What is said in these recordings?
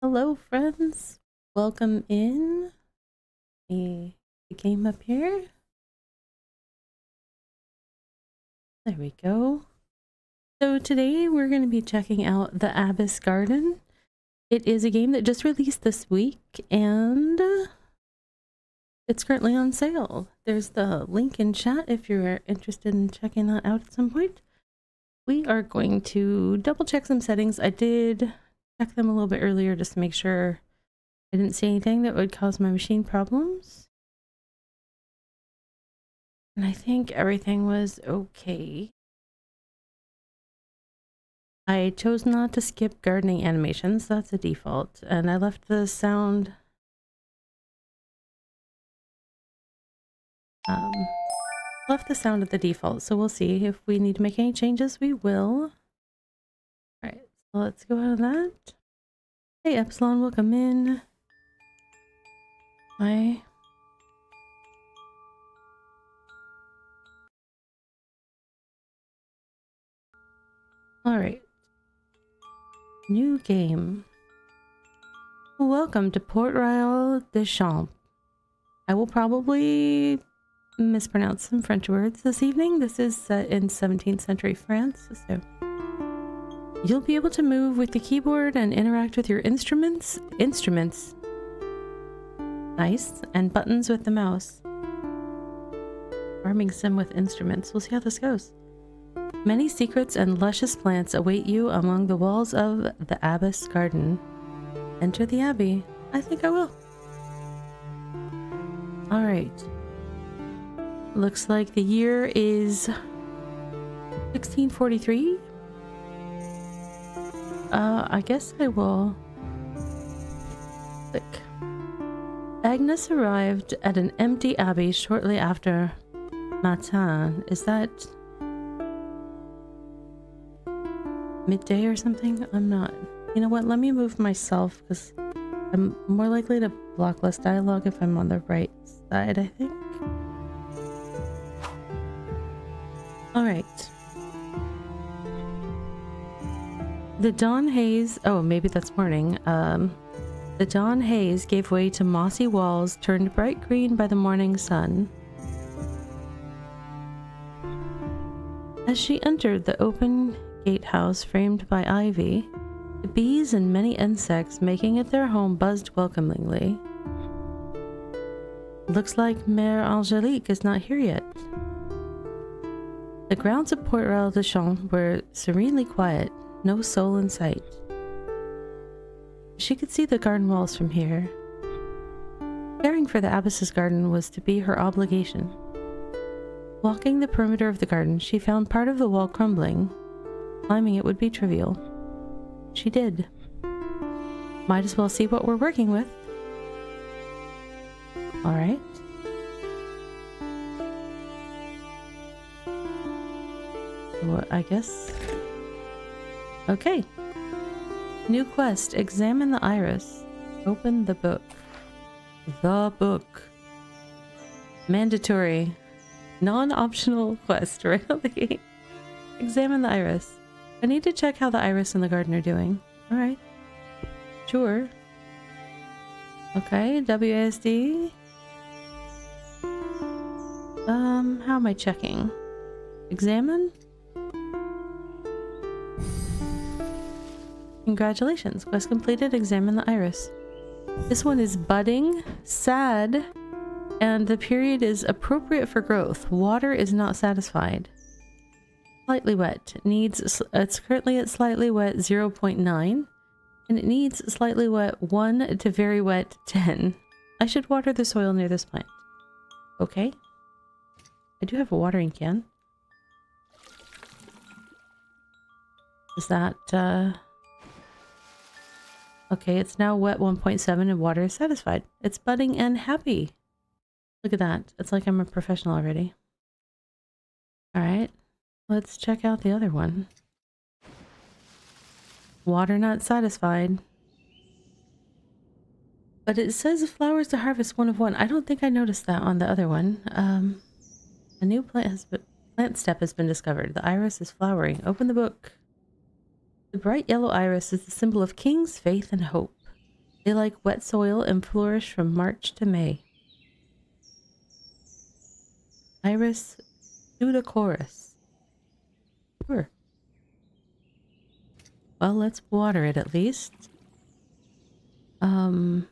Hello, friends. Welcome in. The game up here. There we go. So today we're going to be checking out the Abbess Garden. It is a game that just released this week and it's currently on sale. There's the link in chat if you're interested in checking that out at some point. We are going to double check some settings. I did check them a little bit earlier just to make sure I didn't see anything that would cause my machine problems. And I think everything was okay. I chose not to skip gardening animations, that's a default, and I left the sound at the default, so we'll see. If we need to make any changes, we will. Alright, so let's go out of that. Hey Epsilon, welcome in. Hi. Alright. New game. Welcome to Port Royal des Champs. I will probably mispronounce some French words this evening. This is set in 17th century France, so you'll be able to move with the keyboard and interact with your instruments. Nice. And buttons with the mouse. Farming sim with instruments. We'll see how this goes. Many secrets and luscious plants await you among the walls of the Abbess Garden. Enter the Abbey. I think I will. Alright. Looks like the year is 1643. I guess I will click. Agnes arrived at an empty abbey shortly after Matin. Is that midday or something? I'm not. You know what? Let me move myself because I'm more likely to block less dialogue if I'm on the right side, I think. Alright. The dawn haze... Oh, maybe that's morning. The dawn haze gave way to mossy walls turned bright green by the morning sun. As she entered the open gatehouse framed by ivy, the bees and many insects making it their home buzzed welcomingly. Looks like Mère Angélique is not here yet. The grounds of Port Royal des Champs were serenely quiet, no soul in sight. She could see the garden walls from here. Caring for the abbess's garden was to be her obligation. Walking the perimeter of the garden, she found part of the wall crumbling. Climbing it would be trivial. She did. Might as well see what we're working with. Alright. Well, I guess... Okay. New quest. Examine the iris. Open the book. The book. Mandatory. Non-optional quest right out the gate. Examine the iris. I need to check how the iris and the garden are doing. Alright. Sure. Okay, WASD. How am I checking? Examine? Congratulations. Quest completed. Examine the iris. This one is budding, sad, and the period is appropriate for growth. Water is not satisfied. Slightly wet. It's currently at slightly wet 0.9 and it needs slightly wet 1 to very wet 10. I should water the soil near this plant. Okay. I do have a watering can. Is that okay, it's now wet 1.7 and water is satisfied. It's budding and happy. Look at that. It's like I'm a professional already. Alright. Let's check out the other one. Water not satisfied. But it says flowers to harvest 1 of 1. I don't think I noticed that on the other one. A new plant step has been discovered. The iris is flowering. Open the book. The bright yellow iris is the symbol of kings, faith, and hope. They like wet soil and flourish from March to May. Iris pseudochorus. Sure. Well, let's water it at least. It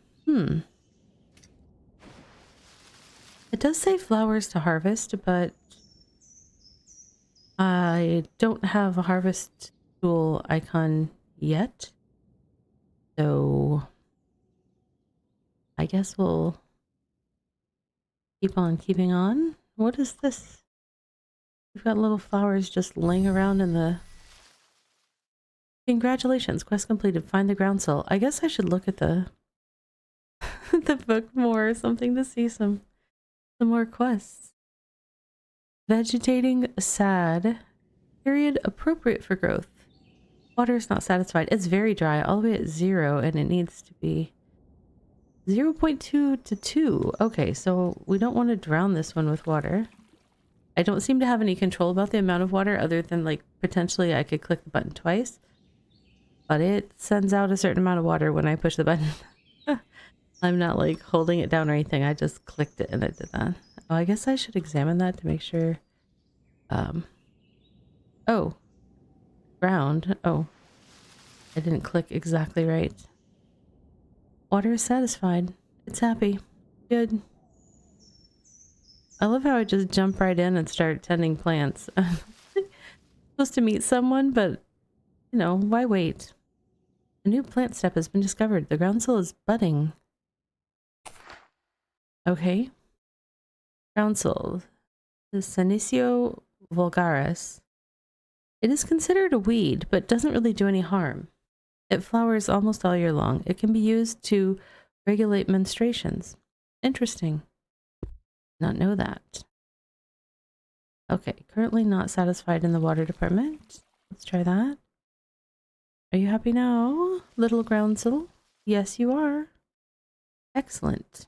does say flowers to harvest, but I don't have a harvest tool icon yet. So I guess we'll keep on keeping on. What is this? We've got little flowers just laying around in the... Congratulations, quest completed. Find the groundsel. I guess I should look at the the book more or something to see some more quests. Vegetating sad. Period appropriate for growth. Water is not satisfied. It's very dry, all the way at 0, and it needs to be 0.2 to 2. Okay, so we don't want to drown this one with water. I don't seem to have any control about the amount of water other than, like, potentially I could click the button twice. But it sends out a certain amount of water when I push the button. I'm not, like, holding it down or anything. I just clicked it and it did that. Oh, I guess I should examine that to make sure. Oh. Ground. Oh. I didn't click exactly right. Water is satisfied. It's happy. Good. I love how I just jump right in and start tending plants. Supposed to meet someone, but, you know, why wait? A new plant step has been discovered. The groundsel is budding. Okay. Groundsel. The Senecio vulgaris. It is considered a weed, but doesn't really do any harm. It flowers almost all year long. It can be used to regulate menstruations. Interesting. Not know that. Okay, currently not satisfied in the water department. Let's try that. Are you happy now, little groundsel? Yes, you are. Excellent.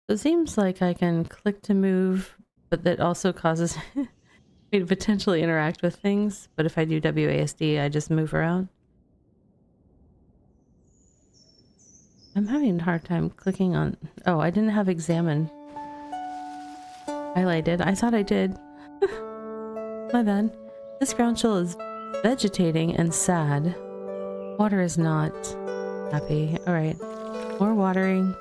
So it seems like I can click to move, but that also causes me to potentially interact with things. But if I do WASD, I just move around. I'm having a hard time clicking on... Oh, I didn't have examine highlighted. I thought I did. My bad. This groundsel is vegetating and sad. Water is not happy. Alright. More watering.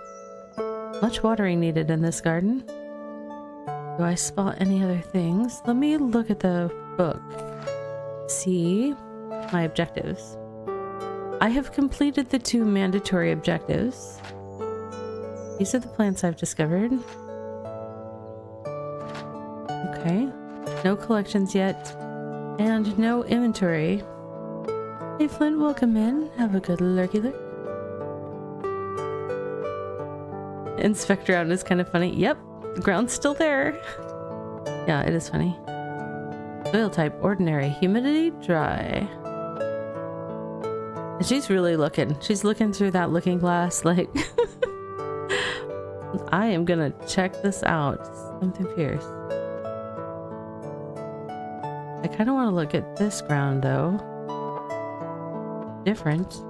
Much watering needed in this garden. Do I spot any other things? Let me look at the book. See my objectives. I have completed the 2 mandatory objectives. These are the plants I've discovered. Okay. No collections yet. And no inventory. Hey Flint, welcome in. Have a good lurky lurk. Inspect around is kind of funny. Yep, the ground's still there. Yeah, it is funny. Soil type, ordinary. Humidity, dry. And she's really looking. She's looking through that looking glass like... I am gonna check this out. Something fierce. I kind of want to look at this ground though. Different.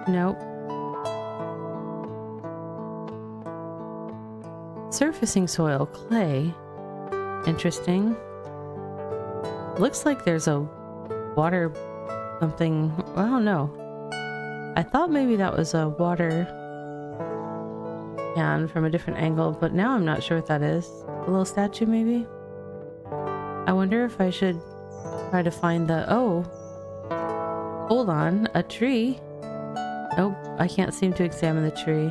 Nope. Surfacing soil, clay. Interesting. Looks like there's a water something. I don't know. I thought maybe that was a water can from a different angle, but now I'm not sure what that is. A little statue maybe? I wonder if I should try to find the... Oh! Hold on. A tree? Nope. I can't seem to examine the tree.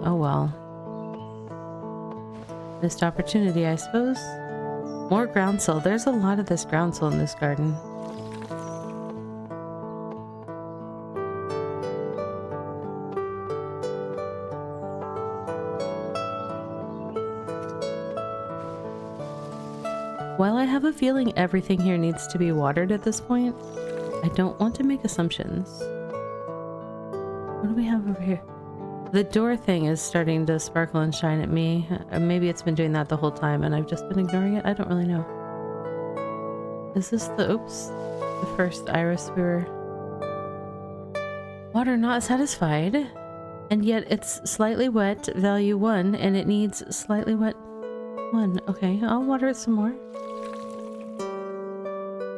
Oh well. Missed opportunity, I suppose. More groundsel. There's a lot of this groundsel in this garden. While I have a feeling everything here needs to be watered at this point, I don't want to make assumptions. What do we have over here? The door thing is starting to sparkle and shine at me. Maybe it's been doing that the whole time and I've just been ignoring it. I don't really know. Is this the... Oops. The first iris we were... Water not satisfied. And yet it's slightly wet, value 1, and it needs slightly wet 1. Okay, I'll water it some more.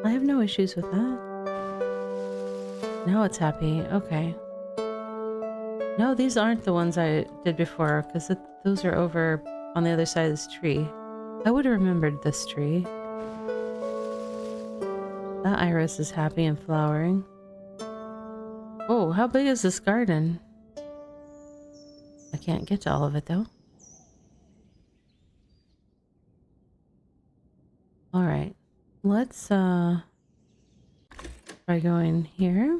I have no issues with that. Now it's happy. Okay. No, these aren't the ones I did before, because those are over on the other side of this tree. I would have remembered this tree. That iris is happy and flowering. Oh, how big is this garden? I can't get to all of it, though. Alright. Let's, try going here.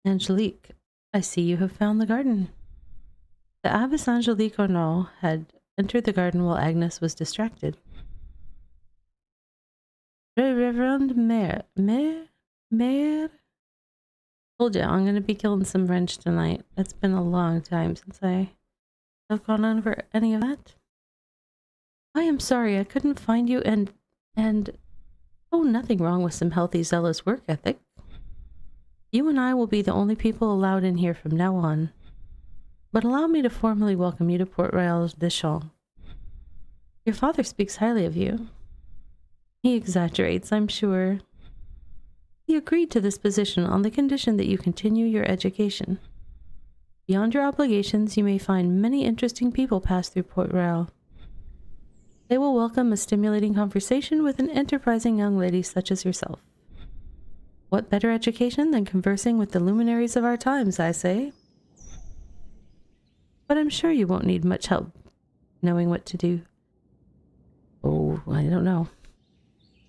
Angelique, I see you have found the garden. The Abbess Angelique Ornault had entered the garden while Agnes was distracted. Reverend Mayor? Told you, I'm gonna be killing some French tonight. It's been a long time since I have gone over any of that. I am sorry, I couldn't find you and oh, nothing wrong with some healthy, zealous work ethic. You and I will be the only people allowed in here from now on. But allow me to formally welcome you to Port Royal Deschamps. Your father speaks highly of you. He exaggerates, I'm sure. He agreed to this position on the condition that you continue your education. Beyond your obligations, you may find many interesting people pass through Port Royal. They will welcome a stimulating conversation with an enterprising young lady such as yourself. What better education than conversing with the luminaries of our times, I say? But I'm sure you won't need much help knowing what to do. Oh, I don't know.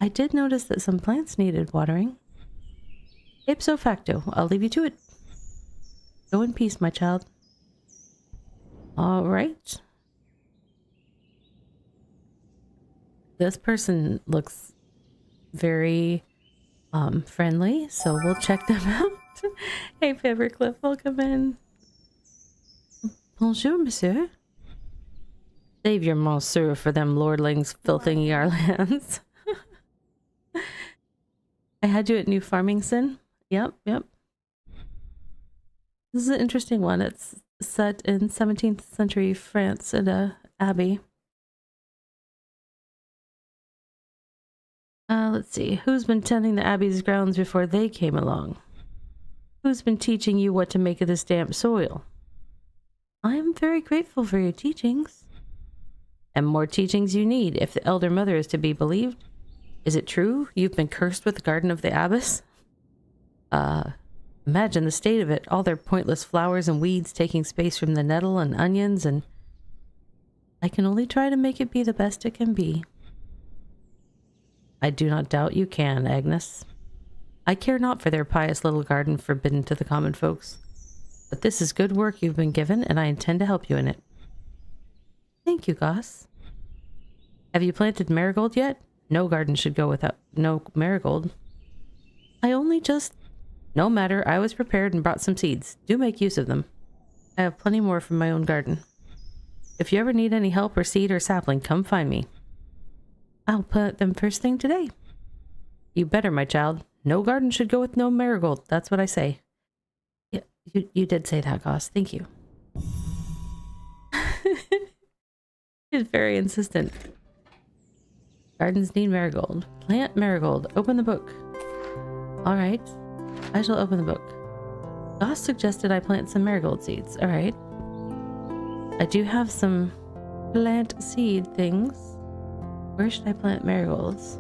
I did notice that some plants needed watering. Ipso facto, I'll leave you to it. Go in peace, my child. All right. This person looks very friendly, so we'll check them out. Hey, Paperclip, welcome in. Bonjour, monsieur. Save your monsieur for them lordlings filthing our lands. I had you at New Farmington. Yep. This is an interesting one. It's set in 17th century France at a abbey. Let's see. Who's been tending the abbey's grounds before they came along? Who's been teaching you what to make of this damp soil? I am very grateful for your teachings. And more teachings you need, if the elder mother is to be believed. Is it true you've been cursed with the garden of the abbess? Imagine the state of it. All their pointless flowers and weeds taking space from the nettle and onions, and I can only try to make it be the best it can be. I do not doubt you can, Agnes. I care not for their pious little garden forbidden to the common folks. But this is good work you've been given, and I intend to help you in it. Thank you, Goss. Have you planted marigold yet? No garden should go without no marigold. I only just... No matter, I was prepared and brought some seeds. Do make use of them. I have plenty more from my own garden. If you ever need any help or seed or sapling, come find me. I'll plant them first thing today. You better, my child. No garden should go with no marigold. That's what I say. Yeah, you did say that, Goss. Thank you. He's very insistent. Gardens need marigold. Plant marigold. Open the book. Alright. I shall open the book. Goss suggested I plant some marigold seeds. Alright. I do have some plant seed things. Where should I plant marigolds?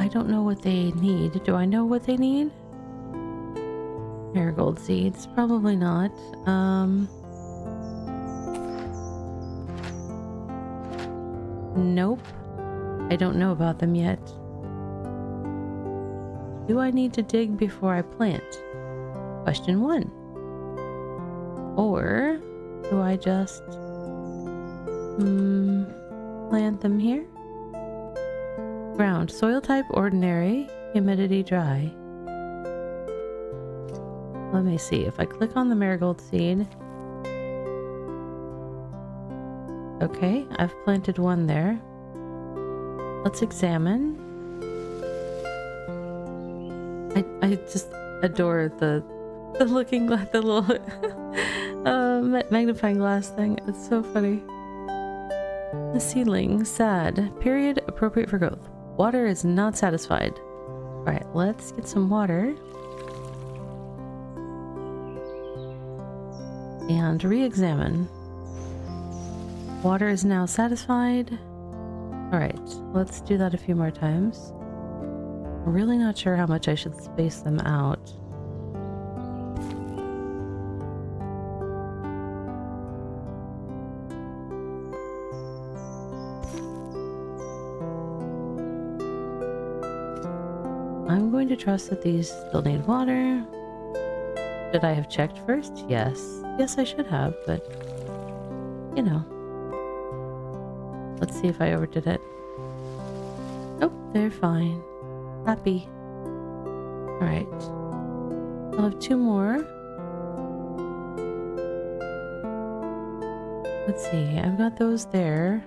I don't know what they need. Do I know what they need? Marigold seeds? Probably not. Nope. I don't know about them yet. Do I need to dig before I plant? Question 1. Or do I just... plant them here. Ground. Soil type ordinary. Humidity dry. Let me see. If I click on the marigold seed. Okay, I've planted one there. Let's examine. I just adore the looking glass, the little magnifying glass thing. It's so funny. The seedling, sad. Period, appropriate for growth. Water is not satisfied. Alright, let's get some water. And re-examine. Water is now satisfied. Alright, let's do that a few more times. I'm really not sure how much I should space them out. I'm going to trust that these still need water. Should I have checked first? Yes. Yes, I should have, but you know. Let's see if I overdid it. Nope, they're fine. Happy. Alright. I'll have two more. Let's see, I've got those there.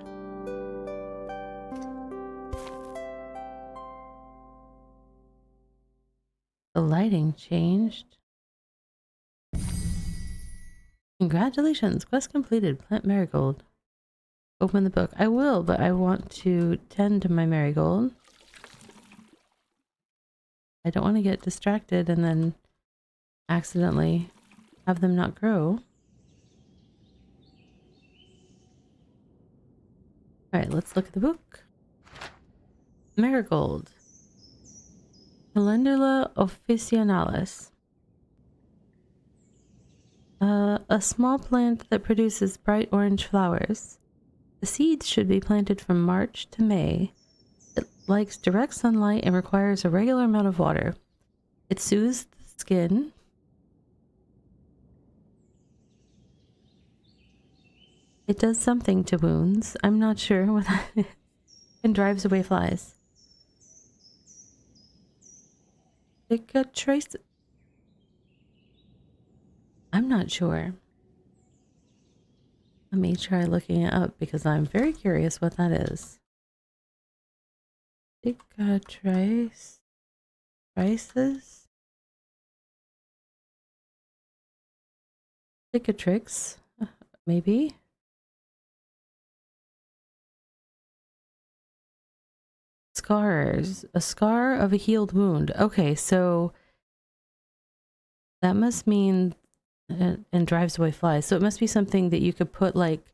The lighting changed. Congratulations, quest completed. Plant marigold. Open the book. I will, but I want to tend to my marigold. I don't want to get distracted and then accidentally have them not grow. Alright, let's look at the book. Marigold. Calendula officinalis. A small plant that produces bright orange flowers. The seeds should be planted from March to May. It likes direct sunlight and requires a regular amount of water. It soothes the skin. It does something to wounds. I'm not sure what that is. And drives away flies. Cicatrice. I'm not sure. Let me try looking it up because I'm very curious what that is. Cicatrice. Cicatrices? Cicatrix. Maybe. Scars. A scar of a healed wound. Okay, so that must mean and drives away flies. So it must be something that you could put like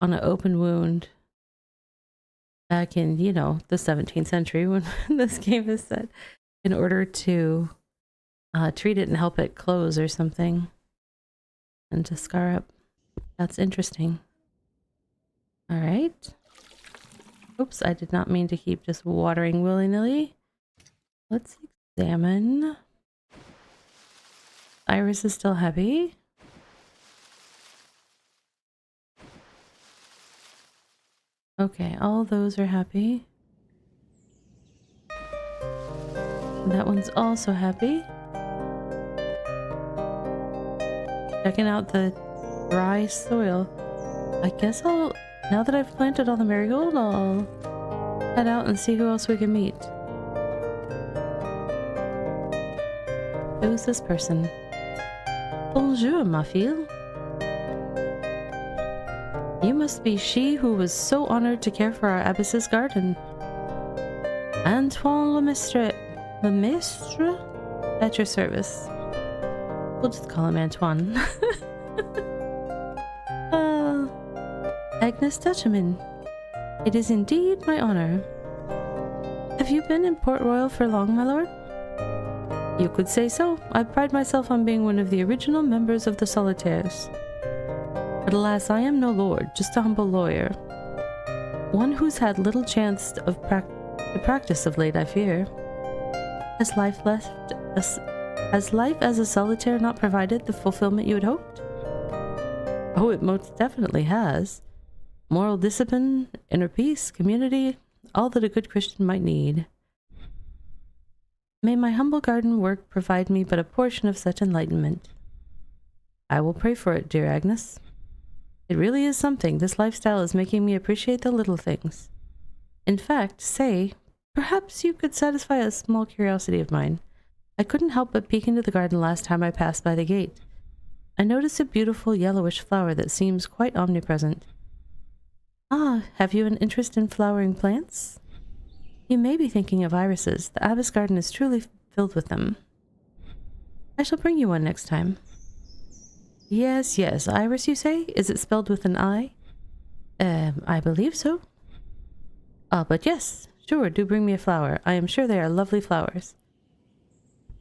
on an open wound back in, you know, the 17th century when this game is set, in order to treat it and help it close or something and to scar up. That's interesting. All right. Oops, I did not mean to keep just watering willy-nilly. Let's examine. Iris is still heavy. Okay, all those are happy. That one's also happy. Checking out the dry soil. I guess I'll, now that I've planted all the marigold, I'll head out and see who else we can meet. Who's this person? Bonjour, ma fille. You must be she who was so honored to care for our Abbess's garden. Antoine le Maistre? At your service. We'll just call him Antoine. Agnes Dutcheman. It is indeed my honor. Have you been in Port Royal for long, my lord? You could say so. I pride myself on being one of the original members of the Solitaires. But alas, I am no lord, just a humble lawyer. One who's had little chance of practice of late, I fear. Has life as a solitaire not provided the fulfillment you had hoped? Oh, it most definitely has. moral discipline, inner peace, community, all that a good Christian might need. May my humble garden work provide me but a portion of such enlightenment. I will pray for it, dear Agnes. It really is something. This lifestyle is making me appreciate the little things. In fact, say, perhaps you could satisfy a small curiosity of mine. I couldn't help but peek into the garden last time I passed by the gate. I noticed a beautiful yellowish flower that seems quite omnipresent. Ah, have you an interest in flowering plants? You may be thinking of irises. The Abbess Garden is truly filled with them. I shall bring you one next time. Yes, yes, iris, you say? Is it spelled with an I? I believe so. Ah, but yes, sure, do bring me a flower. I am sure they are lovely flowers.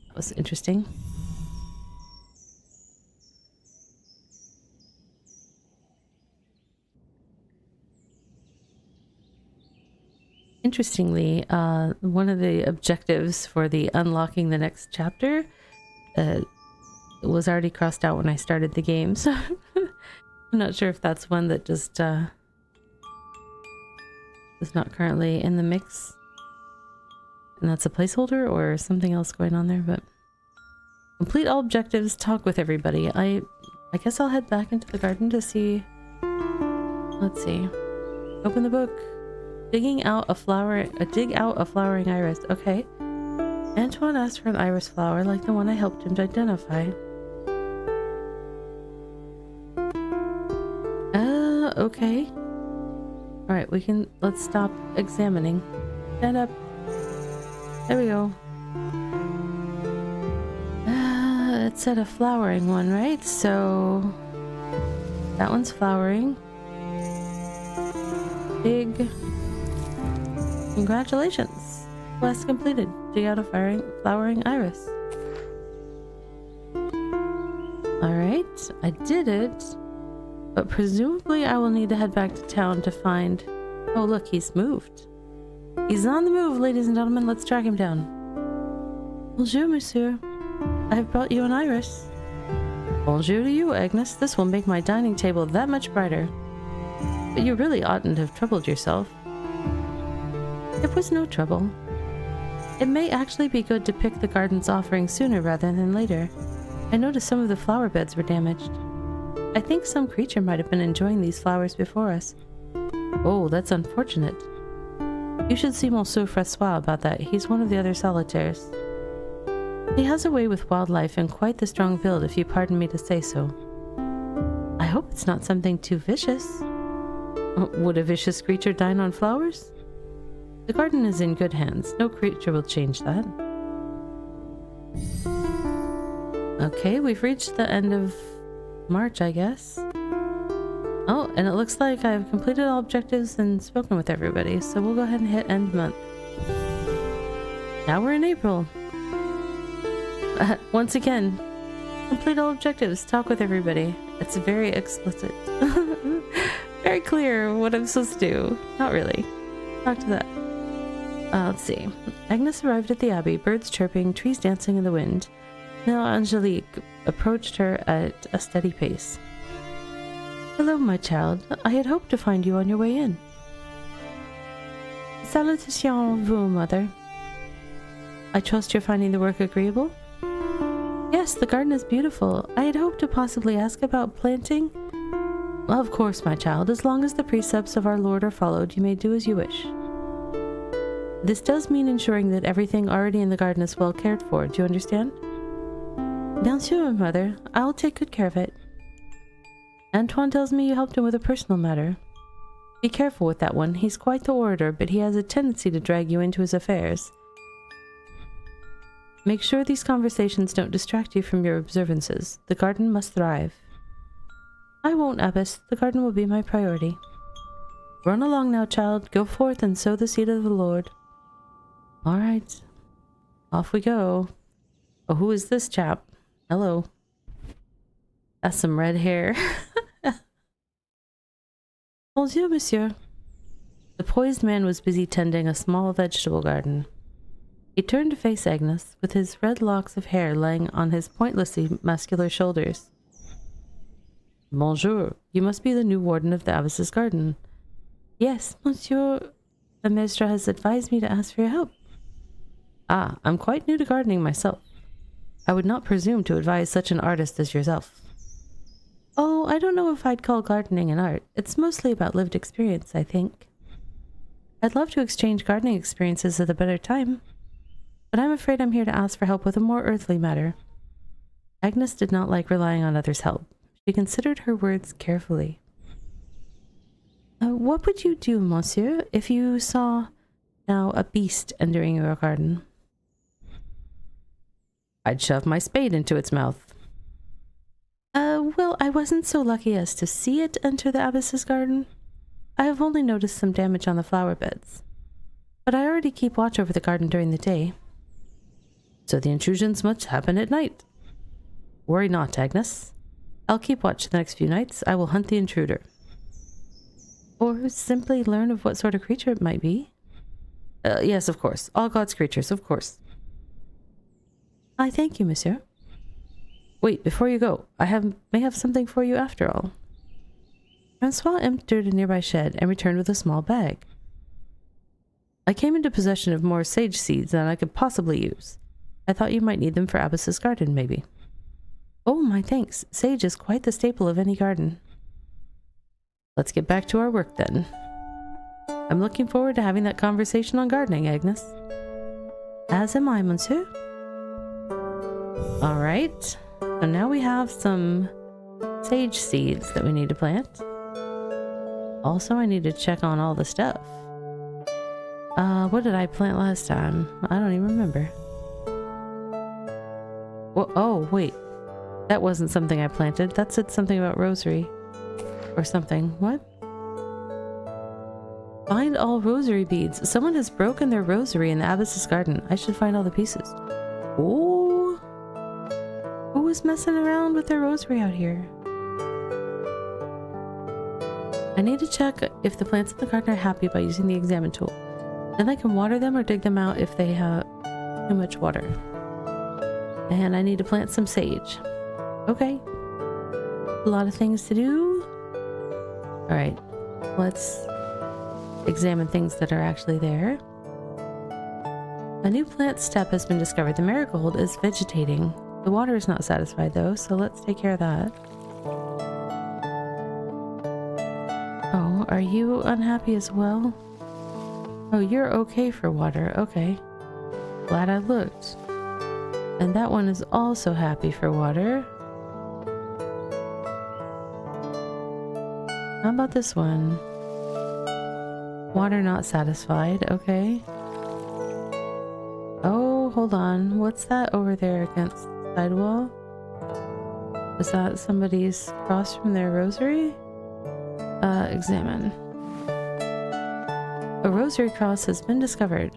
That was interesting. Interestingly, one of the objectives for the unlocking the next chapter was already crossed out when I started the game, so I'm not sure if that's one that just is not currently in the mix. And that's a placeholder or something else going on there, but complete all objectives, talk with everybody. I guess I'll head back into the garden to see. Let's see. Open the book. Dig out a flowering iris. Okay. Antoine asked for an iris flower like the one I helped him to identify. Okay. Alright, let's stop examining. Stand up. There we go. It said a flowering one, right? So that one's flowering. Big. Congratulations. Quest completed. Dig out a flowering iris. Alright, I did it. But presumably I will need to head back to town to find... Oh look, he's moved. He's on the move, ladies and gentlemen. Let's track him down. Bonjour, monsieur. I have brought you an iris. Bonjour to you, Agnes. This will make my dining table that much brighter. But you really oughtn't to have troubled yourself. It was no trouble. It may actually be good to pick the garden's offering sooner rather than later. I noticed some of the flower beds were damaged. I think some creature might have been enjoying these flowers before us. Oh, that's unfortunate. You should see Monsieur Francois about that. He's one of the other solitaires. He has a way with wildlife and quite the strong build, if you pardon me to say so. I hope it's not something too vicious. Would a vicious creature dine on flowers? The garden is in good hands. No creature will change that. Okay, we've reached the end of March, I guess. Oh, and it looks like I've completed all objectives and spoken with everybody, so we'll go ahead and hit end month. Now we're in April. Once again, complete all objectives, talk with everybody. It's very explicit. Very clear what I'm supposed to do. Not really. Talk to that. Let's see. Agnes arrived at the abbey, birds chirping, trees dancing in the wind. Now Angelique approached her at a steady pace. Hello, my child. I had hoped to find you on your way in. Salutations, vous, mother. I trust you're finding the work agreeable? Yes, the garden is beautiful. I had hoped to possibly ask about planting. Well, of course, my child. As long as the precepts of our Lord are followed, you may do as you wish. This does mean ensuring that everything already in the garden is well cared for. Do you understand? Bien sûr, mother. I'll take good care of it. Antoine tells me you helped him with a personal matter. Be careful with that one. He's quite the orator, but he has a tendency to drag you into his affairs. Make sure these conversations don't distract you from your observances. The garden must thrive. I won't, Abbess. The garden will be my priority. Run along now, child. Go forth and sow the seed of the Lord. All right. Off we go. Oh, who is this chap? Hello. That's some red hair. Bonjour, monsieur. The poised man was busy tending a small vegetable garden. He turned to face Agnes, with his red locks of hair lying on his pointlessly muscular shoulders. Bonjour. You must be the new warden of the Abbess's garden. Yes, monsieur. The maestre has advised me to ask for your help. Ah, I'm quite new to gardening myself. I would not presume to advise such an artist as yourself. Oh, I don't know if I'd call gardening an art. It's mostly about lived experience, I think. I'd love to exchange gardening experiences at a better time, but I'm afraid I'm here to ask for help with a more earthly matter. Agnes did not like relying on others' help. She considered her words carefully. What would you do, monsieur, if you saw now a beast entering your garden? I'd shove my spade into its mouth. Well, I wasn't so lucky as to see it enter the abbess's garden. I have only noticed some damage on the flower beds. But I already keep watch over the garden during the day. So the intrusions must happen at night. Worry not, Agnes. I'll keep watch the next few nights. I will hunt the intruder. Or simply learn of what sort of creature it might be. Yes, of course. All God's creatures, of course. I thank you, monsieur. Wait, before you go, may have something for you after all. Francois entered a nearby shed and returned with a small bag. I came into possession of more sage seeds than I could possibly use. I thought you might need them for Abbess's garden, maybe. Oh, my thanks. Sage is quite the staple of any garden. Let's get back to our work then. I'm looking forward to having that conversation on gardening, Agnes. As am I, monsieur. All right. So now we have some sage seeds that we need to plant. Also, I need to check on all the stuff. What did I plant last time? I don't even remember. Well, oh, wait. That wasn't something I planted. That said something about rosary. Or something. What? Find all rosary beads. Someone has broken their rosary in the abbess's garden. I should find all the pieces. Oh. Who was messing around with their rosary out here? I need to check if the plants in the garden are happy by using the examine tool. Then I can water them or dig them out if they have too much water. And I need to plant some sage. Okay. A lot of things to do. Alright. Let's examine things that are actually there. A new plant step has been discovered. The marigold is vegetating. The water is not satisfied though, so let's take care of that. Oh, are you unhappy as well? Oh, you're okay for water. Okay. Glad I looked. And that one is also happy for water. How about this one? Water not satisfied. Okay. Oh, hold on. What's that over there against the sidewall? Was that somebody's cross from their rosary? Examine. A rosary cross has been discovered.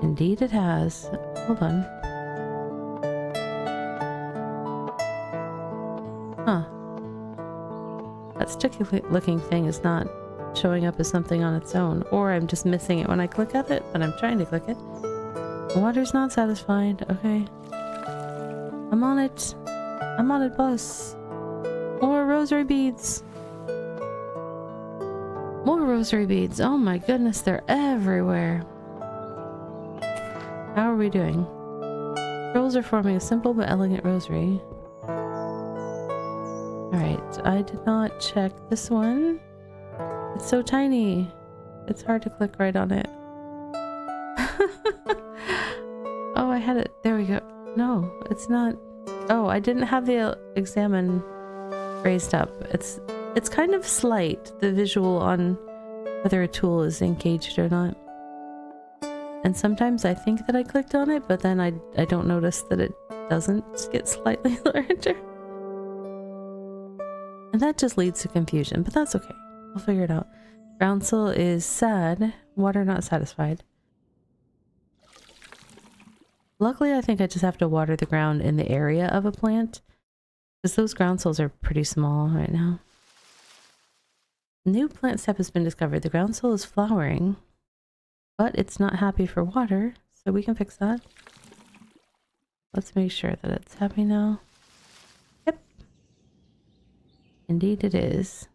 Indeed it has. Hold on. Huh. That sticky looking thing is not showing up as something on its own. Or I'm just missing it when I click at it, but I'm trying to click it. Water's not satisfied. Okay. I'm on it. I'm on it, boss. More rosary beads. More rosary beads. Oh my goodness, they're everywhere. How are we doing? Trolls are forming a simple but elegant rosary. Alright, I did not check this one. It's so tiny. It's hard to click right on it. Oh, I had it. There we go. No, it's not. Oh, I didn't have the examine raised up. It's kind of slight, the visual on whether a tool is engaged or not. And sometimes I think that I clicked on it, but then I don't notice that it doesn't get slightly larger. And that just leads to confusion, but that's okay. I'll figure it out. Groundsel is sad, water not satisfied. Luckily, I think I just have to water the ground in the area of a plant, because those groundsels are pretty small right now. New plant step has been discovered. The groundsel is flowering, but it's not happy for water, so we can fix that. Let's make sure that it's happy now. Yep. Indeed it is.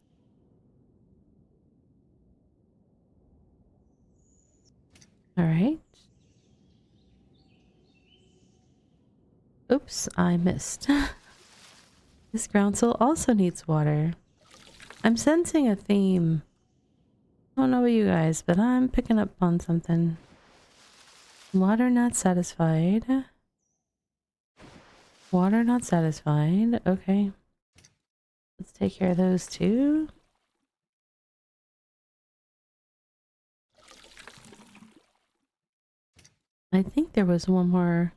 Oops, I missed. This groundsel also needs water. I'm sensing a theme. I don't know about you guys, but I'm picking up on something. Water not satisfied. Water not satisfied. Okay. Let's take care of those two. I think there was one more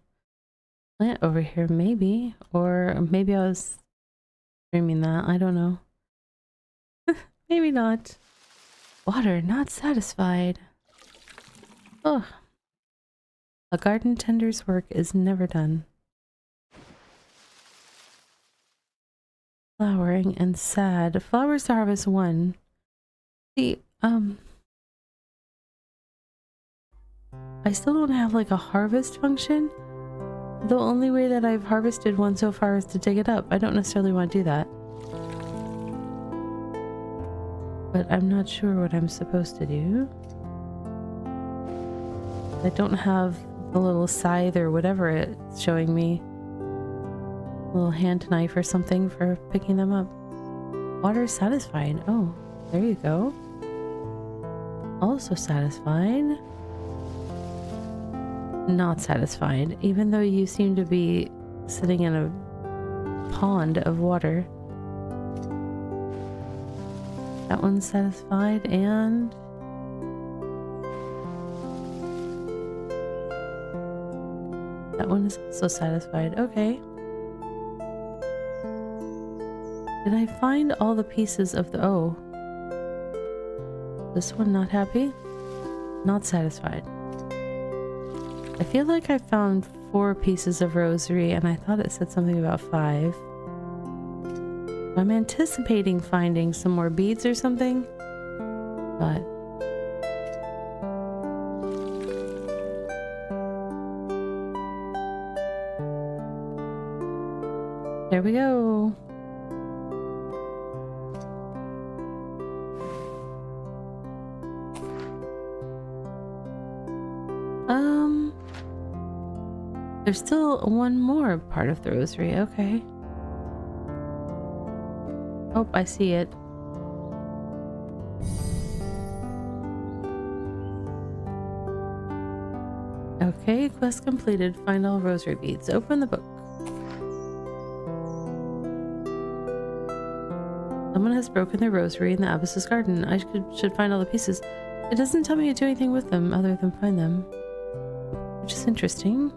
plant over here, maybe. Or maybe I was dreaming that. I don't know. Maybe not. Water not satisfied. Ugh. A garden tender's work is never done. Flowering and sad. Flowers to harvest 1. See, I still don't have like a harvest function. The only way that I've harvested one so far is to dig it up. I don't necessarily want to do that. But I'm not sure what I'm supposed to do. I don't have the little scythe or whatever it's showing me. A little hand knife or something for picking them up. Water satisfied. Oh, there you go. Also satisfied. Not satisfied, even though you seem to be sitting in a pond of water. That one's satisfied, and that one is also satisfied. Okay. Did I find all the pieces of the... Oh. This one not happy? Not satisfied. I feel like I found 4 pieces of rosary and I thought it said something about 5. I'm anticipating finding some more beads or something, but there we go. There's still one more part of the rosary. Okay. Oh, I see it. Okay, quest completed. Find all rosary beads. Open the book. Someone has broken their rosary in the Abbess's garden. I should find all the pieces. It doesn't tell me to do anything with them other than find them, which is interesting.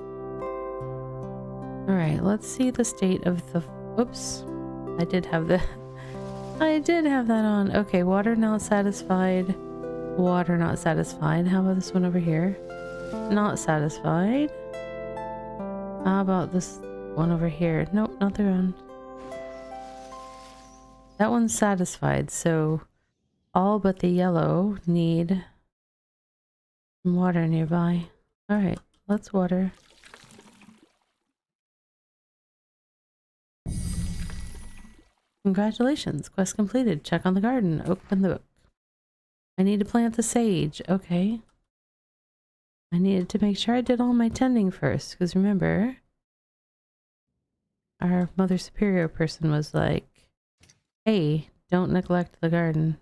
Alright, let's see the state of the... Oops. I did have that on. Okay, water not satisfied. Water not satisfied. How about this one over here? Not satisfied. How about this one over here? Nope, not the one. That one's satisfied, so all but the yellow need some water nearby. Alright, let's water. Congratulations, quest completed. Check on the garden. Open the book. I need to plant the sage. Okay. I needed to make sure I did all my tending first, because remember, our Mother Superior person was like, hey, don't neglect the garden.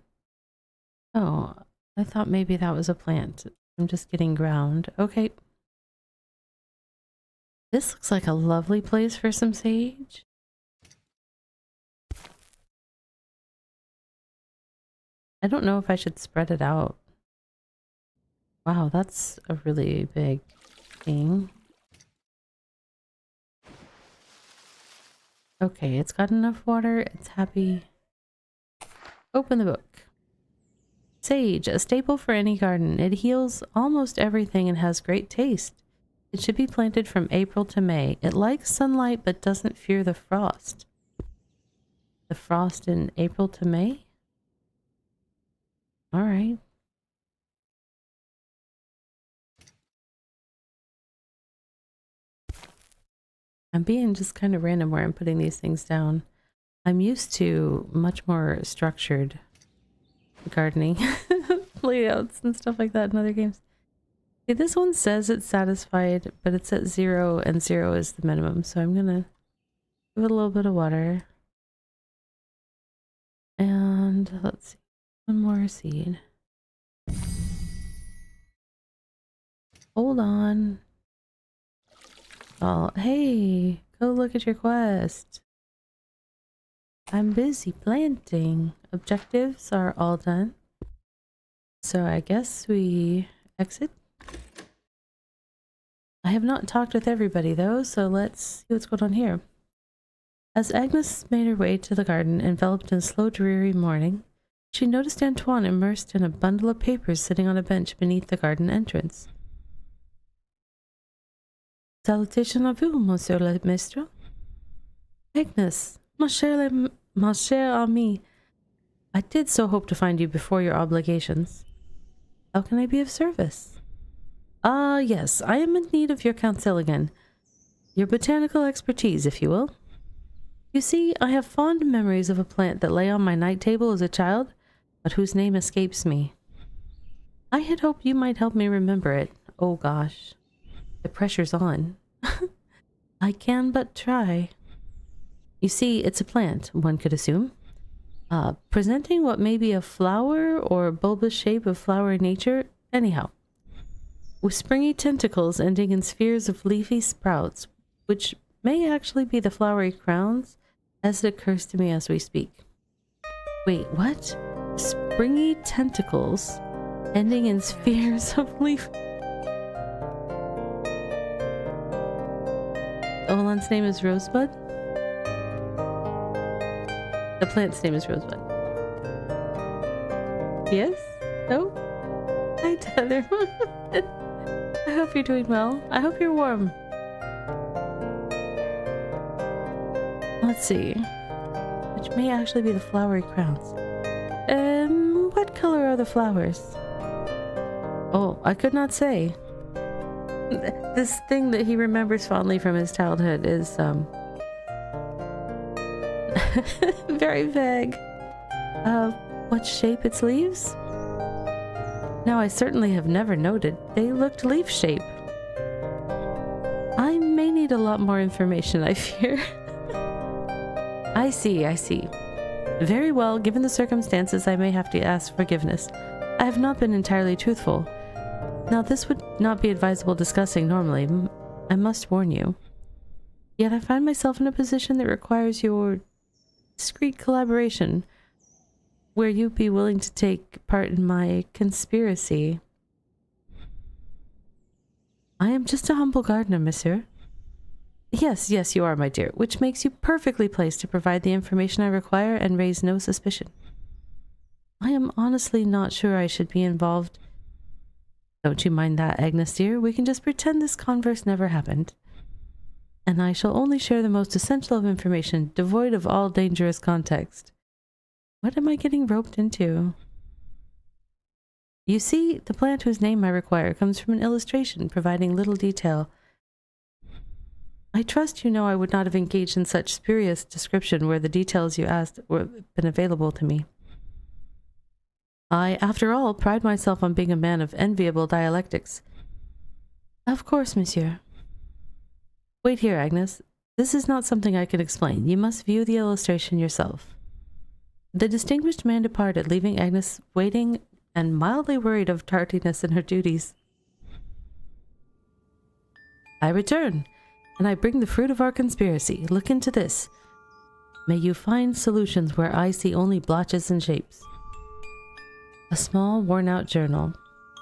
Oh, I thought maybe that was a plant. I'm just getting ground. Okay. This looks like a lovely place for some sage. I don't know if I should spread it out. Wow, that's a really big thing. Okay, it's got enough water. It's happy. Open the book. Sage, a staple for any garden. It heals almost everything and has great taste. It should be planted from April to May. It likes sunlight but doesn't fear the frost. The frost in April to May? All right. I'm being just kind of random where I'm putting these things down. I'm used to much more structured gardening layouts and stuff like that in other games. See, this one says it's satisfied, but it's at 0 and 0 is the minimum. So I'm gonna give it a little bit of water. And let's see, one more seed. Hold on. Oh, hey, go look at your quest. I'm busy planting. Objectives are all done. So I guess we exit. I have not talked with everybody though, so let's see what's going on here. As Agnes made her way to the garden, enveloped in slow, dreary morning, she noticed Antoine immersed in a bundle of papers sitting on a bench beneath the garden entrance. Salutation à vous, monsieur le maître. Agnes, ma chère amie, I did so hope to find you before your obligations. How can I be of service? Yes, I am in need of your counsel again. Your botanical expertise, if you will. You see, I have fond memories of a plant that lay on my night table as a child, but whose name escapes me. I had hoped you might help me remember it. Oh gosh. The pressure's on. I can but try. You see, it's a plant, one could assume. Presenting what may be a flower or bulbous shape of flower nature, anyhow. With springy tentacles ending in spheres of leafy sprouts, which may actually be the flowery crowns, as it occurs to me as we speak. Wait, what? Springy tentacles ending in spheres of leaf... Olan's name is Rosebud? The plant's name is Rosebud. Yes? No? Hi, Tether. I hope you're doing well. I hope you're warm. Let's see. Which may actually be the flowery crowns. What color are the flowers? Oh, I could not say. This thing that he remembers fondly from his childhood is, very vague. What shape its leaves? Now, I certainly have never noted. They looked leaf shape. I may need a lot more information, I fear. I see. Very well, given the circumstances, I may have to ask forgiveness. I have not been entirely truthful. Now, this would not be advisable discussing normally. I must warn you. Yet I find myself in a position that requires your discreet collaboration, where you'd be willing to take part in my conspiracy. I am just a humble gardener, monsieur. Yes, you are, my dear, which makes you perfectly placed to provide the information I require and raise no suspicion. I am honestly not sure I should be involved. Don't you mind that, Agnes dear. We can just pretend this converse never happened. And I shall only share the most essential of information, devoid of all dangerous context. What am I getting roped into? You see, the plant whose name I require comes from an illustration, providing little detail. I trust you know I would not have engaged in such spurious description where the details you asked were been available to me. I, after all, pride myself on being a man of enviable dialectics. Of course, monsieur. Wait here, Agnes. This is not something I can explain. You must view the illustration yourself. The distinguished man departed, leaving Agnes waiting and mildly worried of tardiness in her duties. I return, and I bring the fruit of our conspiracy. Look into this. May you find solutions where I see only blotches and shapes. A small, worn-out journal.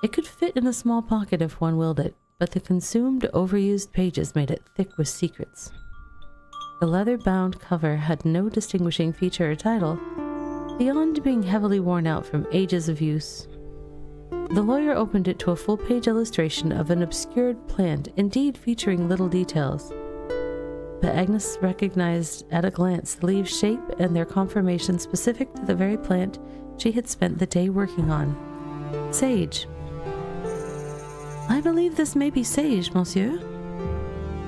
It could fit in a small pocket if one willed it, but the consumed, overused pages made it thick with secrets. The leather-bound cover had no distinguishing feature or title, beyond being heavily worn out from ages of use. The lawyer opened it to a full-page illustration of an obscured plant, indeed featuring little details. But Agnes recognized at a glance the leaves' shape and their conformation specific to the very plant she had spent the day working on. Sage. I believe this may be sage, monsieur.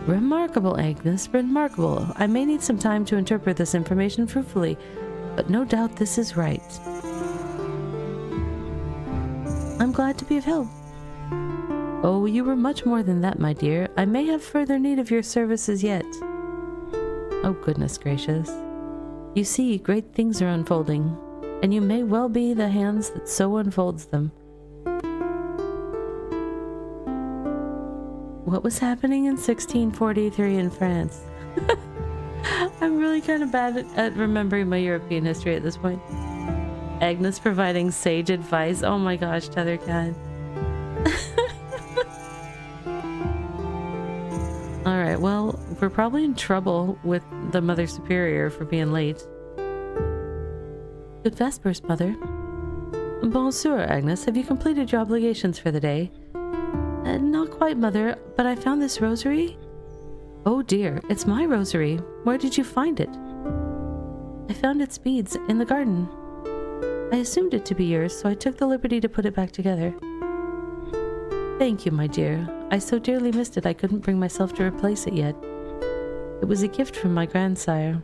Remarkable, Agnes, remarkable. I may need some time to interpret this information fruitfully, but no doubt this is right. I'm glad to be of help. Oh, you were much more than that, my dear. I may have further need of your services yet. Oh, goodness gracious. You see, great things are unfolding, and you may well be the hands that so unfolds them. What was happening in 1643 in France? I'm really kind of bad at remembering my European history at this point. Agnes providing sage advice. Oh my gosh, Tethercat. Alright, well, we're probably in trouble with the Mother Superior for being late. Good Vespers, Mother. Bonjour, Agnes. Have you completed your obligations for the day? Not quite, Mother, but I found this rosary. Oh dear, it's my rosary. Where did you find it? I found its beads in the garden. I assumed it to be yours, so I took the liberty to put it back together. Thank you, my dear. I so dearly missed it I couldn't bring myself to replace it yet. It was a gift from my grandsire.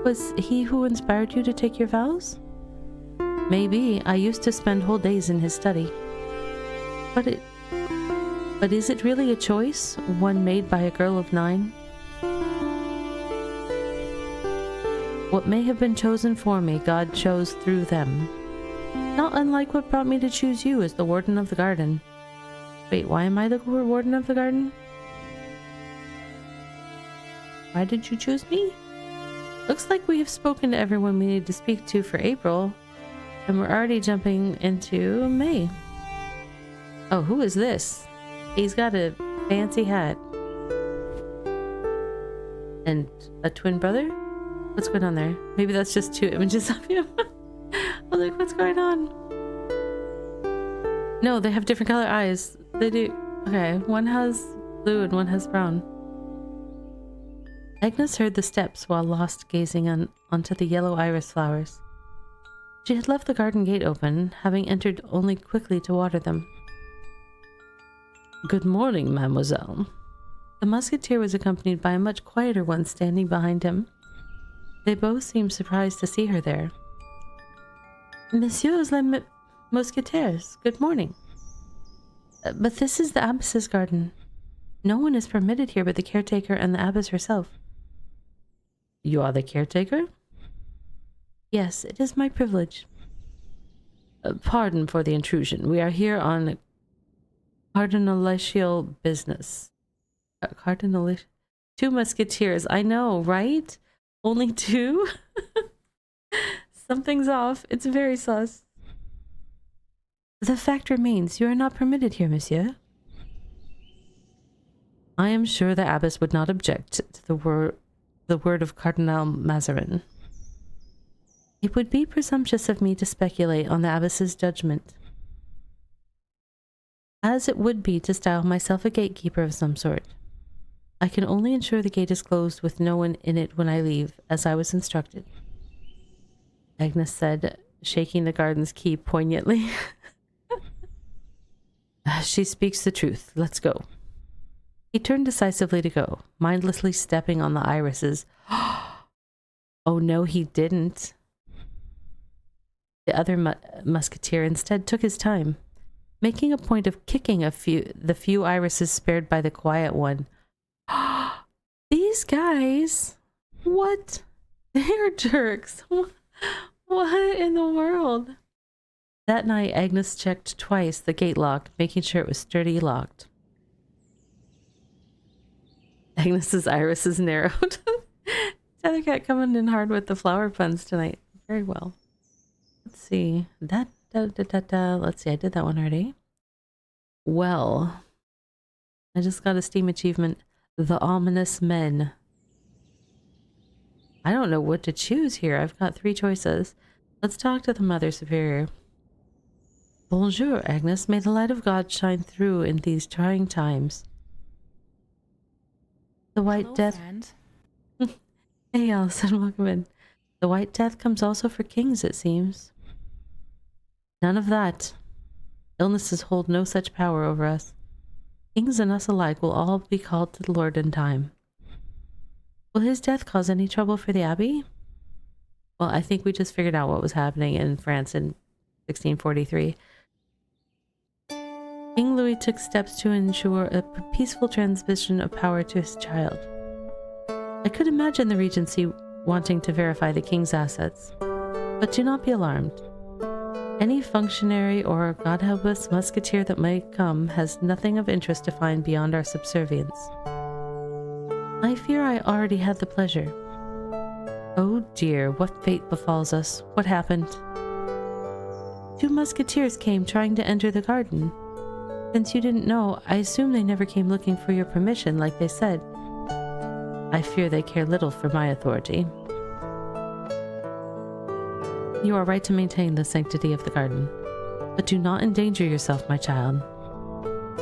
Was he who inspired you to take your vows? Maybe. I used to spend whole days in his study. But is it really a choice, one made by a girl of 9? What may have been chosen for me, God chose through them. Not unlike what brought me to choose you as the warden of the garden. Wait, why am I the warden of the garden? Why did you choose me? Looks like we have spoken to everyone we need to speak to for April, and we're already jumping into May. Oh, who is this? He's got a fancy hat. And a twin brother? What's going on there? Maybe that's just 2 images of him. Oh, look, what's going on? No, they have different color eyes. They do. Okay, one has blue and one has brown. Agnes heard the steps while lost gazing onto the yellow iris flowers. She had left the garden gate open, having entered only quickly to water them. Good morning, mademoiselle. The musketeer was accompanied by a much quieter one standing behind him. They both seemed surprised to see her there. Messieurs les mousquetaires, good morning. But this is the abbess's garden. No one is permitted here but the caretaker and the abbess herself. You are the caretaker? Yes, it is my privilege. Pardon for the intrusion. We are here on cardinalitial business. Cardinalitial? 2 musketeers. I know, right? Only 2? Something's off. It's very sus. The fact remains, you are not permitted here, monsieur. I am sure the abbess would not object to the word of Cardinal Mazarin. It would be presumptuous of me to speculate on the abbess's judgment, as it would be to style myself a gatekeeper of some sort. I can only ensure the gate is closed with no one in it when I leave, as I was instructed. Agnes said, shaking the garden's key poignantly. She speaks the truth. Let's go. He turned decisively to go, mindlessly stepping on the irises. Oh no, he didn't. The other musketeer instead took his time, making a point of kicking the few irises spared by the quiet one. These guys, what? They're jerks. What in the world? That night, Agnes checked twice the gate lock, making sure it was sturdy locked. Agnes's iris is narrowed. Tethercat coming in hard with the flower puns tonight. Very well. Let's see. Let's see, I did that one already. Well, I just got a Steam achievement. The Ominous Men. I don't know what to choose here. I've got 3 choices. Let's talk to the Mother Superior. Bonjour, Agnes. May the light of God shine through in these trying times. The White Death... Hey, Allison, welcome in. The White Death comes also for kings, it seems. None of that. Illnesses hold no such power over us. Kings and us alike will all be called to the Lord in time. Will his death cause any trouble for the Abbey? Well, I think we just figured out what was happening in France in 1643. King Louis took steps to ensure a peaceful transmission of power to his child. I could imagine the Regency wanting to verify the king's assets, but do not be alarmed. Any functionary or, God help us, musketeer that might come has nothing of interest to find beyond our subservience. I fear I already had the pleasure. Oh dear, what fate befalls us? What happened? 2 musketeers came trying to enter the garden. Since you didn't know, I assume they never came looking for your permission like they said. I fear they care little for my authority. You are right to maintain the sanctity of the garden, but do not endanger yourself, my child.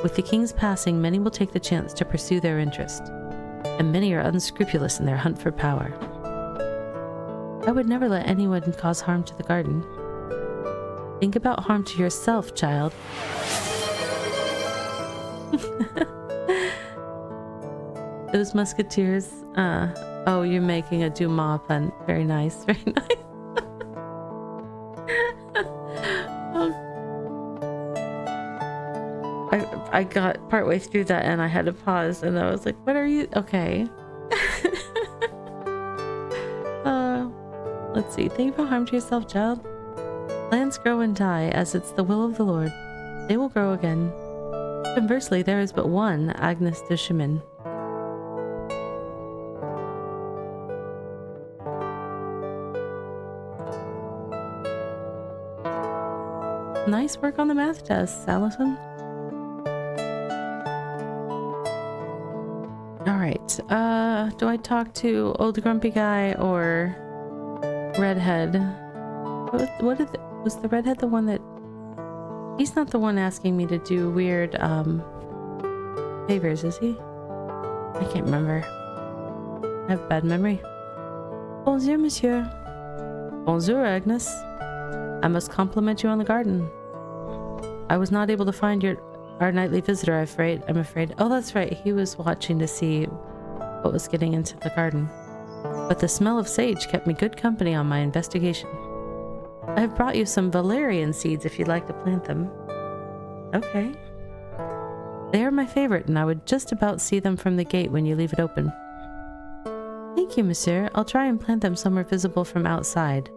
With the king's passing, many will take the chance to pursue their interest, and many are unscrupulous in their hunt for power. I would never let anyone cause harm to the garden. Think about harm to yourself, child. Those musketeers, oh, you're making a Dumas pun. Very nice, very nice. I got partway through that and I had to pause and I was like, what are you? Okay. Let's see. Think about harm to yourself, child. Plants grow and die as it's the will of the Lord. They will grow again. Conversely, there is but one Agnes de Chemin. Nice work on the math test, Allison. Alright, do I talk to old grumpy guy or redhead? Was the redhead the one that... He's not the one asking me to do weird, favors, is he? I can't remember. I have bad memory. Bonjour, monsieur. Bonjour, Agnes. I must compliment you on the garden. I was not able to find our nightly visitor, I'm afraid. Oh, that's right. He was watching to see what was getting into the garden. But the smell of sage kept me good company on my investigation. I have brought you some valerian seeds if you'd like to plant them. Okay. They are my favorite, and I would just about see them from the gate when you leave it open. Thank you, monsieur. I'll try and plant them somewhere visible from outside.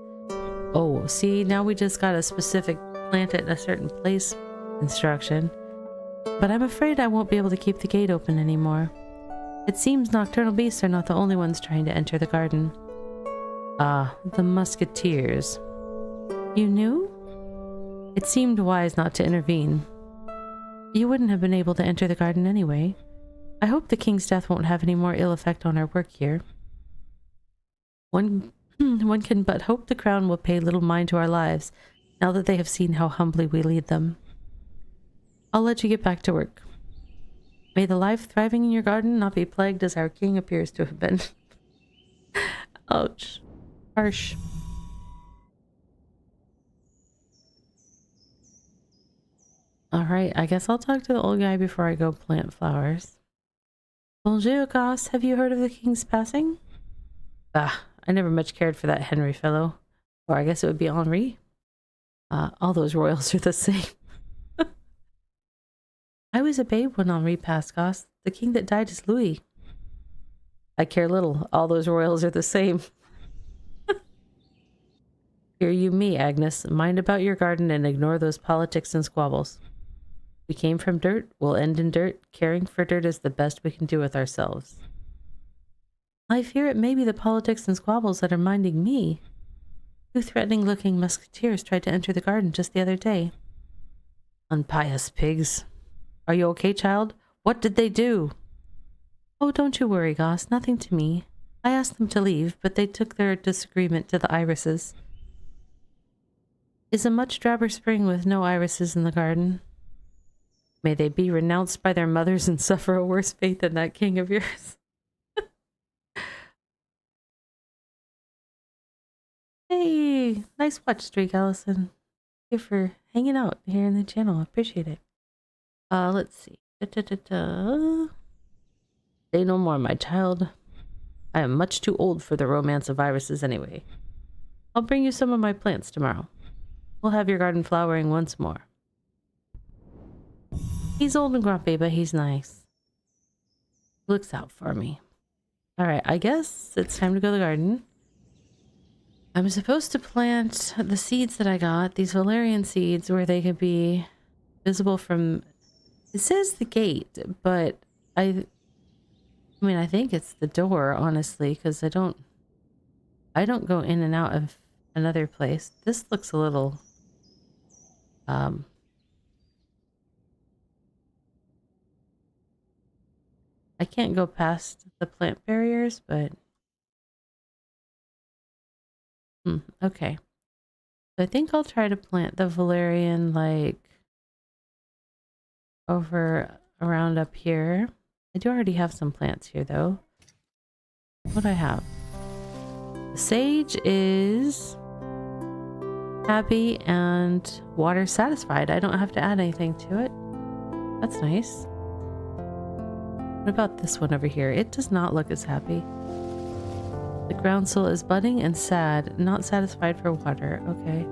Oh, see, now we just got a specific plant it in a certain place instruction. But I'm afraid I won't be able to keep the gate open anymore. It seems nocturnal beasts are not the only ones trying to enter the garden. Ah, the musketeers. You knew? It seemed wise not to intervene. You wouldn't have been able to enter the garden anyway. I hope the king's death won't have any more ill effect on our work here. One can but hope the crown will pay little mind to our lives, now that they have seen how humbly we lead them. I'll let you get back to work. May the life thriving in your garden not be plagued as our king appears to have been. Ouch. Harsh. Alright, I guess I'll talk to the old guy before I go plant flowers. Bonjour, gosse. Have you heard of the king's passing? Ah, I never much cared for that Henry fellow. Or I guess it would be Henri. All those royals are the same. I was a babe when Henri passed, gosse. The king that died is Louis. I care little. All those royals are the same. Hear you me, Agnes. Mind about your garden and ignore those politics and squabbles. We came from dirt, we'll end in dirt. Caring for dirt is the best we can do with ourselves. I fear it may be the politics and squabbles that are minding me. 2 threatening-looking musketeers tried to enter the garden just the other day. Unpious pigs. Are you okay, child? What did they do? Oh, don't you worry, gosse. Nothing to me. I asked them to leave, but they took their disagreement to the irises. Is a much drabber spring with no irises in the garden. May they be renounced by their mothers and suffer a worse fate than that king of yours. Hey, nice watch streak, Allison. Thank you for hanging out here in the channel. I appreciate it. Let's see. Say no more, my child. I am much too old for the romance of irises anyway. I'll bring you some of my plants tomorrow. We'll have your garden flowering once more. He's old and grumpy, but he's nice. Looks out for me. Alright, I guess it's time to go to the garden. I'm supposed to plant the seeds that I got, these valerian seeds, where they could be visible from... It says the gate, but I mean, I think it's the door, honestly, because I don't go in and out of another place. This looks a little... I can't go past the plant barriers, but... okay. So I think I'll try to plant the valerian, like, over around up here. I do already have some plants here, though. What do I have? The sage is happy and water satisfied. I don't have to add anything to it. That's nice. What about this one over here? It does not look as happy. The groundsel is budding and sad, not satisfied for water. Okay.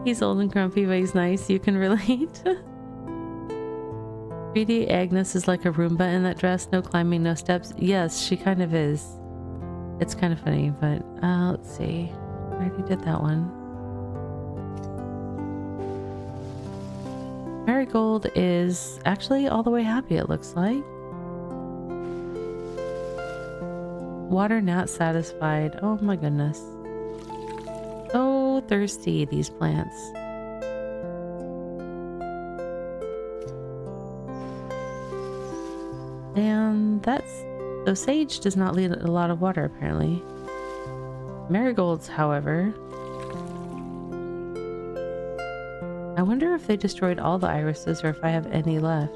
He's old and grumpy, but he's nice. You can relate. 3D Agnes is like a Roomba in that dress. No climbing, no steps. Yes, she kind of is. It's kind of funny, but let's see. I already did that one. Marigold is actually all the way happy, it looks like. Water not satisfied. Oh my goodness. So thirsty, these plants. And that's... So sage does not need a lot of water, apparently. Marigolds, however... I wonder if they destroyed all the irises or if I have any left.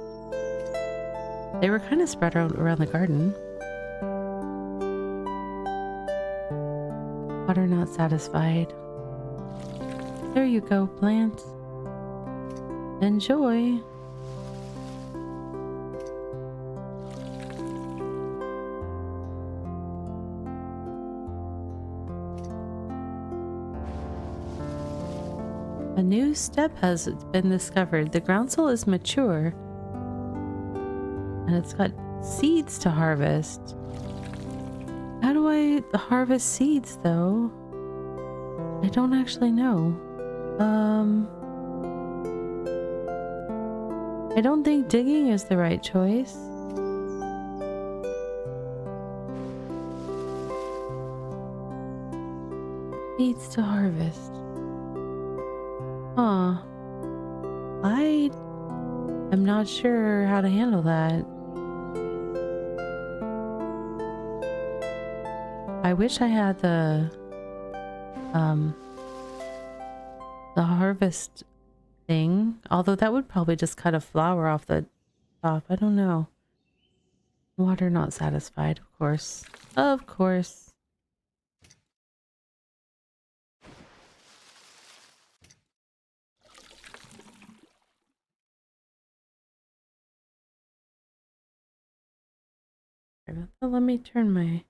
They were kind of spread around the garden. Water not satisfied. There you go, plant. Enjoy. A new step has been discovered. The groundsel is mature. And it's got seeds to harvest. How do I harvest seeds, though? I don't actually know. I don't think digging is the right choice. Seeds to harvest. Huh. I am not sure how to handle that. I wish I had the harvest thing, although that would probably just cut a flower off the top. I don't know. Water not satisfied, of course. Of course. Let me turn my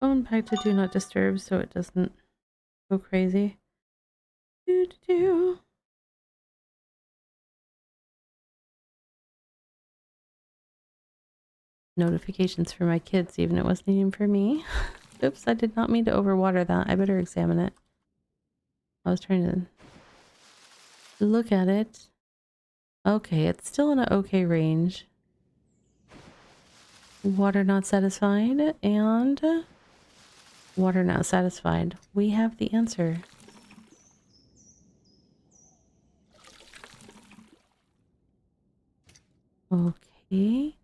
phone back to do not disturb so it doesn't go crazy. Notifications for my kids, even it wasn't even for me. Oops, I did not mean to overwater that. I better examine it. I was trying to look at it. Okay, it's still in an okay range. Water not satisfied and water not satisfied. We have the answer. Okay.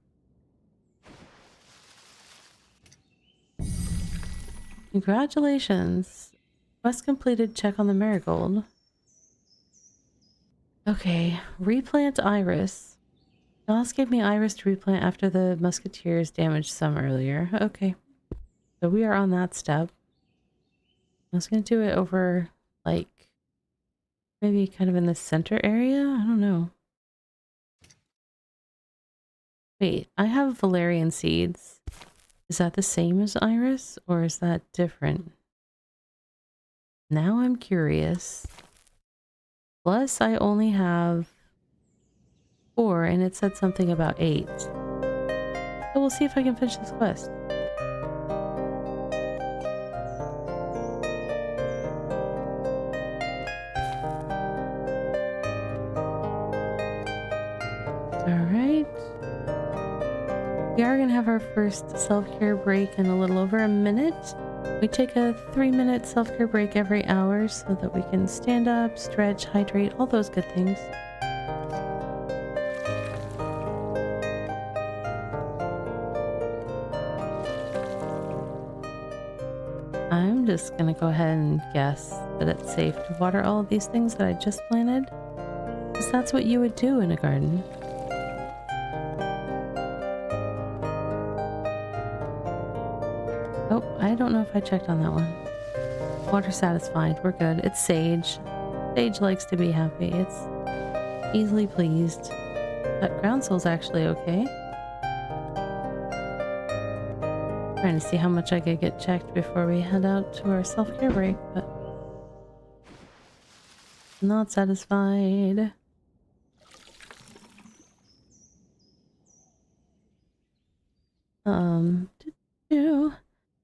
Congratulations. Quest completed. Check on the marigold. Okay. Replant iris. Alice gave me iris to replant after the musketeers damaged some earlier. Okay. So we are on that step. I was going to do it over, like, maybe kind of in the center area? I don't know. Wait, I have valerian seeds. Is that the same as iris, or is that different? Now I'm curious. Plus, I only have 4, and it said something about 8. So we'll see if I can finish this quest. Alright. We are going to have our first self-care break in a little over a minute. We take a 3-minute self-care break every hour so that we can stand up, stretch, hydrate, all those good things. I'm just going to go ahead and guess that it's safe to water all of these things that I just planted, because that's what you would do in a garden. Oh, I don't know if I checked on that one. Water satisfied. We're good. It's Sage. Sage likes to be happy. It's easily pleased. That groundsell's actually okay. Trying to see how much I could get checked before we head out to our self-care break, but not satisfied.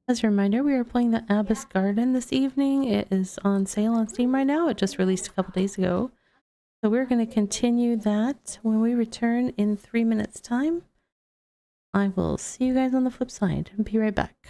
As a reminder, we are playing the Abbess Garden this evening. It is on sale on Steam right now. It just released a couple days ago. So we're going to continue that when we return in 3 minutes time. I will see you guys on the flip side and be right back.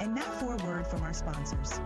And now for a word from our sponsors.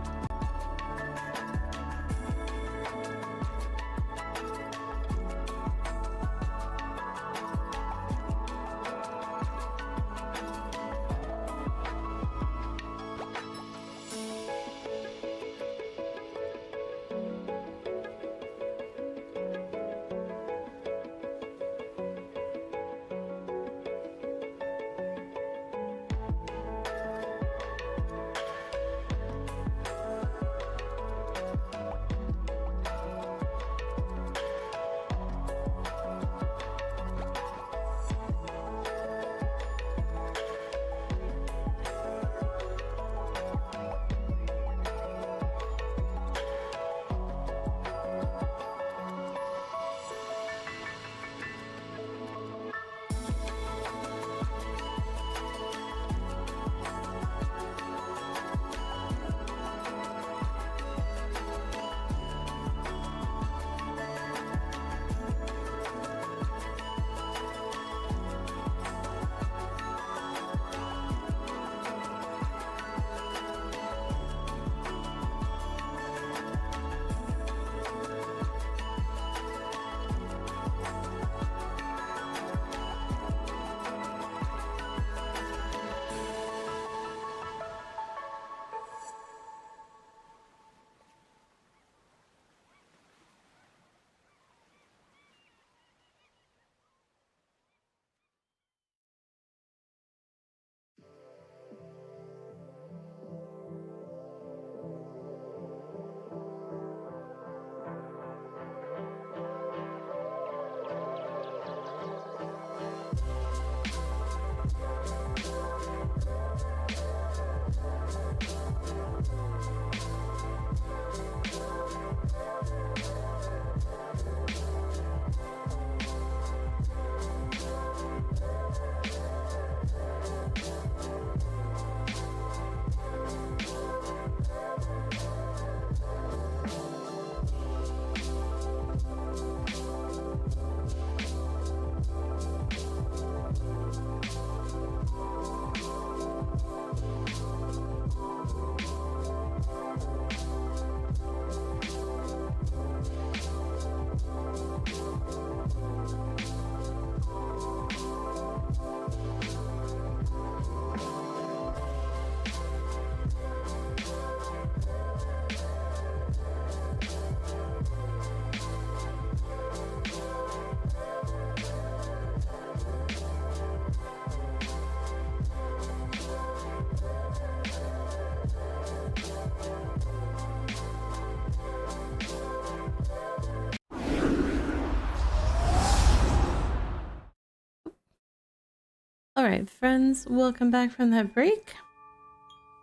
Alright, friends, welcome back from that break.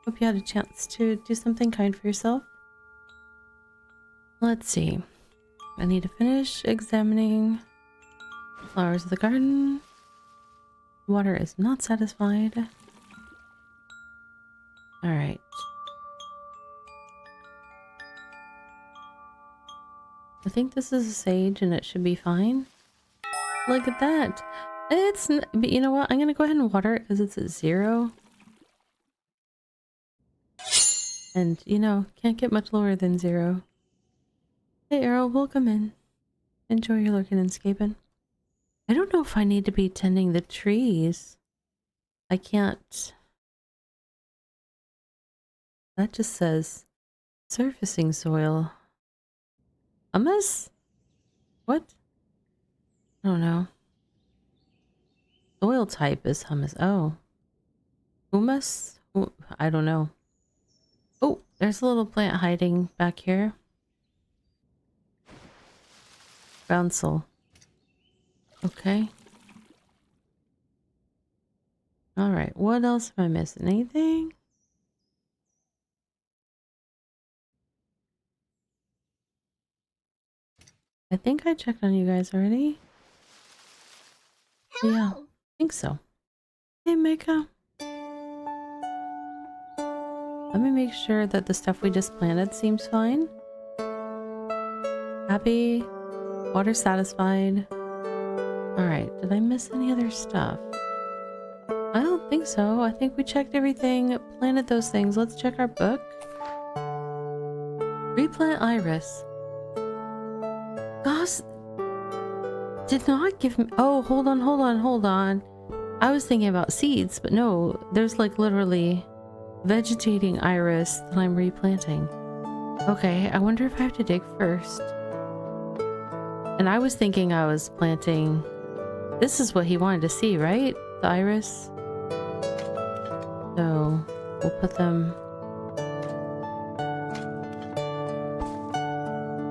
Hope you had a chance to do something kind for yourself. Let's see. I need to finish examining the flowers of the garden. Water is not satisfied. Alright. I think this is a sage and it should be fine. Look at that. But you know what? I'm gonna go ahead and water it because it's at 0. And, you know, can't get much lower than 0. Hey, Errol, welcome in. Enjoy your lurking and scaping. I don't know if I need to be tending the trees. I can't. That just says surfacing soil. Hummus? What? I don't know. Soil type is hummus. Oh. Humus? I don't know. Oh, there's a little plant hiding back here. Groundsel. Okay. Alright, what else am I missing? Anything? I think I checked on you guys already. Yeah, I think so. Hey, Mika. Let me make sure that the stuff we just planted seems fine. Happy. Water satisfied. Alright, did I miss any other stuff? I don't think so. I think we checked everything, planted those things. Let's check our book. Replant iris. Goss did not give me... Oh, hold on. I was thinking about seeds, but no, there's like literally vegetating iris that I'm replanting. Okay, I wonder if I have to dig first. And I was thinking I was planting... This is what he wanted to see, right? The iris. So we'll put them...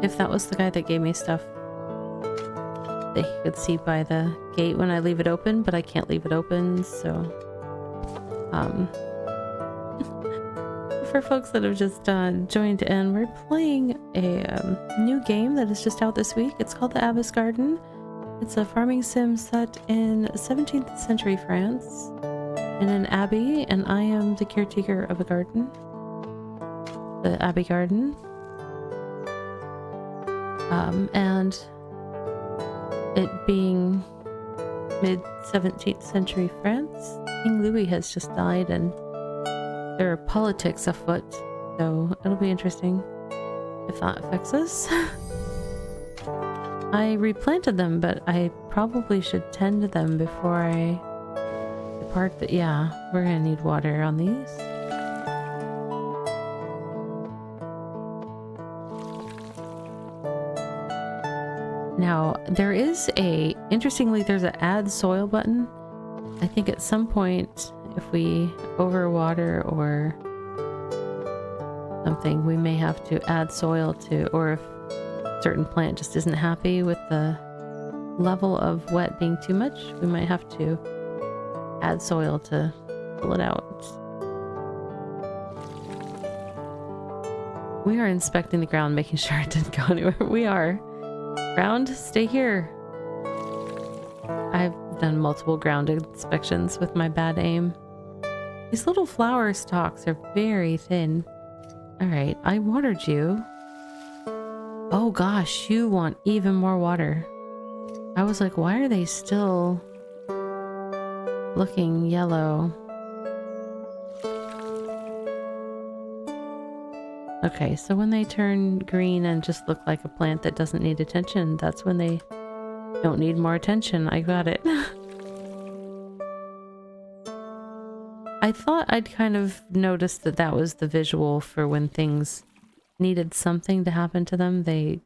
If that was the guy that gave me stuff that he could see by the gate when I leave it open, but I can't leave it open, so for folks that have just joined in, we're playing a new game that is just out this week. It's called the Abbess Garden. It's a farming sim set in 17th century France in an abbey, and I am the caretaker of a garden, the Abbey Garden. And it being mid-17th century France, King Louis has just died and there are politics afoot, so it'll be interesting if that affects us. I replanted them, but I probably should tend to them before I depart, but yeah, we're gonna need water on these. Now, there is interestingly, there's an add soil button. I think at some point, if we overwater or something, we may have to add soil to, or if a certain plant just isn't happy with the level of wet being too much, we might have to add soil to pull it out. We are inspecting the ground, making sure it didn't go anywhere. We are. Ground, stay here. I've done multiple ground inspections with my bad aim. These little flower stalks are very thin. Alright, I watered you. Oh gosh, you want even more water. I was like, why are they still looking yellow? Okay, so when they turn green and just look like a plant that doesn't need attention, that's when they don't need more attention. I got it. I thought I'd kind of noticed that that was the visual for when things needed something to happen to them. They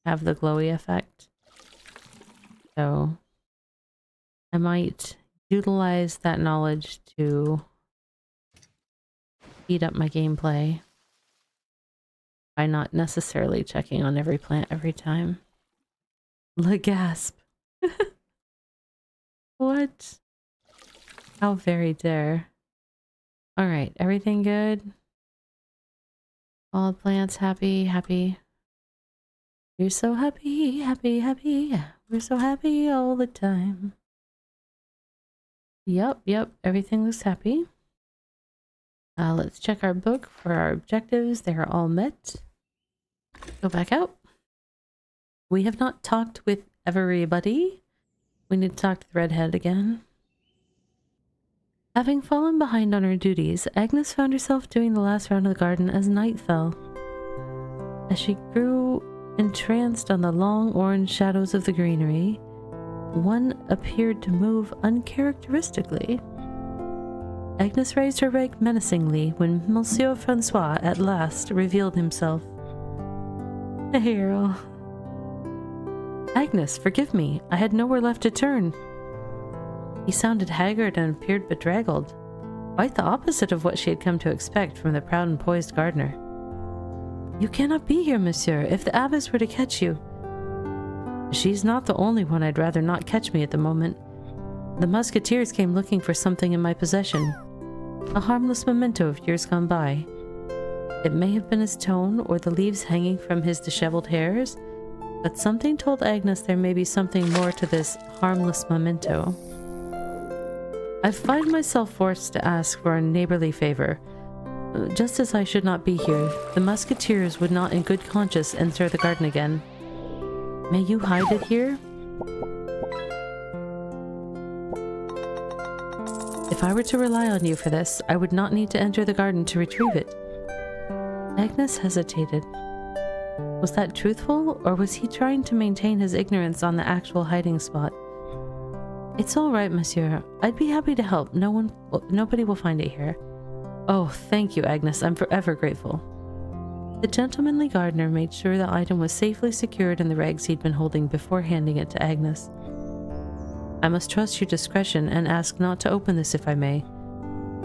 have the glowy effect. So I might utilize that knowledge to speed up my gameplay by not necessarily checking on every plant every time. The gasp. What? How very dare. Alright, everything good? All plants happy, happy. We're so happy, happy, happy. We're so happy all the time. Yep, everything looks happy. Let's check our book for our objectives. They are all met. Go back out. We have not talked with everybody. We need to talk to the redhead again. Having fallen behind on her duties, Agnes found herself doing the last round of the garden as night fell. As she grew entranced on the long orange shadows of the greenery, one appeared to move uncharacteristically. Agnes raised her rake menacingly when Monsieur Francois at last revealed himself. The hero. Agnes, forgive me. I had nowhere left to turn. He sounded haggard and appeared bedraggled, quite the opposite of what she had come to expect from the proud and poised gardener. You cannot be here, monsieur, if the abbess were to catch you. She's not the only one I'd rather not catch me at the moment. The musketeers came looking for something in my possession, a harmless memento of years gone by. It may have been his tone or the leaves hanging from his disheveled hairs, but something told Agnes there may be something more to this harmless memento. I find myself forced to ask for a neighborly favor. Just as I should not be here, the musketeers would not in good conscience enter the garden again. May you hide it here? If I were to rely on you for this, I would not need to enter the garden to retrieve it. Agnes hesitated. Was that truthful, or was he trying to maintain his ignorance on the actual hiding spot? It's all right, monsieur. I'd be happy to help. Nobody will find it here. Oh, thank you, Agnes. I'm forever grateful. The gentlemanly gardener made sure the item was safely secured in the rags he'd been holding before handing it to Agnes. I must trust your discretion and ask not to open this if I may.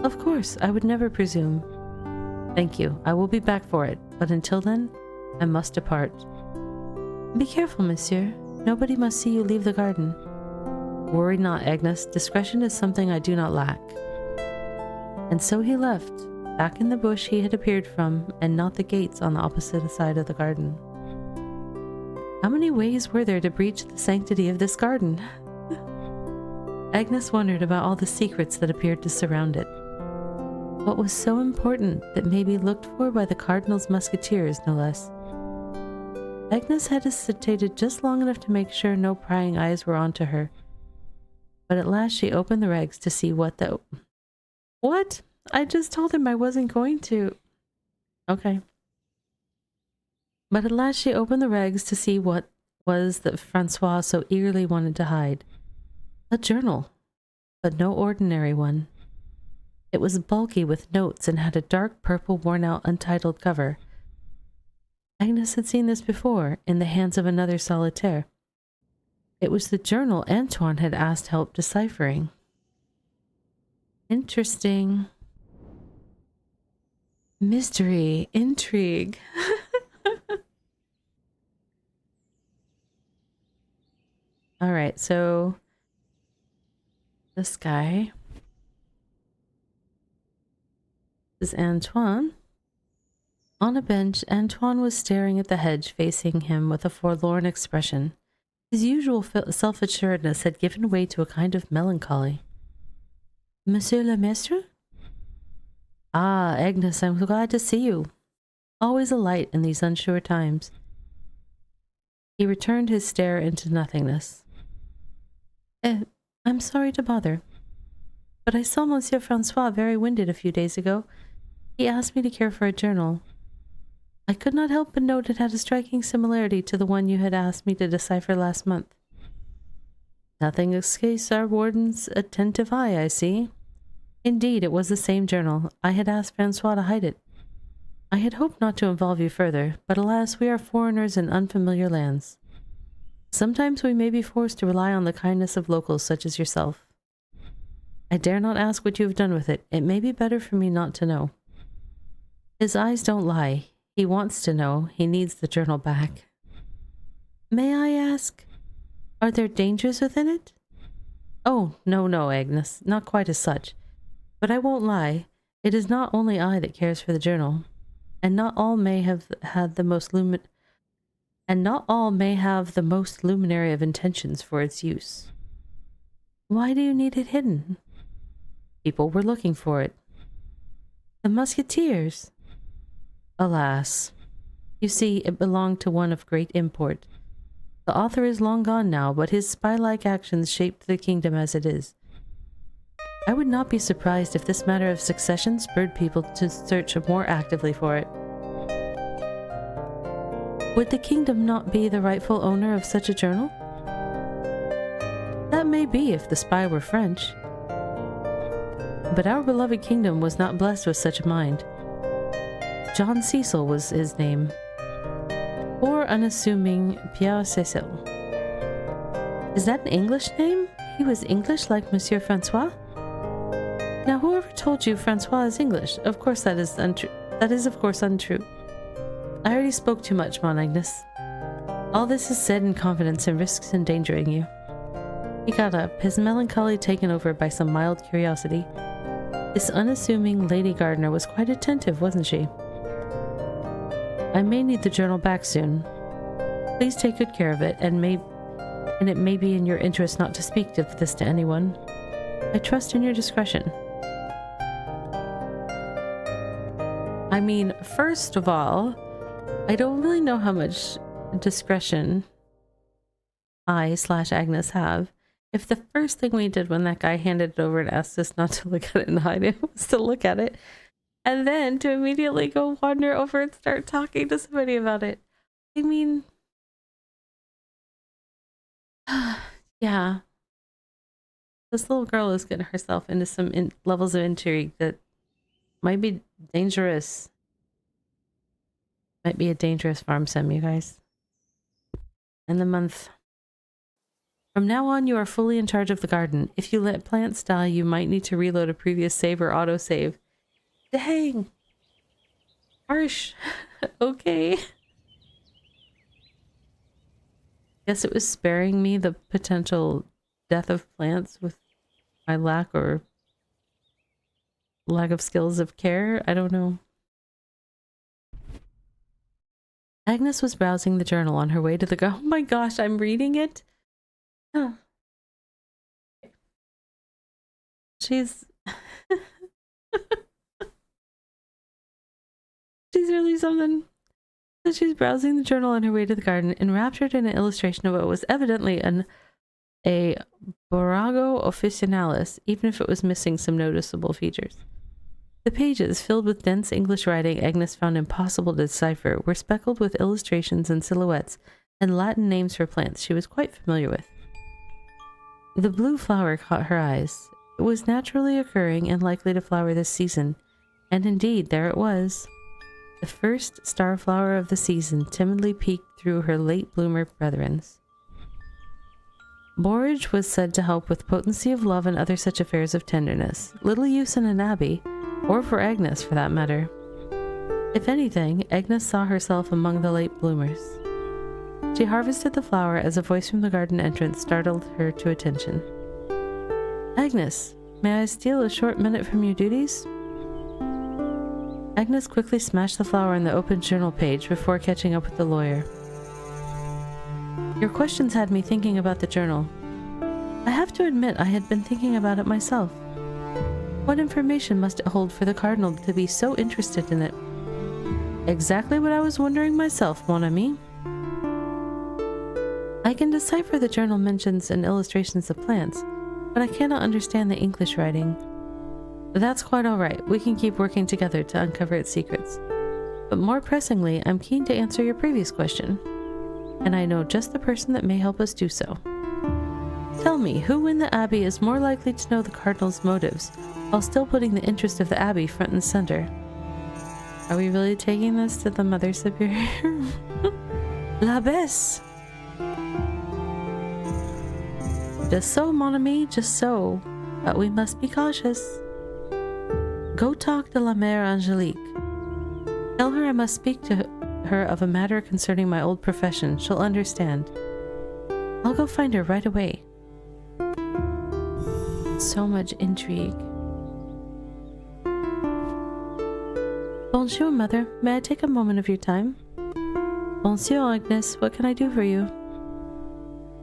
Of course, I would never presume. Thank you. I will be back for it, but until then, I must depart. Be careful, monsieur. Nobody must see you leave the garden. Worry not, Agnes. Discretion is something I do not lack. And so he left, back in the bush he had appeared from, and not the gates on the opposite side of the garden. How many ways were there to breach the sanctity of this garden? Agnes wondered about all the secrets that appeared to surround it. What was so important that may be looked for by the cardinal's musketeers, no less? Agnes hesitated just long enough to make sure no prying eyes were onto her. But at last she opened the rags to see what the... What? I just told him I wasn't going to. Okay. But at last she opened the rags to see what was that Francois so eagerly wanted to hide. A journal, but no ordinary one. It was bulky with notes and had a dark purple worn-out untitled cover. Agnes had seen this before in the hands of another solitaire. It was the journal Antoine had asked help deciphering. Interesting. Mystery, intrigue. All right, so this guy is Antoine. On a bench, Antoine was staring at the hedge facing him with a forlorn expression. His usual self-assuredness had given way to a kind of melancholy. Monsieur le Maître? Ah, Agnes, I'm glad to see you. Always a light in these unsure times. He returned his stare into nothingness. I'm sorry to bother, but I saw Monsieur Francois very winded a few days ago. He asked me to care for a journal. I could not help but note it had a striking similarity to the one you had asked me to decipher last month. Nothing escapes our warden's attentive eye, I see. Indeed, it was the same journal. I had asked Francois to hide it. I had hoped not to involve you further, but alas, we are foreigners in unfamiliar lands. Sometimes we may be forced to rely on the kindness of locals such as yourself. I dare not ask what you have done with it. It may be better for me not to know. His eyes don't lie. He wants to know. He needs the journal back. May I ask, are there dangers within it? Oh, no, no, Agnes, not quite as such. But I won't lie, it is not only I that cares for the journal, and not all may have the most luminary of intentions for its use. Why do you need it hidden? People were looking for it. The musketeers. Alas. You see, it belonged to one of great import. The author is long gone now, but his spy-like actions shaped the kingdom as it is. I would not be surprised if this matter of succession spurred people to search more actively for it. Would the kingdom not be the rightful owner of such a journal? That may be if the spy were French. But our beloved kingdom was not blessed with such a mind. John Cecil was his name. Poor unassuming Pierre Cecil. Is that an English name? He was English like Monsieur Francois? Now whoever told you Francois is English? Of course that is untrue. That is of course untrue. I already spoke too much, Mon Agnes. All this is said in confidence and risks endangering you. He got up, his melancholy taken over by some mild curiosity. This unassuming Lady Gardner was quite attentive, wasn't she? I may need the journal back soon. Please take good care of it, and it may be in your interest not to speak of this to anyone. I trust in your discretion. I mean, first of all, I don't really know how much discretion I/Agnes have. If the first thing we did when that guy handed it over and asked us not to look at it and hide it was to look at it, and then to immediately go wander over and start talking to somebody about it. I mean, yeah. This little girl is getting herself into some levels of intrigue that might be dangerous. Might be a dangerous farm sim, you guys. And the month. From now on, you are fully in charge of the garden. If you let plants die, you might need to reload a previous save or autosave. Dang. Harsh. Okay. Guess it was sparing me the potential death of plants with my lack of skills of care. I don't know. Agnes was browsing the journal on her way to the oh my gosh, I'm reading it. Huh. She's she's really something. So she's browsing the journal on her way to the garden, enraptured in an illustration of what was evidently a Borrago officinalis, even if it was missing some noticeable features. The pages, filled with dense English writing Agnes found impossible to decipher, were speckled with illustrations and silhouettes and Latin names for plants she was quite familiar with. The blue flower caught her eyes. It was naturally occurring and likely to flower this season, and indeed there it was. The first starflower of the season timidly peeked through her late bloomer brethrens. Borage was said to help with potency of love and other such affairs of tenderness, little use in an abbey, or for Agnes for that matter. If anything, Agnes saw herself among the late bloomers. She harvested the flower as a voice from the garden entrance startled her to attention. Agnes, may I steal a short minute from your duties? Agnes quickly smashed the flower on the open journal page before catching up with the lawyer. Your questions had me thinking about the journal. I have to admit I had been thinking about it myself. What information must it hold for the cardinal to be so interested in it? Exactly what I was wondering myself, mon ami. I can decipher the journal mentions and illustrations of plants, but I cannot understand the English writing. That's quite all right. We can keep working together to uncover its secrets. But more pressingly, I'm keen to answer your previous question, and I know just the person that may help us do so. Tell me, who in the Abbey is more likely to know the Cardinal's motives, while still putting the interest of the Abbey front and center? Are we really taking this to the Mother Superior? L'Abbesse! Just so, mon ami, just so. But we must be cautious. Go talk to La Mère Angélique. Tell her I must speak to her of a matter concerning my old profession. She'll understand. I'll go find her right away. So much intrigue. Bonjour, Mother. May I take a moment of your time? Bonjour, Agnes. What can I do for you?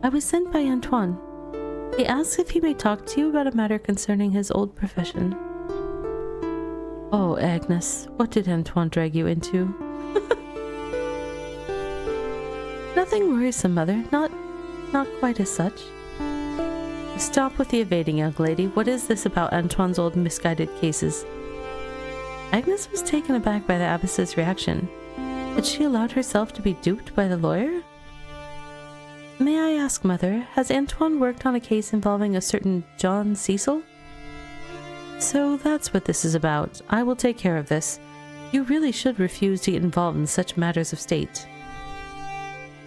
I was sent by Antoine. He asks if he may talk to you about a matter concerning his old profession. Oh, Agnes, what did Antoine drag you into? Nothing worrisome, Mother. Not quite as such. Stop with the evading, young lady. What is this about Antoine's old misguided cases? Agnes was taken aback by the abbess's reaction. Had she allowed herself to be duped by the lawyer? May I ask, Mother, has Antoine worked on a case involving a certain John Cecil? So that's what this is about. I will take care of this. You really should refuse to get involved in such matters of state.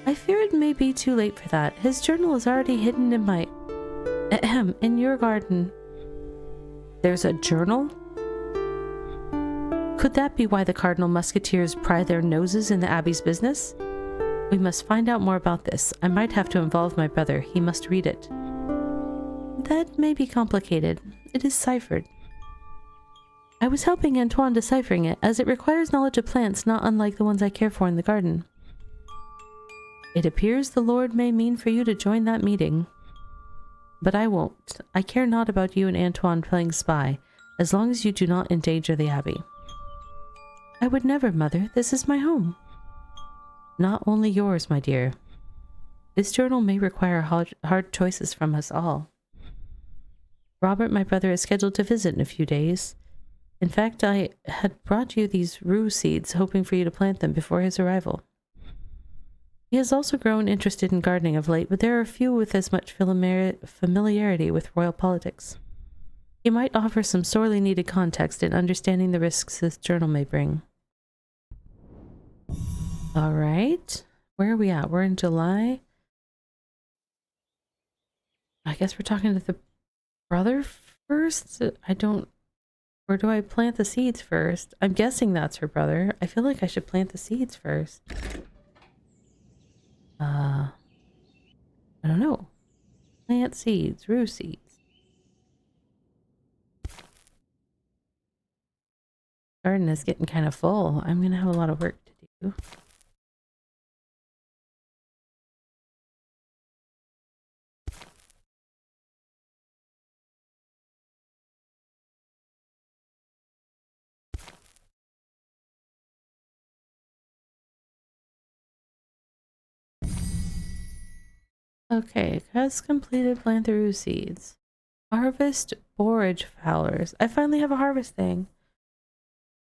I fear it may be too late for that. His journal is already hidden in my... in your garden. There's a journal? Could that be why the Cardinal Musketeers pry their noses in the Abbey's business? We must find out more about this. I might have to involve my brother. He must read it. That may be complicated. It is ciphered. I was helping Antoine deciphering it, as it requires knowledge of plants not unlike the ones I care for in the garden. It appears the Lord may mean for you to join that meeting. But I won't. I care not about you and Antoine playing spy, as long as you do not endanger the Abbey. I would never, Mother. This is my home. Not only yours, my dear. This journal may require hard choices from us all. Robert, my brother, is scheduled to visit in a few days. In fact, I had brought you these rue seeds, hoping for you to plant them before his arrival. He has also grown interested in gardening of late, but there are few with as much familiarity with royal politics. He might offer some sorely needed context in understanding the risks this journal may bring. All right. Where are we at? We're in July. I guess we're talking to the brother first? Or do I plant the seeds first? I'm guessing that's her brother. I feel like I should plant the seeds first. I don't know. Plant seeds, rue seeds. Garden is getting kind of full. I'm gonna have a lot of work to do. Okay, has completed plant the rue seeds. Harvest borage flowers. I finally have a harvest thing.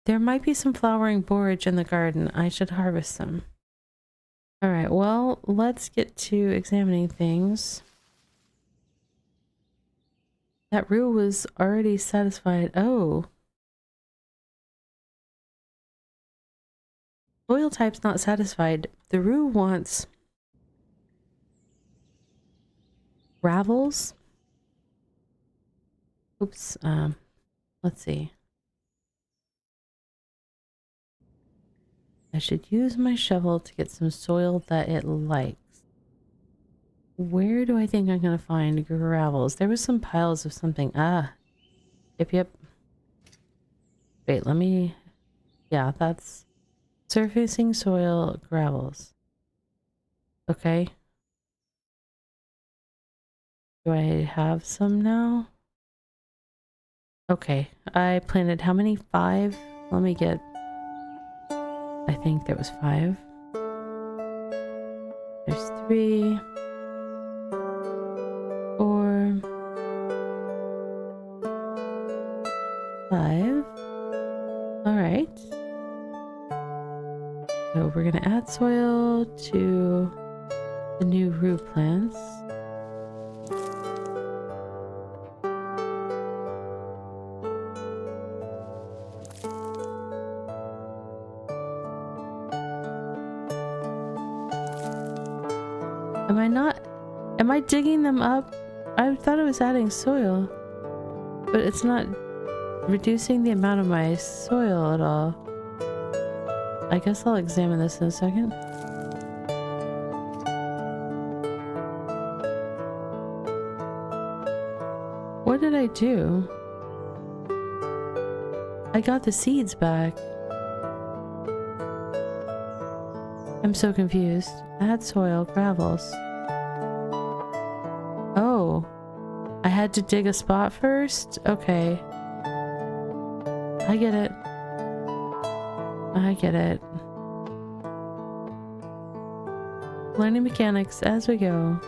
There might be some flowering borage in the garden. I should harvest some. Alright, well, let's get to examining things. That rue was already satisfied. Oh. Soil type's not satisfied. The rue wants gravels. Oops. Let's see. I should use my shovel to get some soil that it likes. Where do I think I'm gonna find gravels? There was some piles of something. Yep. Wait, let me... Yeah, that's surfacing soil gravels. Okay. Do I have some now? Okay, I planted how many? 5? Let me get... I think there was 5. There's 3. 4. 5. Alright. So we're gonna add soil to the new rue plants. Am I digging them up? I thought it was adding soil, but it's not reducing the amount of my soil at all. I guess I'll examine this in a second. What did I do? I got the seeds back. I'm so confused. Add soil, gravels. Oh. I had to dig a spot first? Okay. I get it. I get it. Learning mechanics as we go.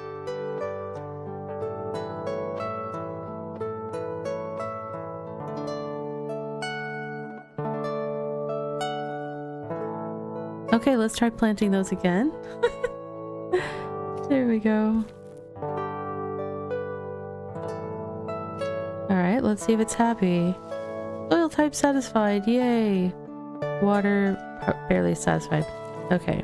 Okay, let's try planting those again. There we go. Alright, let's see if it's happy. Soil type satisfied, yay! Water barely satisfied. Okay.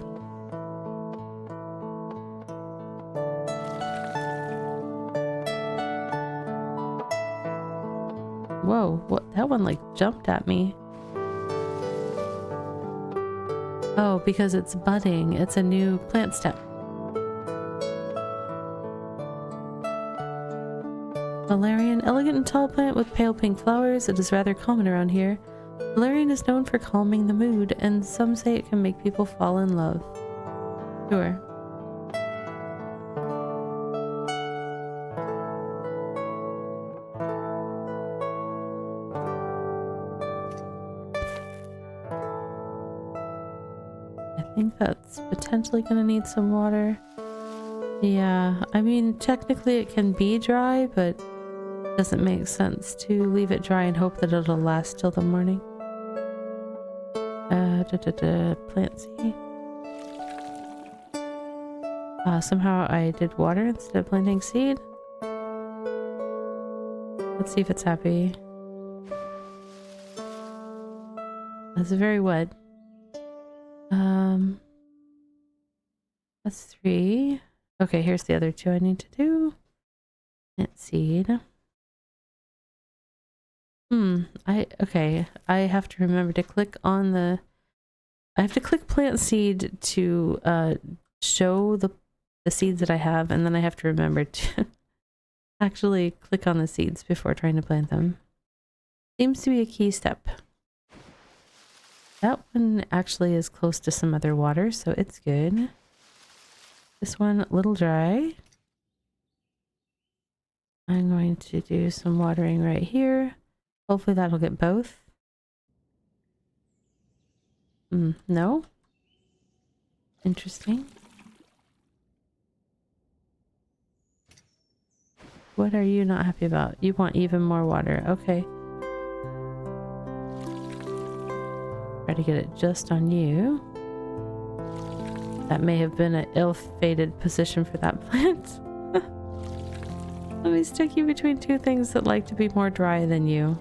Whoa, what? That one like jumped at me. Oh, because it's budding. It's a new plant step. Valerian, elegant and tall plant with pale pink flowers. It is rather common around here. Valerian is known for calming the mood, and some say it can make people fall in love. Sure. I think that's potentially going to need some water. Yeah, I mean, technically it can be dry, but it doesn't make sense to leave it dry and hope that it'll last till the morning. Plant seed. Somehow I did water instead of planting seed. Let's see if it's happy. That's very wet. That's 3. Okay, here's the other 2 I need to do. Plant seed. Okay. I have to remember to click on the... I have to click plant seed to show the seeds that I have, and then I have to remember to actually click on the seeds before trying to plant them. Seems to be a key step. That one actually is close to some other water, so it's good. This one, a little dry. I'm going to do some watering right here. Hopefully that'll get both. No? Interesting. What are you not happy about? You want even more water. Okay. Try to get it just on you. That may have been an ill-fated position for that plant. Let me stick you between 2 things that like to be more dry than you.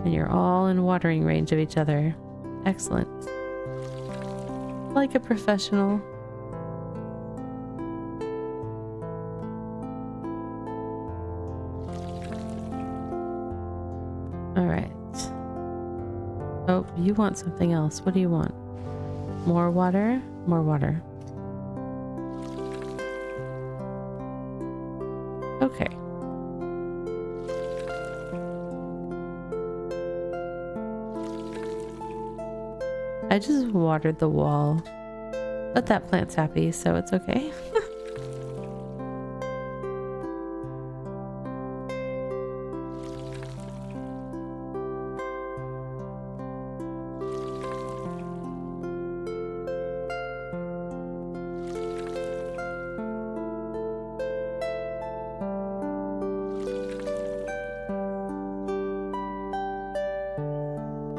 And you're all in watering range of each other. Excellent. Like a professional. Alright. Oh, you want something else. What do you want? More water? More water. Okay. I just watered the wall. But that plant's happy, so it's okay.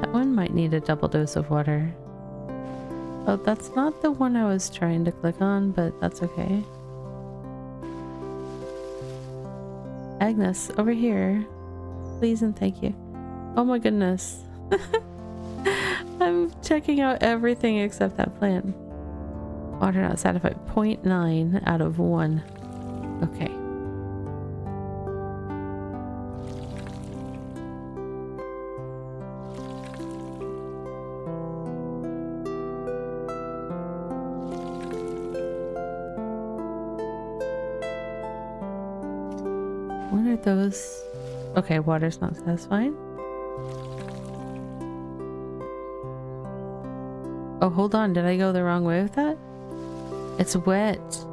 That one might need a double dose of water. Oh, that's not the one I was trying to click on, but that's okay. Agnes, over here. Please and thank you. Oh my goodness. I'm checking out everything except that plant. Water not satisfied. 0.9 out of 1. Okay. What are those? Okay, water's not satisfying. Oh, hold on. Did I go the wrong way with that? It's wet.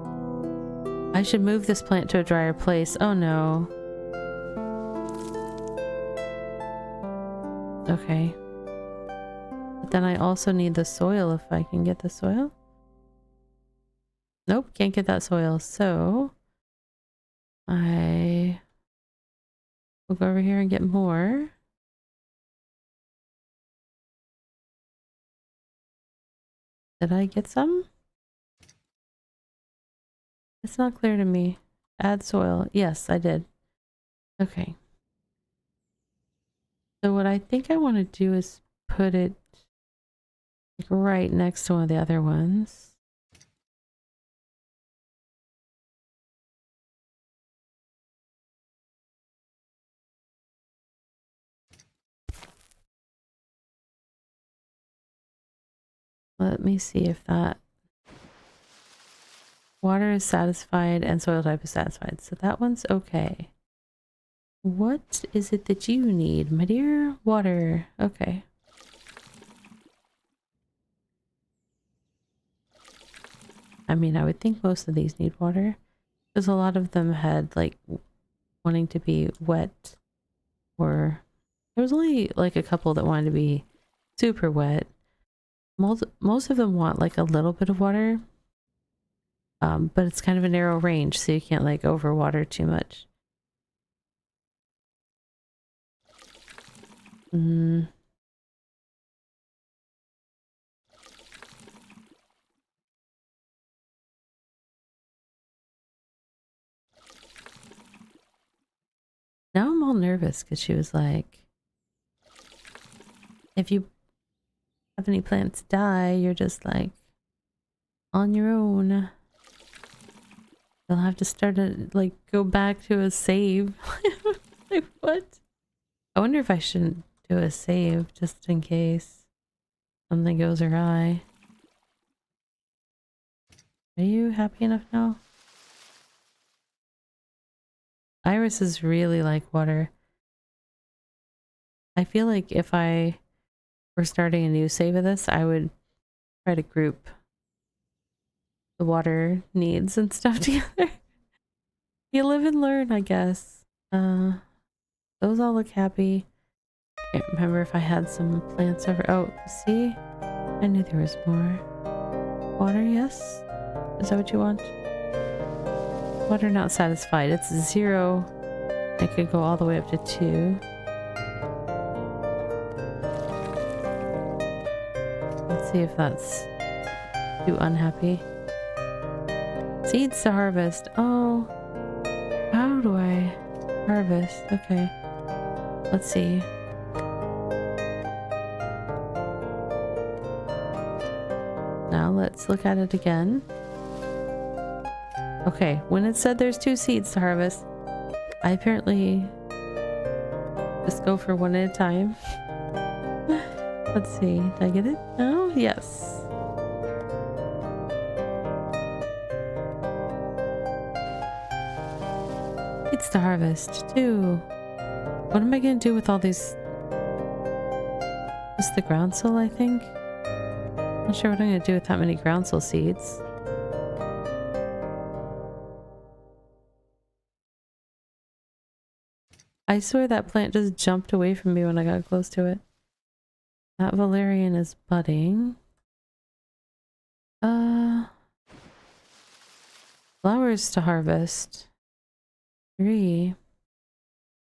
I should move this plant to a drier place. Oh no. Okay. But then I also need the soil if I can get the soil. Nope, can't get that soil. So I will go over here and get more. Did I get some? It's not clear to me. Add soil. Yes, I did. Okay. So what I think I want to do is put it like right next to one of the other ones. Let me see if that water is satisfied and soil type is satisfied. So that one's okay. What is it that you need, my dear? Water. Okay. I mean, I would think most of these need water. Because a lot of them had like wanting to be wet, or there was only like a couple that wanted to be super wet. Most of them want like a little bit of water, but it's kind of a narrow range, so you can't like overwater too much. Now I'm all nervous because she was like, if you have any plants die, you're just like on your own. You'll have to start to like go back to a save. Like what? I wonder if I shouldn't do a save just in case something goes awry. Are you happy enough now? Iris is really like water. I feel like if I were starting a new save of this, I would try to group the water needs and stuff together. You live and learn, I guess. Those all look happy. Can't remember if I had some plants over. Oh, see? I knew there was more. Water, yes? Is that what you want? Water not satisfied. It's 0. I could go all the way up to 2. Let's see if that's too unhappy. Seeds to harvest. Oh, how do I harvest? Okay, let's see. Now let's look at it again. Okay, when it said there's 2 seeds to harvest, I apparently just go for one at a time. Let's see, did I get it? Oh, yes. It's to harvest too. What am I gonna do with all these? Just the groundsel, I think. Not sure what I'm gonna do with that many groundsel seeds. I swear that plant just jumped away from me when I got close to it. That valerian is budding. Flowers to harvest. 3.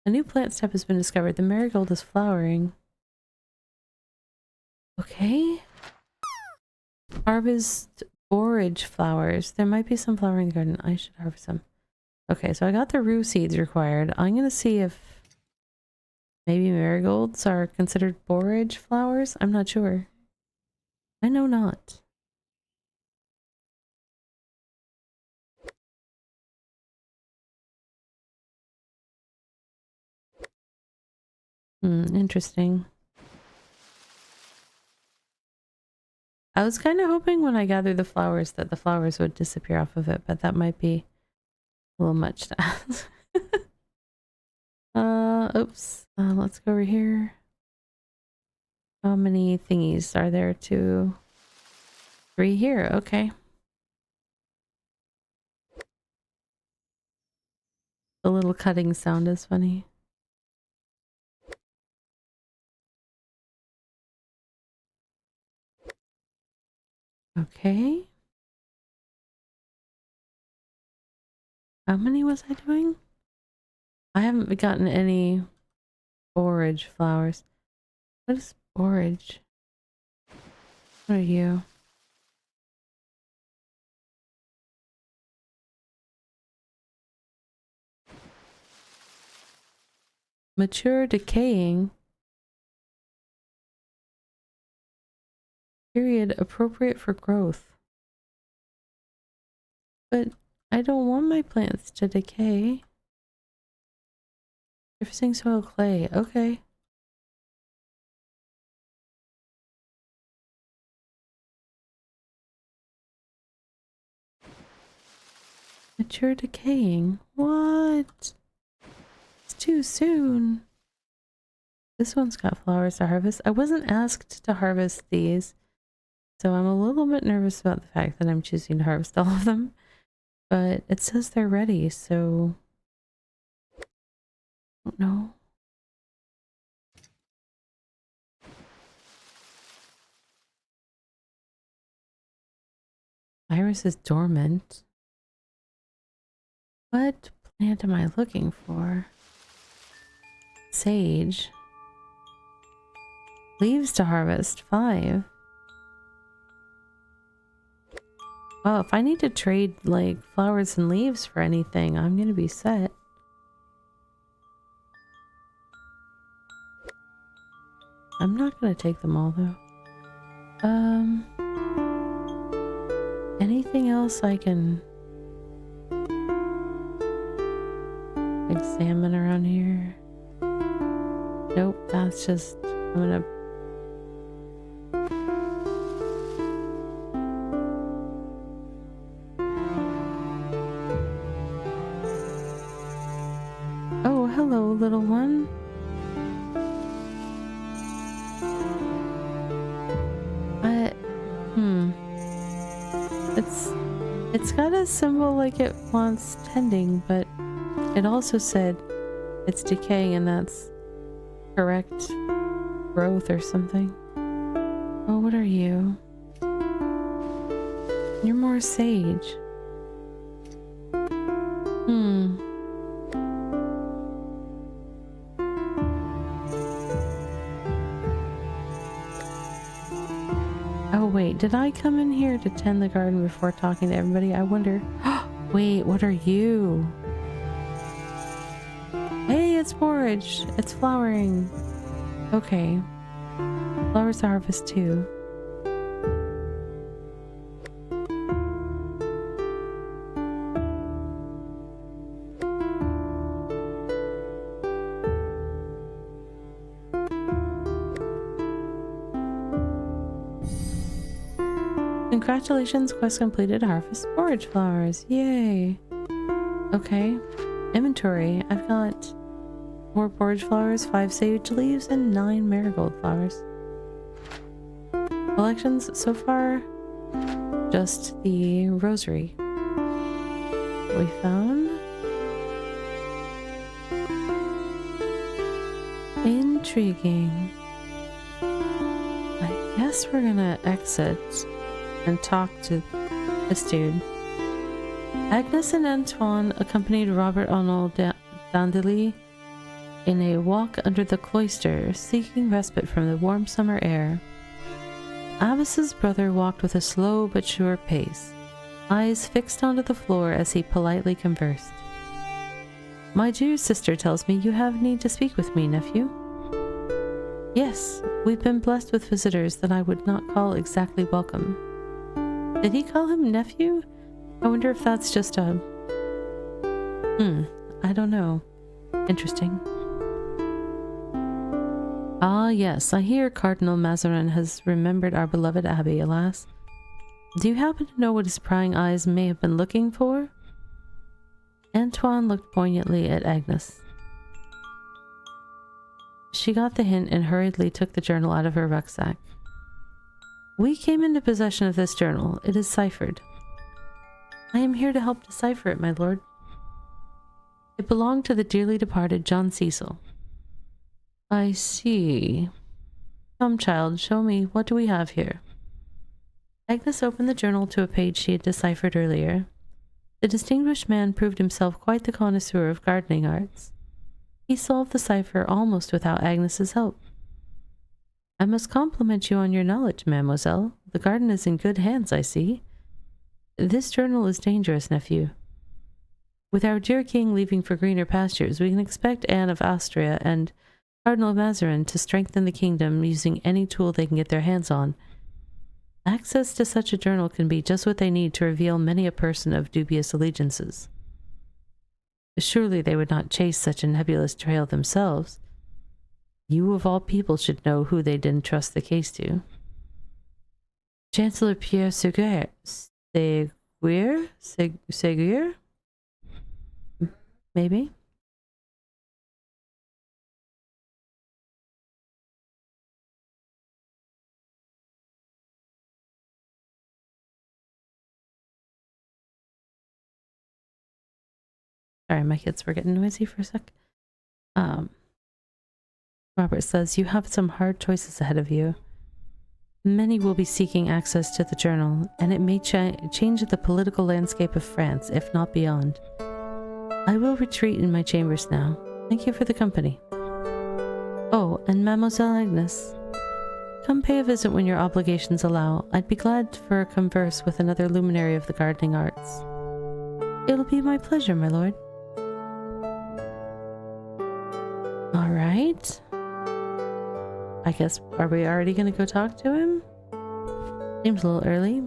A new plant step has been discovered. The marigold is flowering. Okay. Harvest borage flowers. There might be some flowering in the garden. I should harvest some. Okay, so I got the rue seeds required. I'm gonna see if maybe marigolds are considered borage flowers. I'm not sure. I know not. Interesting. I was kind of hoping when I gathered the flowers that the flowers would disappear off of it, but that might be a little much to ask. Oops. Let's go over here. How many thingies are there? 2, 3 here. Okay. The little cutting sound is funny. Okay. How many was I doing? I haven't gotten any borage flowers. What is borage? What are you? Mature decaying. Period appropriate for growth. But I don't want my plants to decay. Surfacing soil clay. Okay. Mature decaying. What? It's too soon. This one's got flowers to harvest. I wasn't asked to harvest these, so I'm a little bit nervous about the fact that I'm choosing to harvest all of them. But it says they're ready, so I don't know. Iris is dormant. What plant am I looking for? Sage. Leaves to harvest, 5. Well, if I need to trade like flowers and leaves for anything, I'm gonna be set. I'm not gonna take them all though. Anything else I can examine around here? Nope, that's just, I'm gonna... Oh, hello, little one. It's got a symbol like it wants tending, but it also said it's decaying and that's correct growth or something. Oh, what are you? You're more sage. Oh wait, did I come in here to tend the garden before talking to everybody? I wonder. Wait, what are you? Hey, it's borage. It's flowering. Okay. Flowers to harvest too. Congratulations, quest completed. Harvest borage flowers. Yay. Okay. Inventory. I've got 4 borage flowers, 5 sage leaves, and 9 marigold flowers. Collections so far, just the rosary. We found. Intriguing. I guess we're gonna exit and talk to this dude. Agnes and Antoine accompanied Robert Arnold Dandeli in a walk under the cloister, seeking respite from the warm summer air. Abbess's brother walked with a slow but sure pace, eyes fixed onto the floor as he politely conversed. My dear sister tells me you have need to speak with me, nephew. Yes, we've been blessed with visitors that I would not call exactly welcome. Did he call him nephew? I wonder if that's just a... I don't know. Interesting. Ah, yes, I hear Cardinal Mazarin has remembered our beloved abbey, alas. Do you happen to know what his prying eyes may have been looking for? Antoine looked poignantly at Agnes. She got the hint and hurriedly took the journal out of her rucksack. We came into possession of this journal. It is ciphered. I am here to help decipher it, my lord. It belonged to the dearly departed John Cecil. I see. Come, child, show me. What do we have here? Agnes opened the journal to a page she had deciphered earlier. The distinguished man proved himself quite the connoisseur of gardening arts. He solved the cipher almost without Agnes's help. I must compliment you on your knowledge, mademoiselle. The garden is in good hands, I see. This journal is dangerous, nephew. With our dear king leaving for greener pastures, we can expect Anne of Austria and Cardinal Mazarin to strengthen the kingdom using any tool they can get their hands on. Access to such a journal can be just what they need to reveal many a person of dubious allegiances. Surely they would not chase such a nebulous trail themselves. You of all people should know who they didn't trust the case to. Chancellor Pierre Seguier? Seguier? Maybe? Sorry, my kids were getting noisy for a sec. Robert says, you have some hard choices ahead of you. Many will be seeking access to the journal, and it may change the political landscape of France, if not beyond. I will retreat in my chambers now. Thank you for the company. Oh, and Mademoiselle Agnes. Come pay a visit when your obligations allow. I'd be glad for a converse with another luminary of the gardening arts. It'll be my pleasure, my lord. All right. I guess, are we already going to go talk to him? Seems a little early.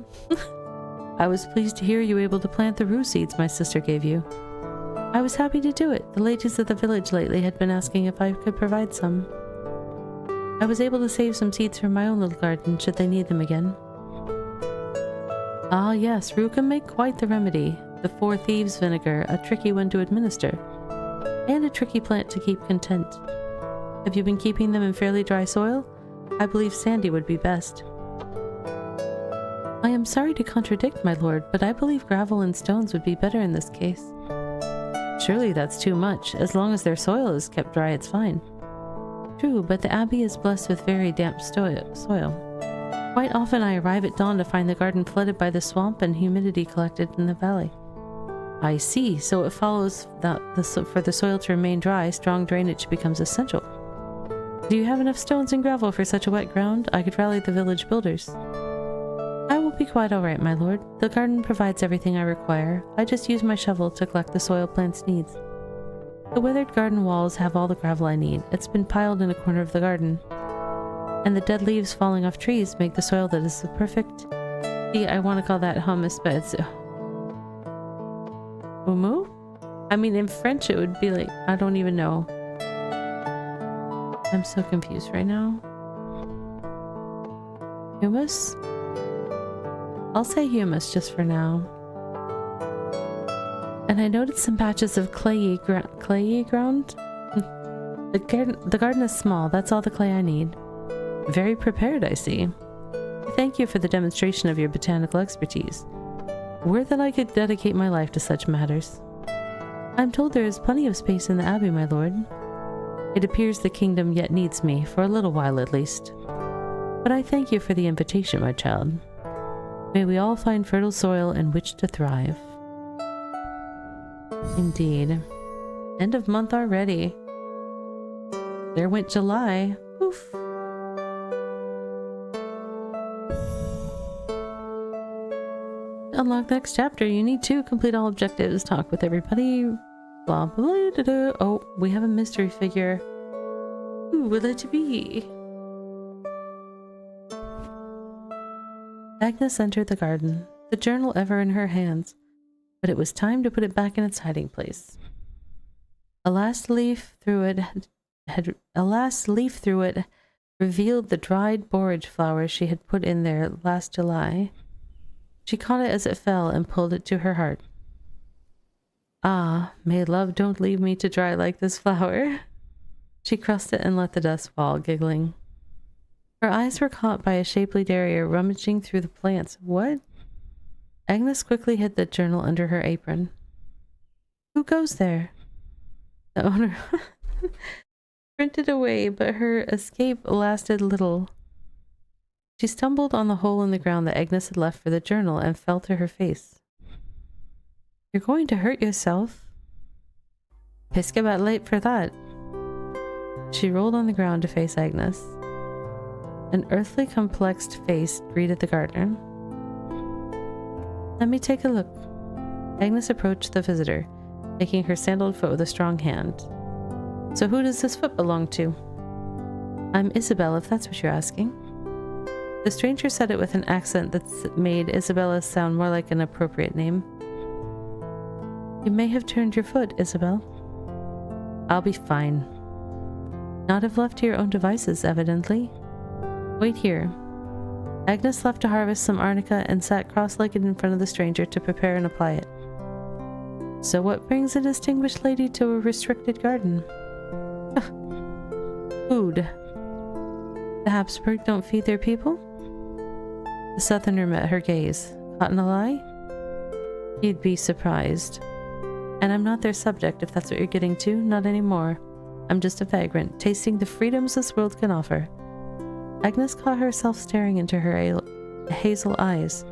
I was pleased to hear you were able to plant the rue seeds my sister gave you. I was happy to do it. The ladies of the village lately had been asking if I could provide some. I was able to save some seeds from my own little garden should they need them again. Ah yes, rue can make quite the remedy. The 4 thieves vinegar, a tricky one to administer, and a tricky plant to keep content. Have you been keeping them in fairly dry soil? I believe sandy would be best. I am sorry to contradict, my lord, but I believe gravel and stones would be better in this case. Surely that's too much. As long as their soil is kept dry, it's fine. True, but the abbey is blessed with very damp soil. Quite often I arrive at dawn to find the garden flooded by the swamp and humidity collected in the valley. I see, so it follows that for the soil to remain dry, strong drainage becomes essential. Do you have enough stones and gravel for such a wet ground? I could rally the village builders. I will be quite all right, my lord. The garden provides everything I require. I just use my shovel to collect the soil plants needs. The weathered garden walls have all the gravel I need. It's been piled in a corner of the garden. And the dead leaves falling off trees make the soil that is the perfect... See, I want to call that hummus, but it's... Umu? I mean, in French it would be like... I don't even know. I'm so confused right now. Humus? I'll say humus just for now. And I noticed some patches of clayey ground. The garden is small. That's all the clay I need. Very prepared, I see. Thank you for the demonstration of your botanical expertise. Would that I could dedicate my life to such matters. I'm told there is plenty of space in the abbey, my lord. It appears the kingdom yet needs me, for a little while at least. But I thank you for the invitation, my child. May we all find fertile soil in which to thrive. Indeed. End of month already. There went July. Oof. Unlock next chapter. You need to complete all objectives. Talk with everybody. Blah, blah, blah, blah. Oh, we have a mystery figure. Who will it be? Agnes entered the garden, the journal ever in her hands, but it was time to put it back in its hiding place. A last leaf through it revealed the dried borage flowers she had put in there last July. She caught it as it fell and pulled it to her heart. Ah, may love don't leave me to dry like this flower. She crossed it and let the dust fall, giggling. Her eyes were caught by a shapely terrier rummaging through the plants. What? Agnes quickly hid the journal under her apron. Who goes there? The owner sprinted away, but her escape lasted little. She stumbled on the hole in the ground that Agnes had left for the journal and fell to her face. You're going to hurt yourself. Pisk about late for that. She rolled on the ground to face Agnes. An earthly complexed face greeted the gardener. Let me take a look. Agnes approached the visitor, taking her sandaled foot with a strong hand. So who does this foot belong to? I'm Isabel, if that's what you're asking. The stranger said it with an accent that made Isabella sound more like an appropriate name. You may have turned your foot, Isabel. I'll be fine. Not if left to your own devices, evidently. Wait here. Agnes left to harvest some arnica and sat cross-legged in front of the stranger to prepare and apply it. So what brings a distinguished lady to a restricted garden? Food. The Habsburg don't feed their people? The southerner met her gaze. Caught in a lie? You'd be surprised. And I'm not their subject, if that's what you're getting to. Not anymore. I'm just a vagrant, tasting the freedoms this world can offer. Agnes caught herself staring into her hazel eyes.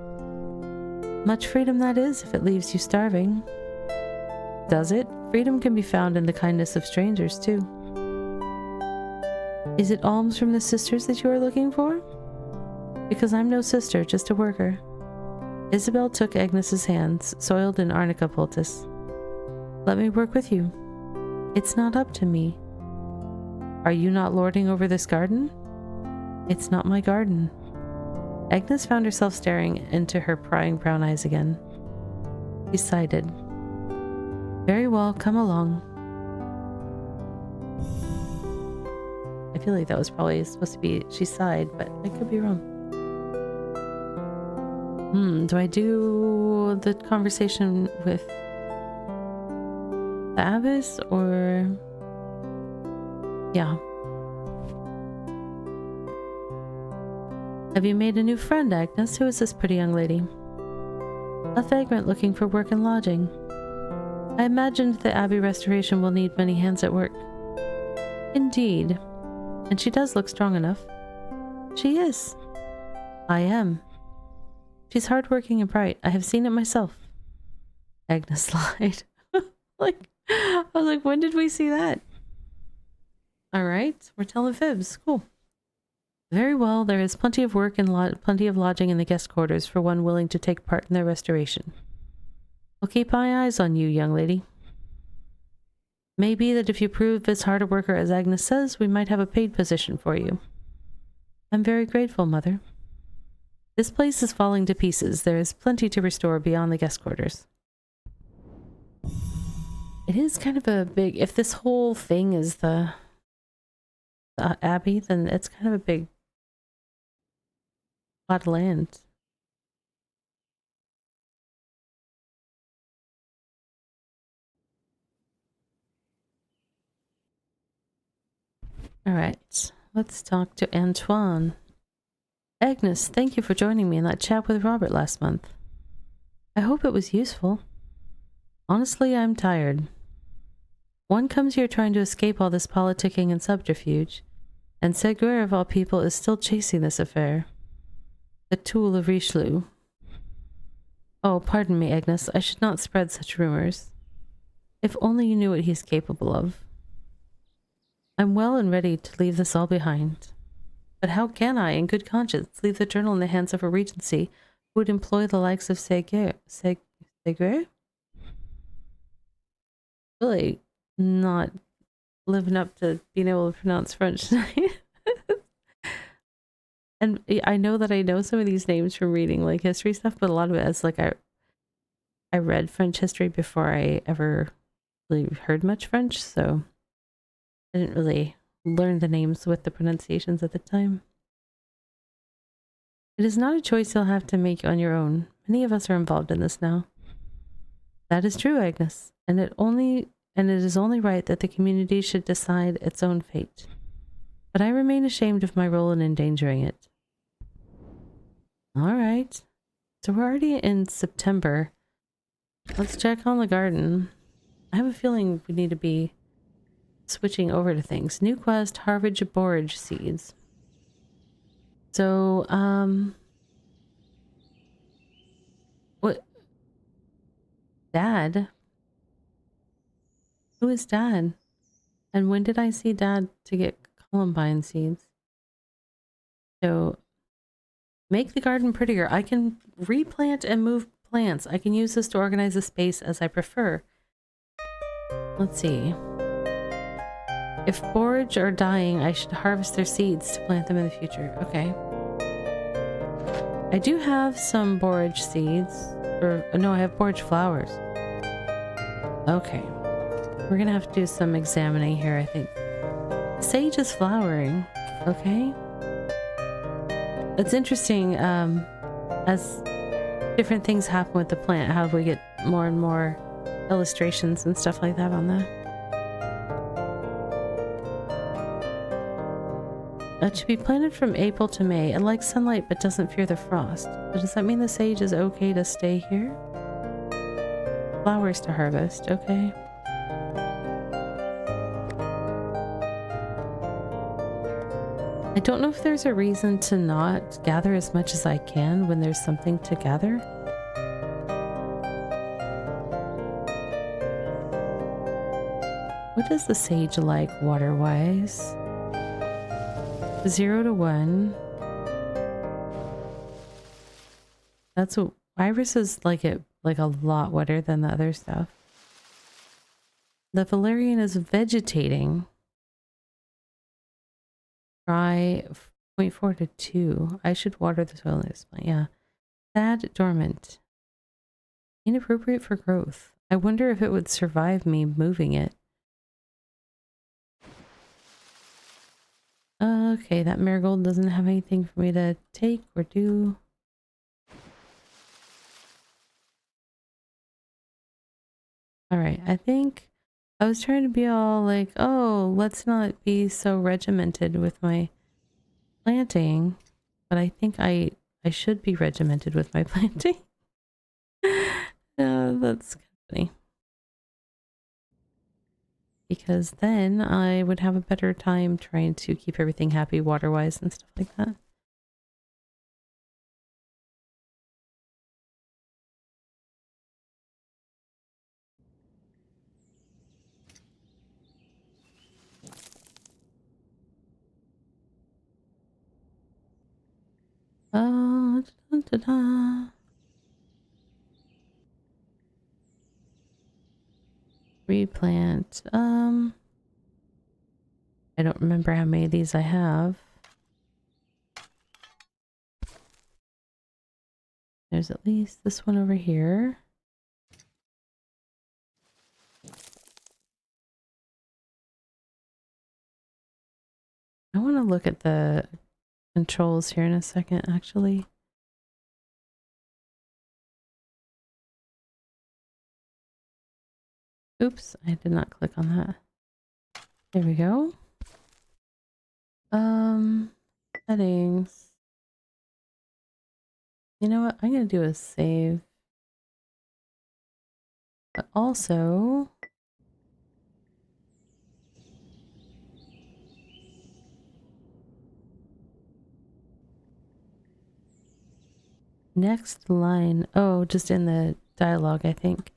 Much freedom that is, if it leaves you starving. Does it? Freedom can be found in the kindness of strangers, too. Is it alms from the sisters that you are looking for? Because I'm no sister, just a worker. Isabel took Agnes's hands, soiled in arnica poultice. Let me work with you. It's not up to me. Are you not lording over this garden? It's not my garden. Agnes found herself staring into her prying brown eyes again. She sighed. Very well, come along. I feel like that was probably supposed to be she sighed, but I could be wrong. Do I do the conversation with the abbess or... Yeah. Have you made a new friend, Agnes? Who is this pretty young lady? A vagrant looking for work and lodging. I imagined the abbey restoration will need many hands at work. Indeed. And she does look strong enough. She is. I am. She's hardworking and bright. I have seen it myself. Agnes lied. I was like, when did we see that? All right, we're telling fibs. Cool. Very well, there is plenty of work and plenty of lodging in the guest quarters for one willing to take part in their restoration. I'll keep my eyes on you, young lady. Maybe that if you prove as hard a worker as Agnes says, we might have a paid position for you. I'm very grateful, Mother. This place is falling to pieces. There is plenty to restore beyond the guest quarters. It is kind of a big... If this whole thing is the abbey, then it's kind of a big plot of land. Alright, let's talk to Antoine. Agnes, thank you for joining me in that chat with Robert last month. I hope it was useful. Honestly, I'm tired. One comes here trying to escape all this politicking and subterfuge, and Seguin of all people is still chasing this affair. The tool of Richelieu. Oh, pardon me, Agnes, I should not spread such rumors. If only you knew what he is capable of. I'm well and ready to leave this all behind. But how can I, in good conscience, leave the journal in the hands of a regency who would employ the likes of Seguin? Really not living up to being able to pronounce French tonight. And I know that I know some of these names from reading like history stuff, but a lot of it is like I read French history before I ever really heard much French, so I didn't really learn the names with the pronunciations at the time. It is not a choice you'll have to make on your own. Many of us are involved in this now. That is true, Agnes, and it only and it is only right that the community should decide its own fate. But I remain ashamed of my role in endangering it. Alright. So we're already in September. Let's check on the garden. I have a feeling we need to be switching over to things. New quest, harvest borage seeds. So, what? Dad? Who is Dad? And when did I see Dad to get columbine seeds? So, make the garden prettier. I can replant and move plants. I can use this to organize the space as I prefer. Let's see. If borage are dying, I should harvest their seeds to plant them in the future. Okay. I do have some borage seeds. Or, no, I have borage flowers. Okay. We're gonna have to do some examining here, I think. Sage is flowering. Okay. It's interesting, as different things happen with the plant, how we get more and more illustrations and stuff like that on that. It should be planted from April to May. It likes sunlight but doesn't fear the frost. So does that mean the sage is okay to stay here? Flowers to harvest, okay. I don't know if there's a reason to not gather as much as I can when there's something to gather. What is the sage like water-wise? 0 to 1. That's what Iris is like it like a lot wetter than the other stuff. The valerian is vegetating. Try 0.4 to 2. I should water the soil in this plant. Yeah. Sad dormant. Inappropriate for growth. I wonder if it would survive me moving it. Okay, that marigold doesn't have anything for me to take or do. Alright, I think I was trying to be all like, oh, let's not be so regimented with my planting. But I think I should be regimented with my planting. That's funny. Because then I would have a better time trying to keep everything happy water-wise and stuff like that. Da-da-da. Replant. I don't remember how many of these I have. There's at least this one over here. I want to look at the controls here in a second, actually. Oops, I did not click on that. There we go. Settings. You know what? I'm gonna do a save. But also, next line. Oh, just in the dialogue, I think.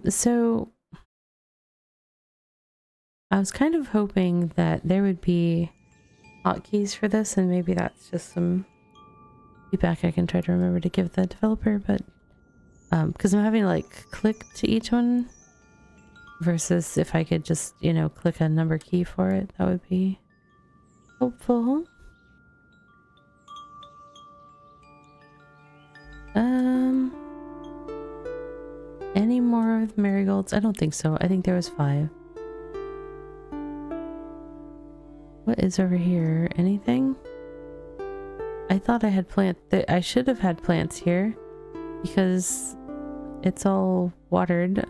So I was kind of hoping that there would be hotkeys for this, and maybe that's just some feedback I can try to remember to give the developer, but because I'm having to like click to each one versus if I could just, you know, click a number key for it, that would be helpful. Any more of the marigolds? I don't think so. I think there was 5. What is over here? Anything? I thought I had I should have had plants here because it's all watered.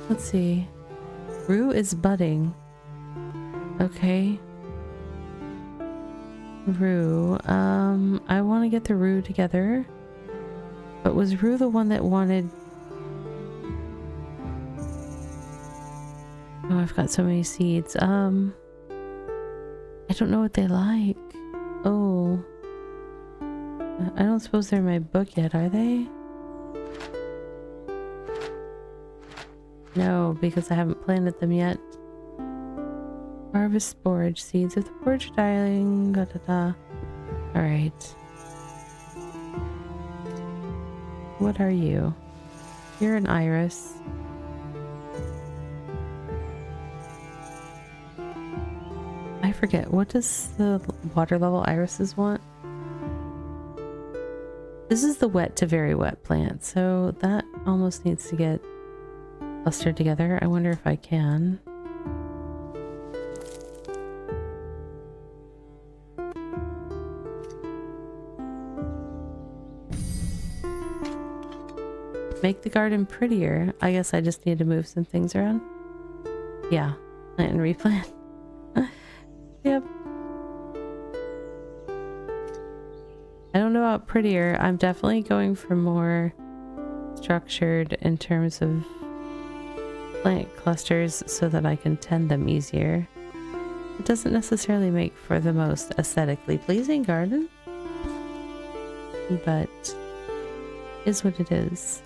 Let's see. Rue is budding. Okay. Rue. I want to get the Rue together. But was Rue the one that wanted... Oh, I've got so many seeds. I don't know what they like. Oh. I don't suppose they're in my book yet, are they? No, because I haven't planted them yet. Harvest borage seeds. If the borage are dying, da da da. Alright. What are you? You're an iris. I forget. What does the water level irises want? This is the wet to very wet plant, so that almost needs to get clustered together. I wonder if I can. Make the garden prettier. I guess I just need to move some things around. Yeah, plant and replant. Yep. I don't know about prettier. I'm definitely going for more structured in terms of plant clusters so that I can tend them easier. It doesn't necessarily make for the most aesthetically pleasing garden, but is what it is.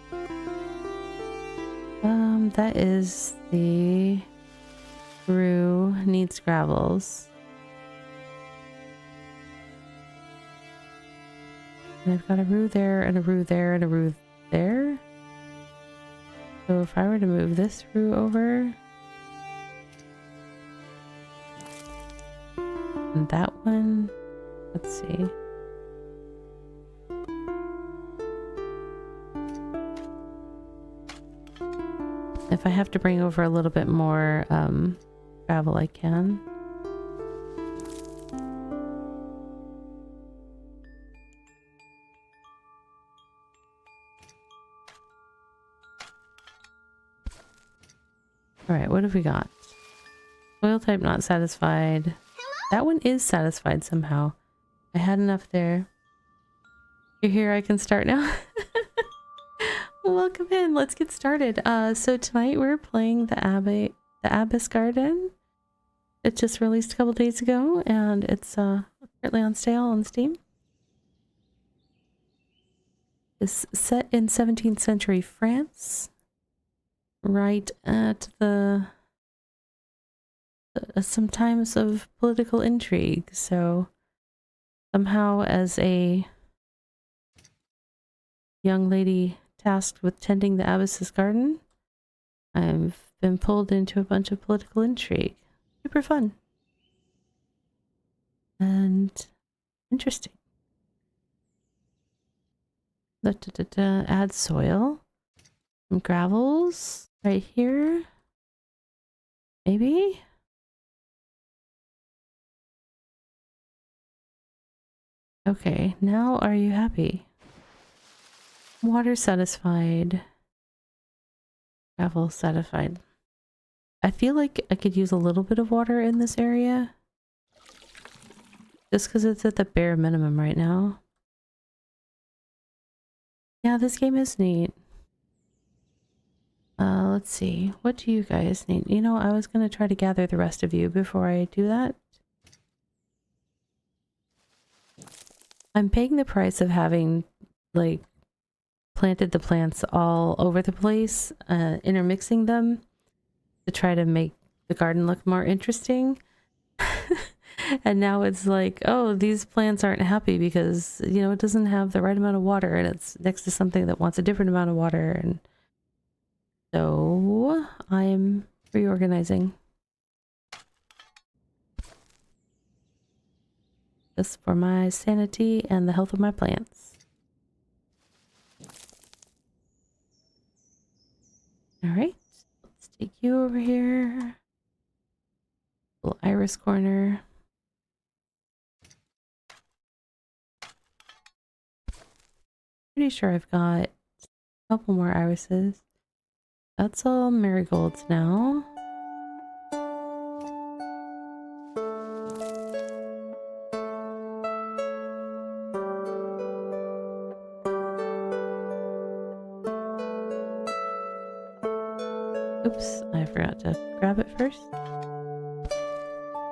That is the Rue needs gravels. And I've got a Rue there and a Rue there and a Rue there. So if I were to move this Rue over and that one, let's see. If I have to bring over a little bit more gravel, I can. Alright, what have we got? Soil type not satisfied. Hello? That one is satisfied somehow. I had enough there. You're here, I can start now. Welcome in, let's get started. So tonight we're playing the Abbess Garden. It just released a couple days ago and it's currently on sale on Steam. It's set in 17th century France. Right at the some times of political intrigue. So somehow as a young lady tasked with tending the Abbess's garden, I've been pulled into a bunch of political intrigue. Super fun. And interesting. Add soil. Some gravels right here. Maybe? Okay, now are you happy? Water satisfied. Gravel satisfied. I feel like I could use a little bit of water in this area. Just because it's at the bare minimum right now. Yeah, this game is neat. Let's see. What do you guys need? You know, I was going to try to gather the rest of you before I do that. I'm paying the price of having, like, planted the plants all over the place, intermixing them to try to make the garden look more interesting. And now it's like, oh, these plants aren't happy because, you know, it doesn't have the right amount of water and it's next to something that wants a different amount of water. And so I'm reorganizing. Just for my sanity and the health of my plants. All right, let's take you over here. Little iris corner. Pretty sure I've got a couple more irises. That's all marigolds now. Oops, I forgot to grab it first.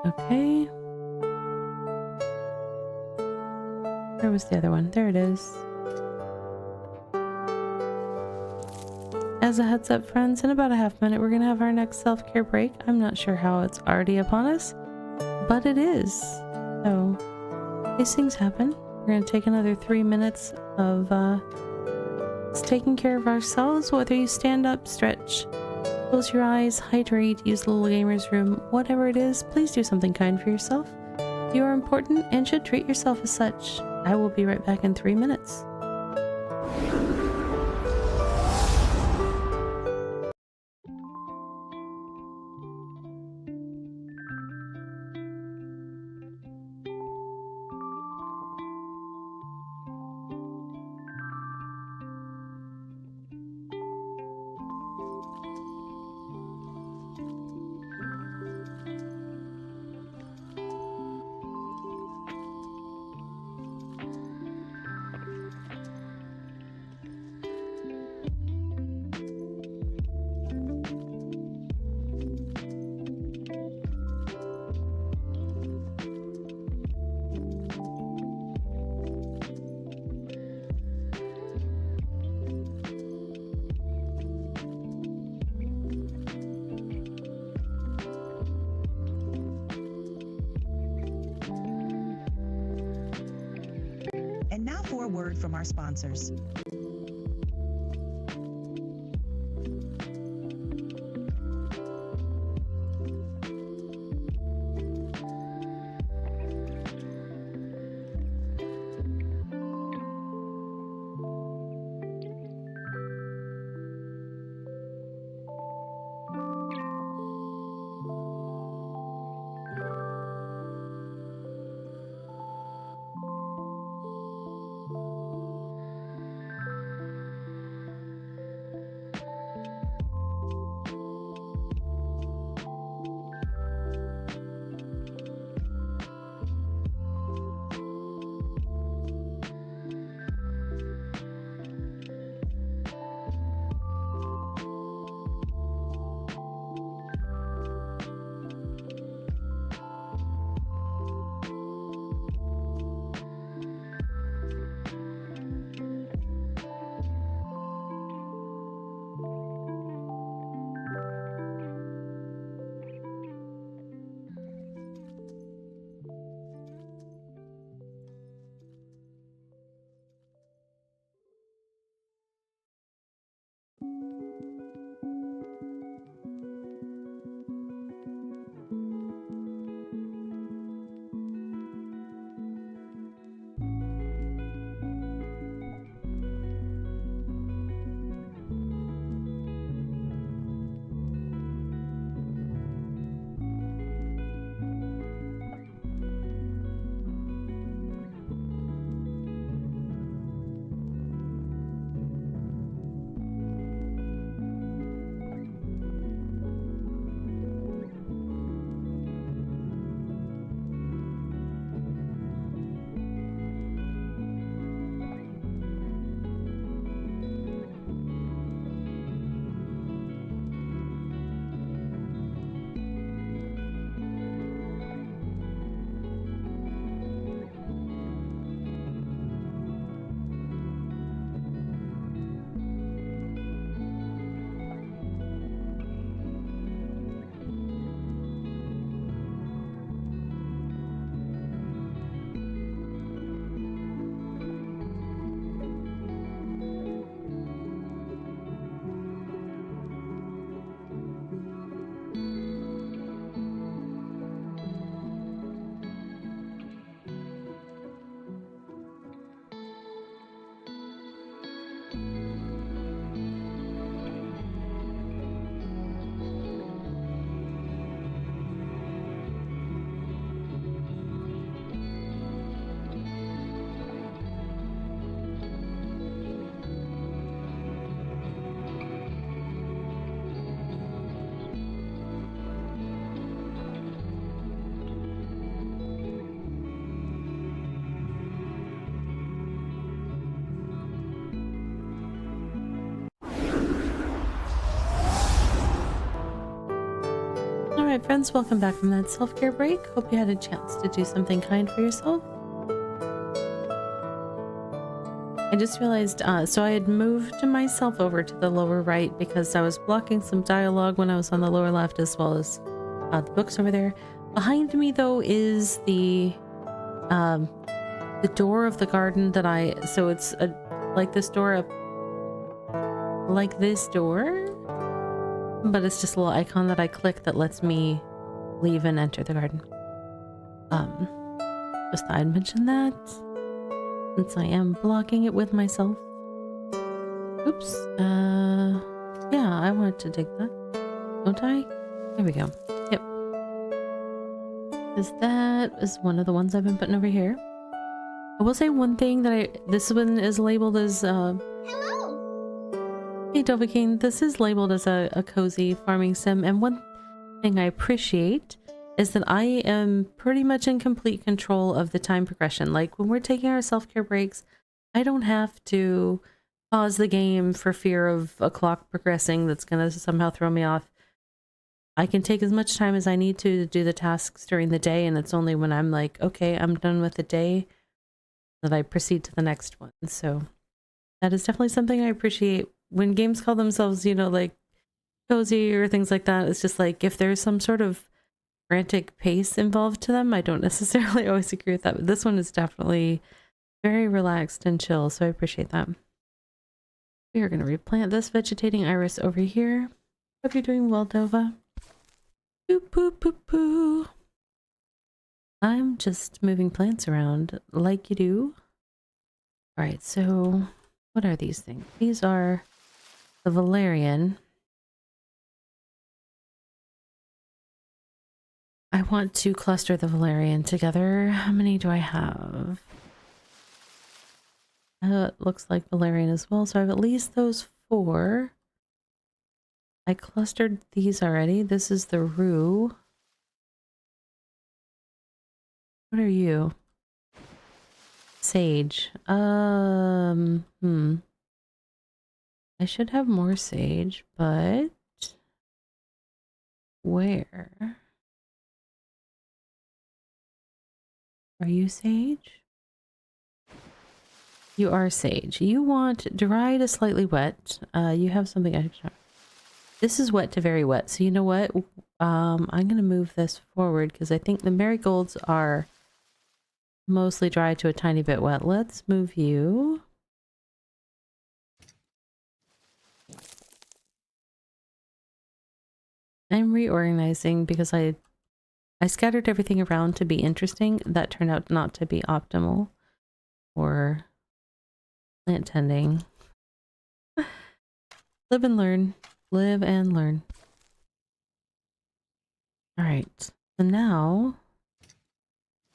Okay. Where was the other one? There it is. As a heads up, friends, in about a half minute, we're going to have our next self-care break. I'm not sure how it's already upon us, but it is. So, these things happen. We're going to take another 3 minutes of taking care of ourselves, whether you stand up, stretch, close your eyes, hydrate, use the little gamer's room, whatever it is, please do something kind for yourself. You are important and should treat yourself as such. I will be right back in 3 minutes. And now for a word from our sponsors. Alright friends, welcome back from that self-care break. Hope you had a chance to do something kind for yourself. I just realized, so I had moved myself over to the lower right because I was blocking some dialogue when I was on the lower left, as well as the books over there. Behind me though is the door of the garden that so it's like this door up, like this door, but it's just a little icon that I click that lets me leave and enter the garden. Just thought I'd mention that since I am blocking it with myself. Oops. Yeah, I wanted to dig that, don't I? There we go. Yep. Because that is one of the ones I've been putting over here. I will say one thing that this one is labeled as Hello! Hey Dovahkiin, this is labeled as a cozy farming sim, and one thing I appreciate is that I am pretty much in complete control of the time progression. Like when we're taking our self-care breaks, I don't have to pause the game for fear of a clock progressing that's gonna somehow throw me off. I can take as much time as I need to do the tasks during the day, and it's only when I'm like, okay, I'm done with the day, that I proceed to the next one. So that is definitely something I appreciate. When games call themselves, you know, like cozy or things like that, it's just like if there's some sort of frantic pace involved to them, I don't necessarily always agree with that. But this one is definitely very relaxed and chill, so I appreciate that. We are going to replant this vegetating iris over here. Hope you're doing well, Dova. Boop, boop, boop, boo. I'm just moving plants around like you do. All right, so what are these things? These are the valerian. I want to cluster the valerian together. How many do I have? It looks like valerian as well, so I have at least those 4. I clustered these already. This is the rue. What are you? Sage. I should have more sage, but where? Are you sage? You are sage. You want dry to slightly wet. You have something extra. This is wet to very wet. So you know what? I'm going to move this forward because I think the marigolds are mostly dry to a tiny bit wet. Let's move you. I'm reorganizing because I scattered everything around to be interesting. That turned out not to be optimal for plant tending. Live and learn. Live and learn. All right. So now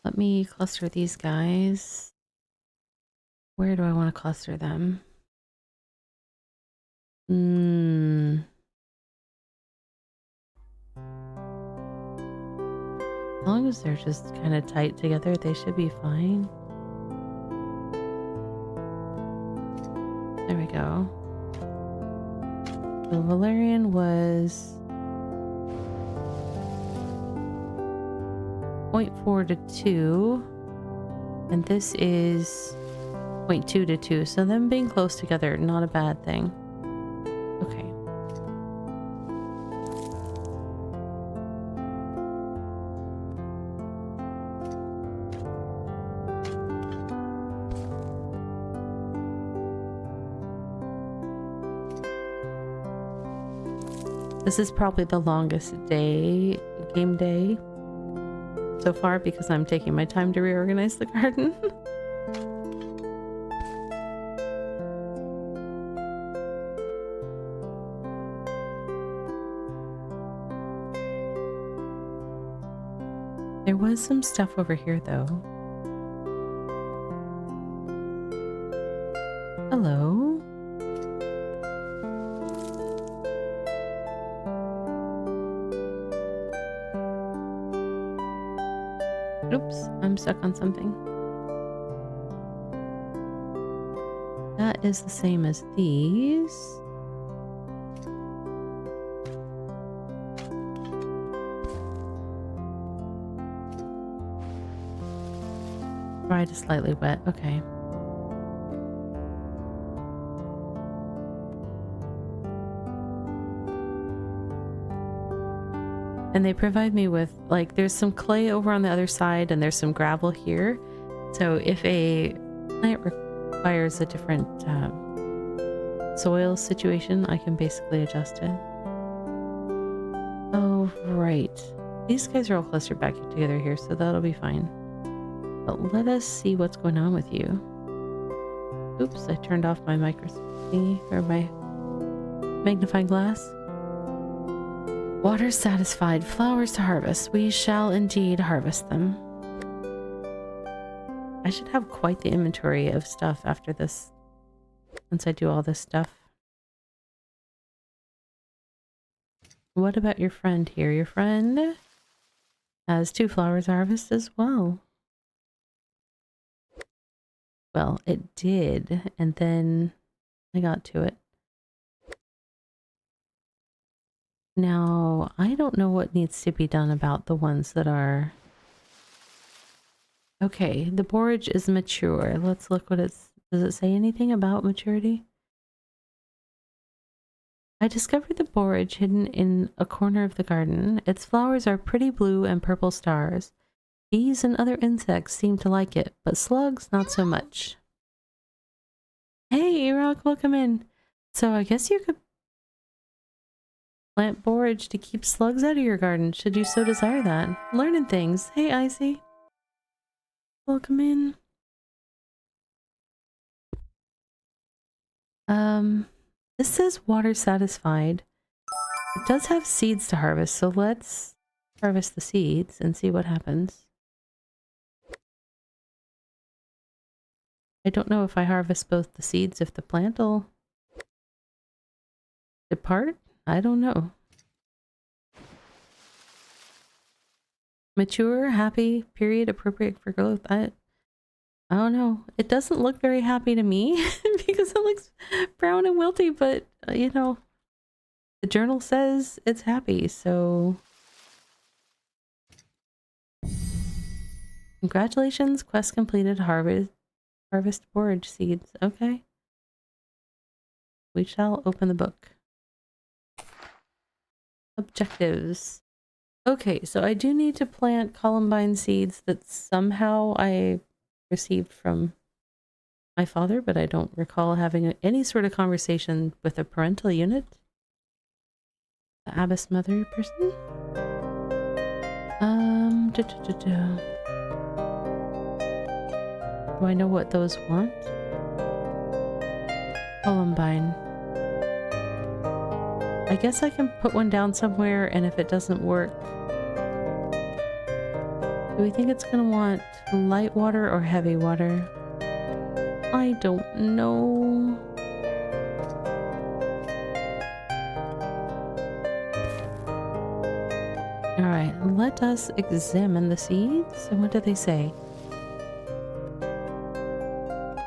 let me cluster these guys. Where do I want to cluster them? As long as they're just kind of tight together, they should be fine. There we go. The valerian was 0.4 to 2, and this is 0.2 to 2, so them being close together, not a bad thing. Okay. This is probably the longest game day so far because I'm taking my time to reorganize the garden. There was some stuff over here though. Hello. Oops, I'm stuck on something. That is the same as these. dry to slightly wet. Okay. And they provide me with, like, there's some clay over on the other side and there's some gravel here. So if a plant requires a different soil situation, I can basically adjust it. Oh, right. These guys are all clustered back together here, so that'll be fine. But let us see what's going on with you. Oops, I turned off my microscope thingy, or my magnifying glass. Water satisfied, flowers to harvest. We shall indeed harvest them. I should have quite the inventory of stuff after this, once I do all this stuff. What about your friend here? Your friend has 2 flowers to harvest as well. Well, it did, and then I got to it. Now, I don't know what needs to be done about the ones that are... Okay, the borage is mature. Let's look what it's... Does it say anything about maturity? I discovered the borage hidden in a corner of the garden. Its flowers are pretty blue and purple stars. Bees and other insects seem to like it, but slugs not so much. Hey, Iraq, welcome in. So I guess you could plant borage to keep slugs out of your garden, should you so desire that. Learning things. Hey, Icy. Welcome in. This says water satisfied. It does have seeds to harvest, so let's harvest the seeds and see what happens. I don't know if I harvest both the seeds, if the plant will depart. I don't know. Mature, happy, period, appropriate for growth. I don't know. It doesn't look very happy to me because it looks brown and wilty, but you know, the journal says it's happy, so congratulations, quest completed, harvest borage seeds. Okay. We shall open the book. Objectives. Okay, so I do need to plant columbine seeds that somehow I received from my father, but I don't recall having any sort of conversation with a parental unit. The Abbess mother person. Do I know what those want? Columbine. I guess I can put one down somewhere, and if it doesn't work... Do we think it's gonna want light water or heavy water? I don't know. Alright, let us examine the seeds. And what do they say?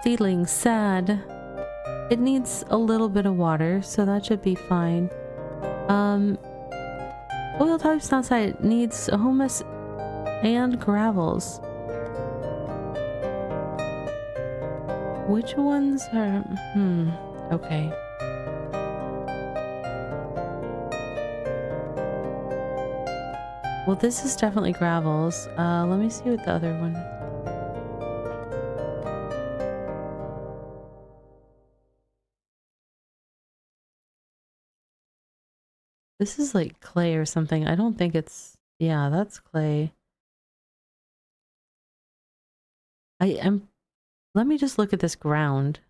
Seedling, sad. It needs a little bit of water, so that should be fine. Oil type not side needs humus and gravels. Which ones are... okay. Well, this is definitely gravels. Let me see what the other one is. This is like clay or something. I don't think it's... Yeah, that's clay. Let me just look at this ground.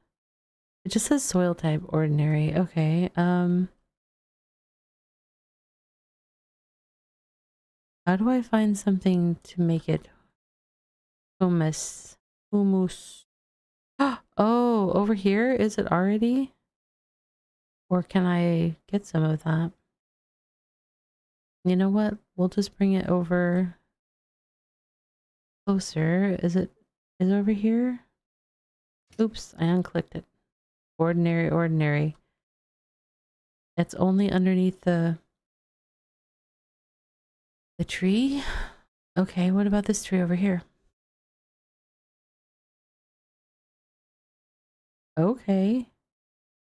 It just says soil type ordinary. Okay. How do I find something to make it humus? Humus. Oh, over here? Is it already? Or can I get some of that? You know what? We'll just bring it over closer. Is it over here? Oops, I unclicked it. Ordinary, ordinary. It's only underneath the tree? Okay, what about this tree over here? Okay.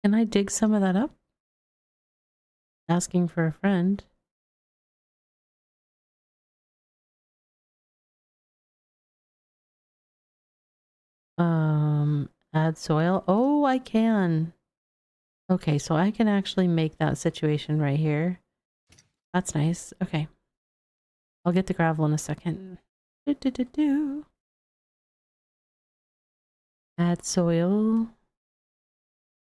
Can I dig some of that up? Asking for a friend. Add soil. Oh, I can. Okay, so I can actually make that situation right here. That's nice. Okay. I'll get the gravel in a second. Add soil.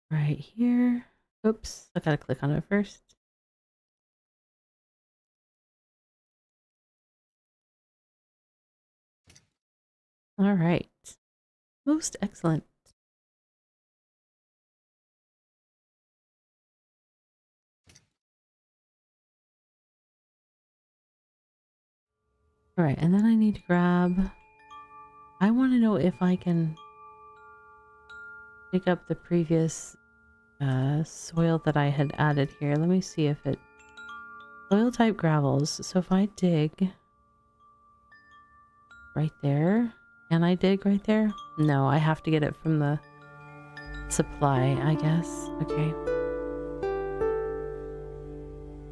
Right here. Oops, I gotta click on it first. All right. Most excellent. All right, and then I need to grab... I want to know if I can pick up the previous soil that I had added here. Let me see if it... Soil type gravels. So if I dig right there, can I dig right there? No, I have to get it from the supply, I guess. Okay.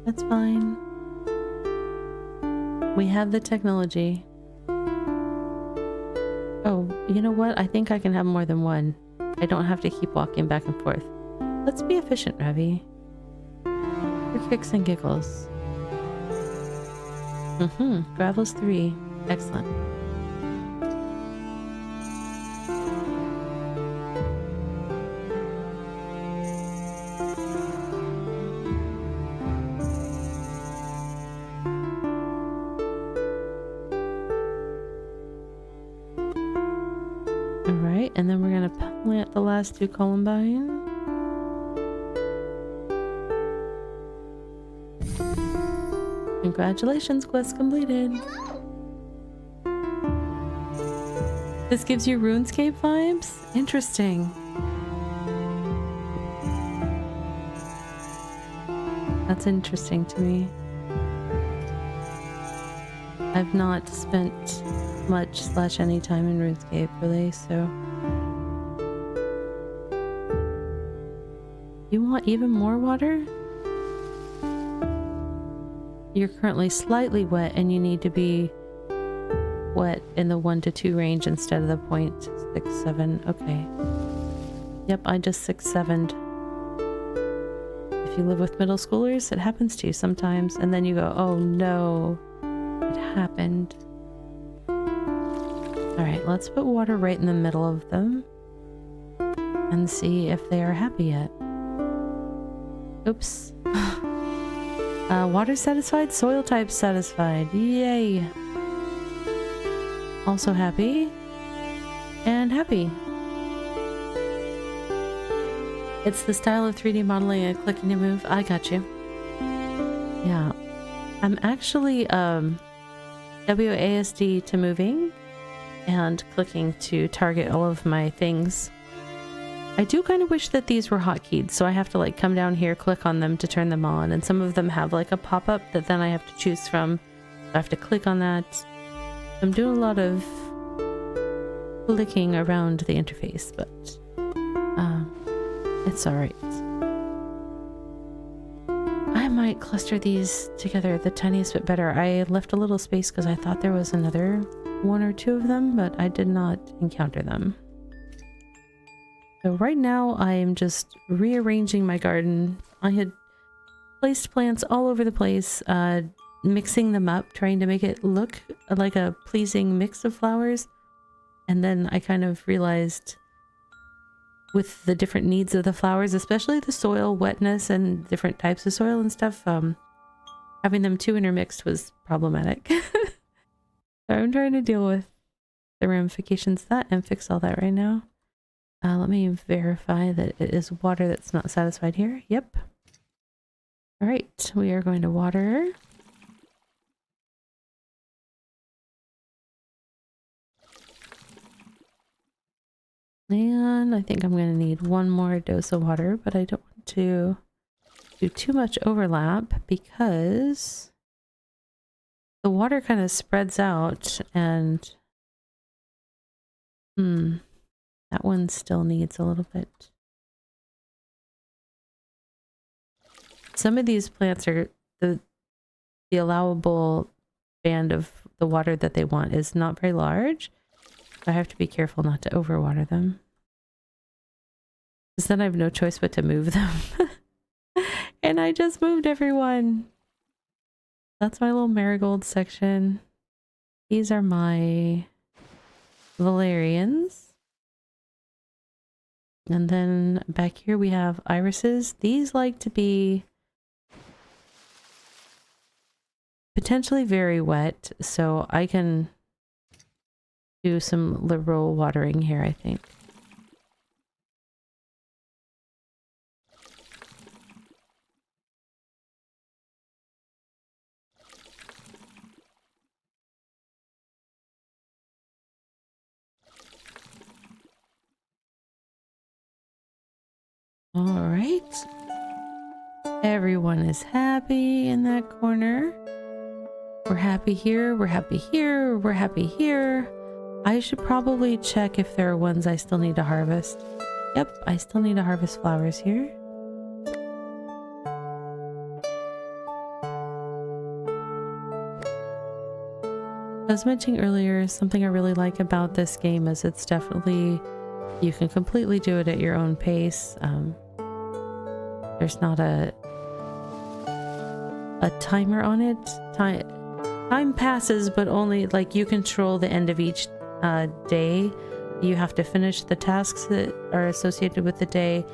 That's fine. We have the technology. Oh, you know what? I think I can have more than one. I don't have to keep walking back and forth. Let's be efficient, Ravi. For kicks and giggles. Gravel's 3. Excellent. Alright, and then we're gonna plant the last 2 columbine. Congratulations, quest completed. This gives you RuneScape vibes? Interesting. That's interesting to me. I've not spent much / any time in RuneScape really, so... You want even more water? You're currently slightly wet and you need to be wet in the 1 to 2 range instead of the 0.67. Okay. Yep, I just 6-7'd. If you live with middle schoolers, it happens to you sometimes, and then you go, oh no, it happened. Alright, let's put water right in the middle of them and see if they are happy yet. Oops. Water satisfied, soil type satisfied. Yay. Also happy. And happy. It's the style of 3D modeling and clicking to move. I got you. Yeah. I'm actually WASD to moving and clicking to target all of my things. I do kind of wish that these were hotkeyed, so I have to like come down here, click on them to turn them on, and some of them have like a pop-up that then I have to choose from. I have to click on that. I'm doing a lot of clicking around the interface, but it's alright. I might cluster these together the tiniest bit better. I left a little space because I thought there was another 1 or 2 of them, but I did not encounter them. So right now I am just rearranging my garden. I had placed plants all over the place, mixing them up, trying to make it look like a pleasing mix of flowers. And then I kind of realized with the different needs of the flowers, especially the soil wetness and different types of soil and stuff, having them too intermixed was problematic. So I'm trying to deal with the ramifications of that and fix all that right now. Let me verify that it is water that's not satisfied here. Yep. All right, we are going to water. And I think I'm going to need 1 more dose of water, but I don't want to do too much overlap because the water kind of spreads out and that one still needs a little bit. some of these plants are the allowable band of the water that they want is not very large. I have to be careful not to overwater them. Because then I have no choice but to move them. And I just moved everyone. That's my little marigold section. These are my valerians. And then back here we have irises. These like to be potentially very wet, so I can do some liberal watering here, I think. All right. Everyone is happy in that corner. We're happy here, we're happy here, we're happy here. I should probably check if there are ones I still need to harvest. Yep, I still need to harvest flowers here. I was mentioning earlier, something I really like about this game is it's definitely, you can completely do it at your own pace. There's not a timer on it. Time passes, but only like you control the end of each day. You have to finish the tasks that are associated with the day,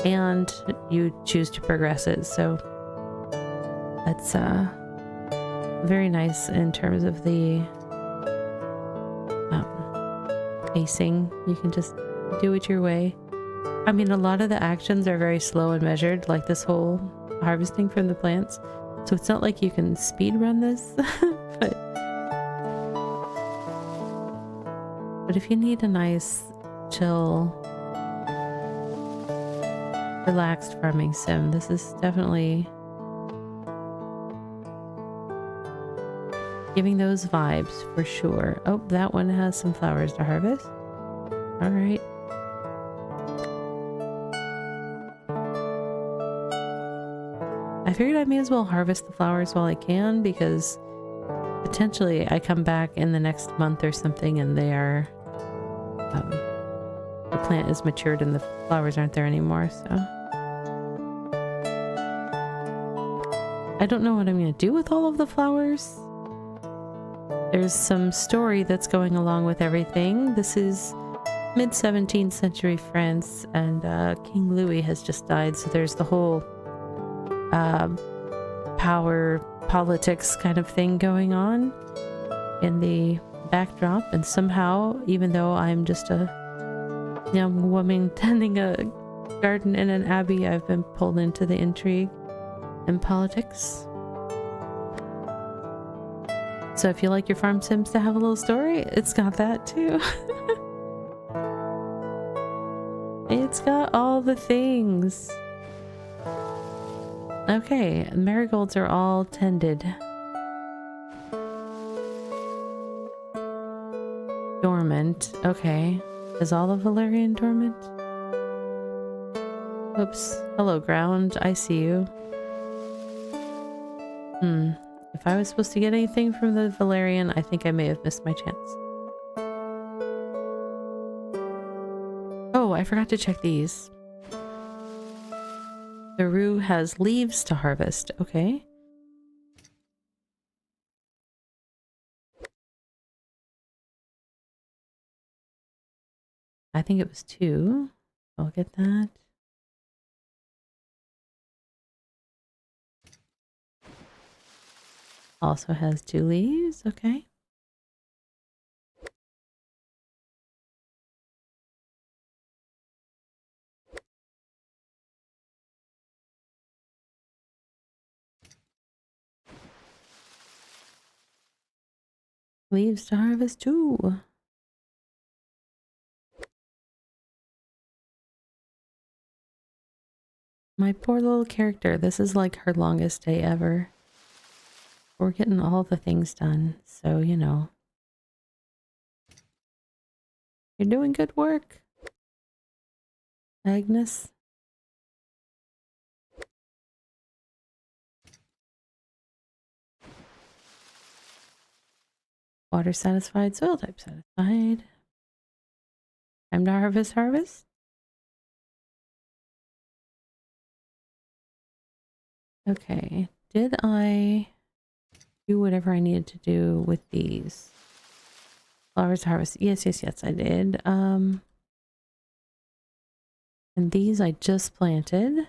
and you choose to progress it. So that's very nice in terms of the pacing. You can just do it your way. I mean, a lot of the actions are very slow and measured, like this whole harvesting from the plants. So it's not like you can speed run this, but if you need a nice, chill, relaxed farming sim, this is definitely giving those vibes for sure. Oh, that one has some flowers to harvest. All right. I figured I may as well harvest the flowers while I can, because potentially I come back in the next month or something and they are the plant is matured and the flowers aren't there anymore, so I don't know what I'm gonna do with all of the flowers. There's some story that's going along with everything. This is mid-17th century France, and King Louis has just died, so there's the whole power politics kind of thing going on in the backdrop. And somehow, even though I'm just a young woman tending a garden in an abbey, I've been pulled into the intrigue and politics. So if you like your farm sims to have a little story, it's got that too. It's got all the things. Okay, marigolds are all tended. Dormant. Okay. Is all of valerian dormant? Oops. Hello, ground. I see you. If I was supposed to get anything from the valerian, I think I may have missed my chance. Oh, I forgot to check these. The rue has leaves to harvest. Okay. I think it was 2. I'll get that. Also has 2 leaves. Okay. Leaves to harvest 2. My poor little character. This is like her longest day ever. We're getting all the things done, so you know. You're doing good work, Agnes. Water satisfied, soil type satisfied. Time to harvest. Okay, did I do whatever I needed to do with these? Flowers harvest. Yes, I did. And these I just planted.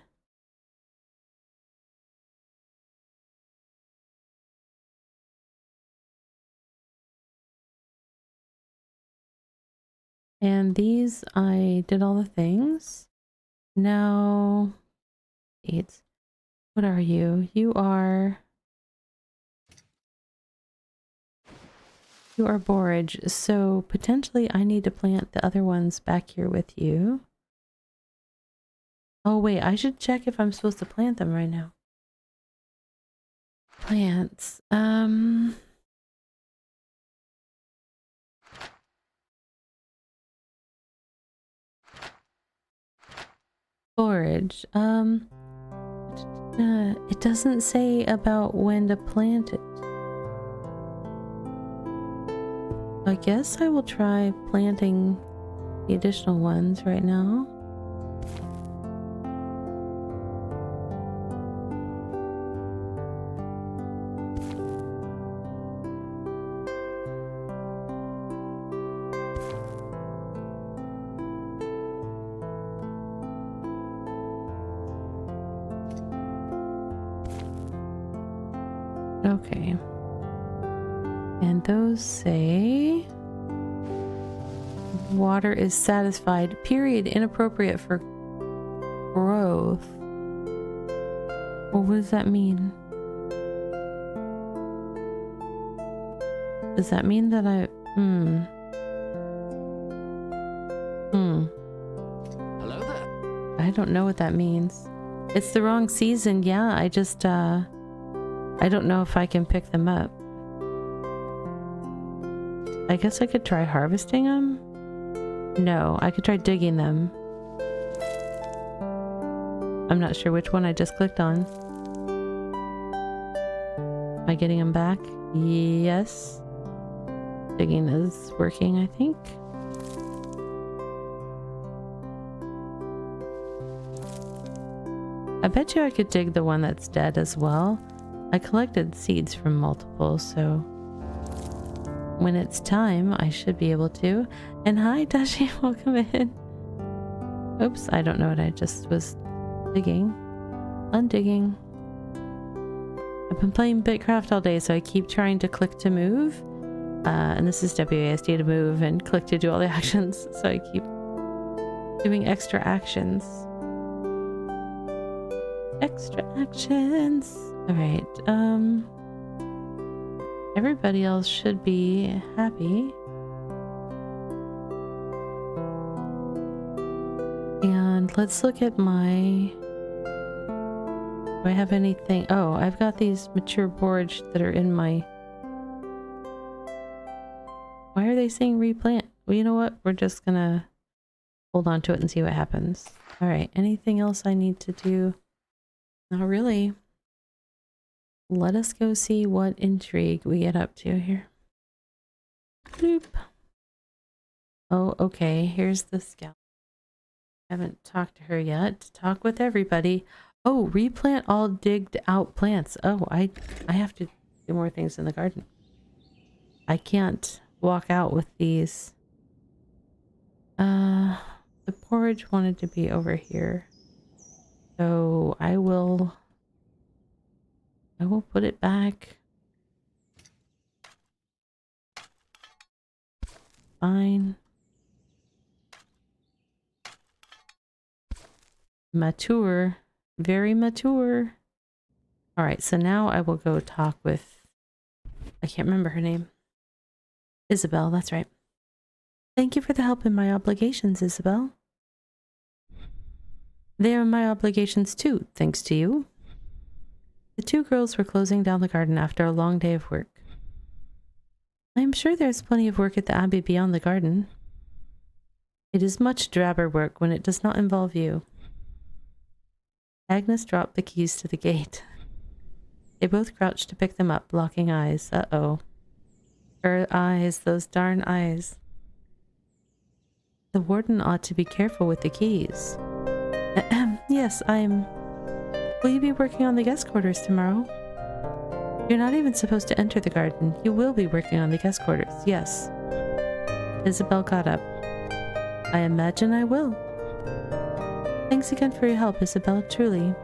And these I did all the things. Now, it's, what are you? You are borage. So potentially I need to plant the other ones back here with you. Oh wait, I should check if I'm supposed to plant them right now. Plants. Forage. It doesn't say about when to plant it. I guess I will try planting the additional ones right now. Okay. And those say water is satisfied, period, inappropriate for growth. Well, what does that mean? Does that mean that Hello there. I don't know what that means. It's the wrong season. Yeah, I just, I don't know if I can pick them up. I guess I could try harvesting them? No, I could try digging them. I'm not sure which one I just clicked on. Am I getting them back? Yes. Digging is working, I think. I bet you I could dig the one that's dead as well. I collected seeds from multiple, so when it's time, I should be able to. And hi, Dashi, welcome in. Oops, I don't know what I just was digging. Undigging. I've been playing Bitcraft all day, so I keep trying to click to move. And this is WASD to move and click to do all the actions. So I keep doing extra actions. All right. Everybody else should be happy. And let's look at my... Do I have anything? Oh, I've got these mature borage that are in my... Why are they saying replant? Well, you know what? We're just gonna hold on to it and see what happens. All right. Anything else I need to do? Not really. Let us go see what intrigue we get up to here. Bloop. Oh, okay. Here's the scout. Haven't talked to her yet. Talk with everybody. Oh, replant all digged out plants. Oh, I have to do more things in the garden. I can't walk out with these. The porridge wanted to be over here. So I will put it back. Fine. Mature. Very mature. Alright, so now I will go talk with... I can't remember her name. Isabel, that's right. Thank you for the help in my obligations, Isabel. They are my obligations too, thanks to you. The two girls were closing down the garden after a long day of work. I am sure there is plenty of work at the Abbey beyond the garden. It is much drabber work when it does not involve you. Agnes dropped the keys to the gate. They both crouched to pick them up, locking eyes. Uh-oh. Her eyes, those darn eyes. The warden ought to be careful with the keys. Yes, Will you be working on the guest quarters tomorrow? You're not even supposed to enter the garden. You will be working on the guest quarters, yes. Isabel got up. I imagine I will. Thanks again for your help, Isabel, truly.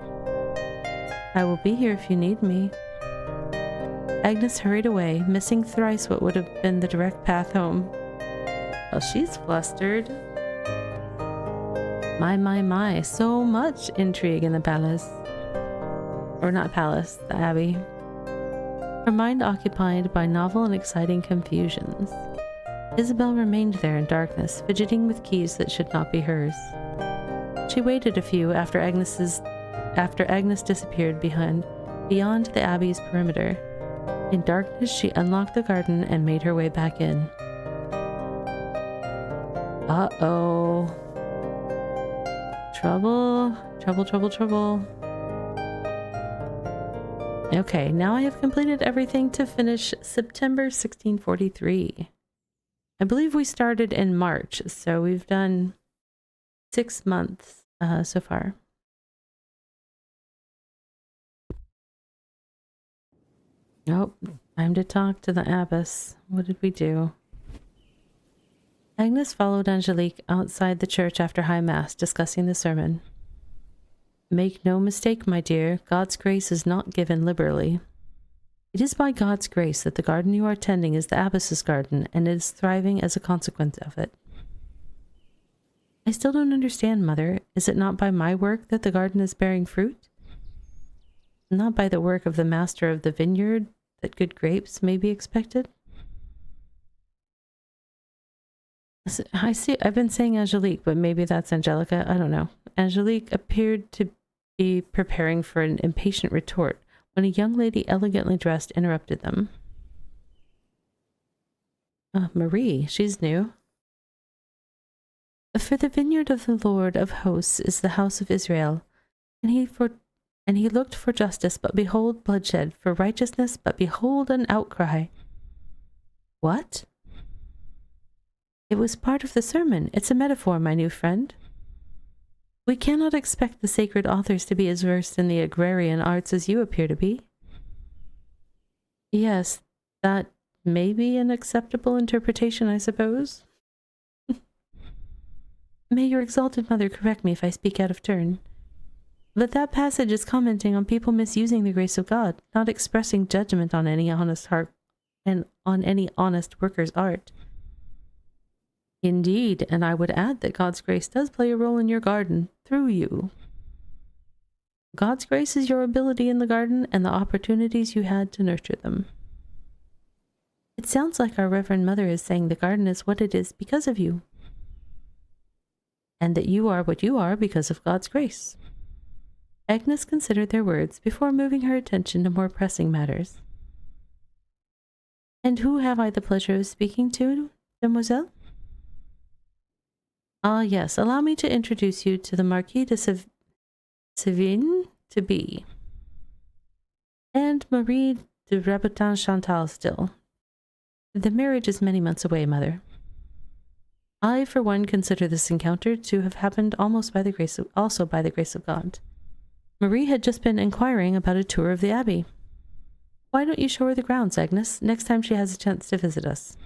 I will be here if you need me. Agnes hurried away, missing thrice what would have been the direct path home. Well, she's flustered. My, so much intrigue in the palace. Or not palace, the abbey. Her mind occupied by novel and exciting confusions. Isabel remained there in darkness, fidgeting with keys that should not be hers. She waited a few after Agnes disappeared beyond the abbey's perimeter. In darkness, she unlocked the garden and made her way back in. Uh-oh. Trouble. Okay, now I have completed everything to finish September 1643. I believe we started in March, so we've done 6 months so far. Nope, time to talk to the abbess. What did we do? Agnes followed Angelique outside the church after High Mass, discussing the sermon. Make no mistake, my dear, God's grace is not given liberally. It is by God's grace that the garden you are tending is the abbess's garden, and it is thriving as a consequence of it. I still don't understand, Mother. Is it not by my work that the garden is bearing fruit? Not by the work of the master of the vineyard that good grapes may be expected? I see. I've been saying Angelique, but maybe that's Angelica. I don't know. Angelique appeared to be preparing for an impatient retort when a young lady elegantly dressed interrupted them. Marie, she's new. For the vineyard of the Lord of hosts is the house of Israel, and he looked for justice, but behold bloodshed, for righteousness, but behold an outcry. What? It was part of the sermon. It's a metaphor, my new friend. We cannot expect the sacred authors to be as versed in the agrarian arts as you appear to be. Yes, that may be an acceptable interpretation, I suppose. May your exalted mother correct me if I speak out of turn. But that passage is commenting on people misusing the grace of God, not expressing judgment on any honest heart and on any honest worker's art. Indeed, and I would add that God's grace does play a role in your garden, through you. God's grace is your ability in the garden and the opportunities you had to nurture them. It sounds like our Reverend Mother is saying the garden is what it is because of you, and that you are what you are because of God's grace. Agnes considered their words before moving her attention to more pressing matters. And who have I the pleasure of speaking to, Mademoiselle? Ah, yes, allow me to introduce you to the Marquis de Sévigné to be, and Marie de Rabutin Chantal still. The marriage is many months away, Mother. I, for one, consider this encounter to have happened also by the grace of God. Marie had just been inquiring about a tour of the abbey. Why don't you show her the grounds, Agnes, next time she has a chance to visit us?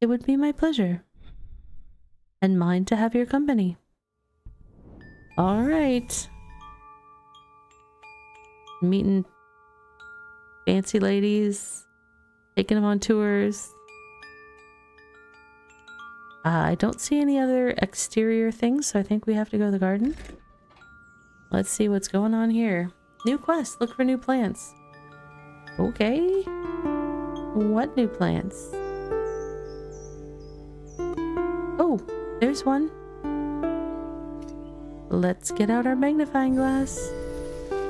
It would be my pleasure. And mine to have your company. All right. Meeting fancy ladies, taking them on tours. I don't see any other exterior things, so I think we have to go to the garden. Let's see what's going on here. New quest, look for new plants. Okay. What new plants? Oh, there's one. Let's get out our magnifying glass.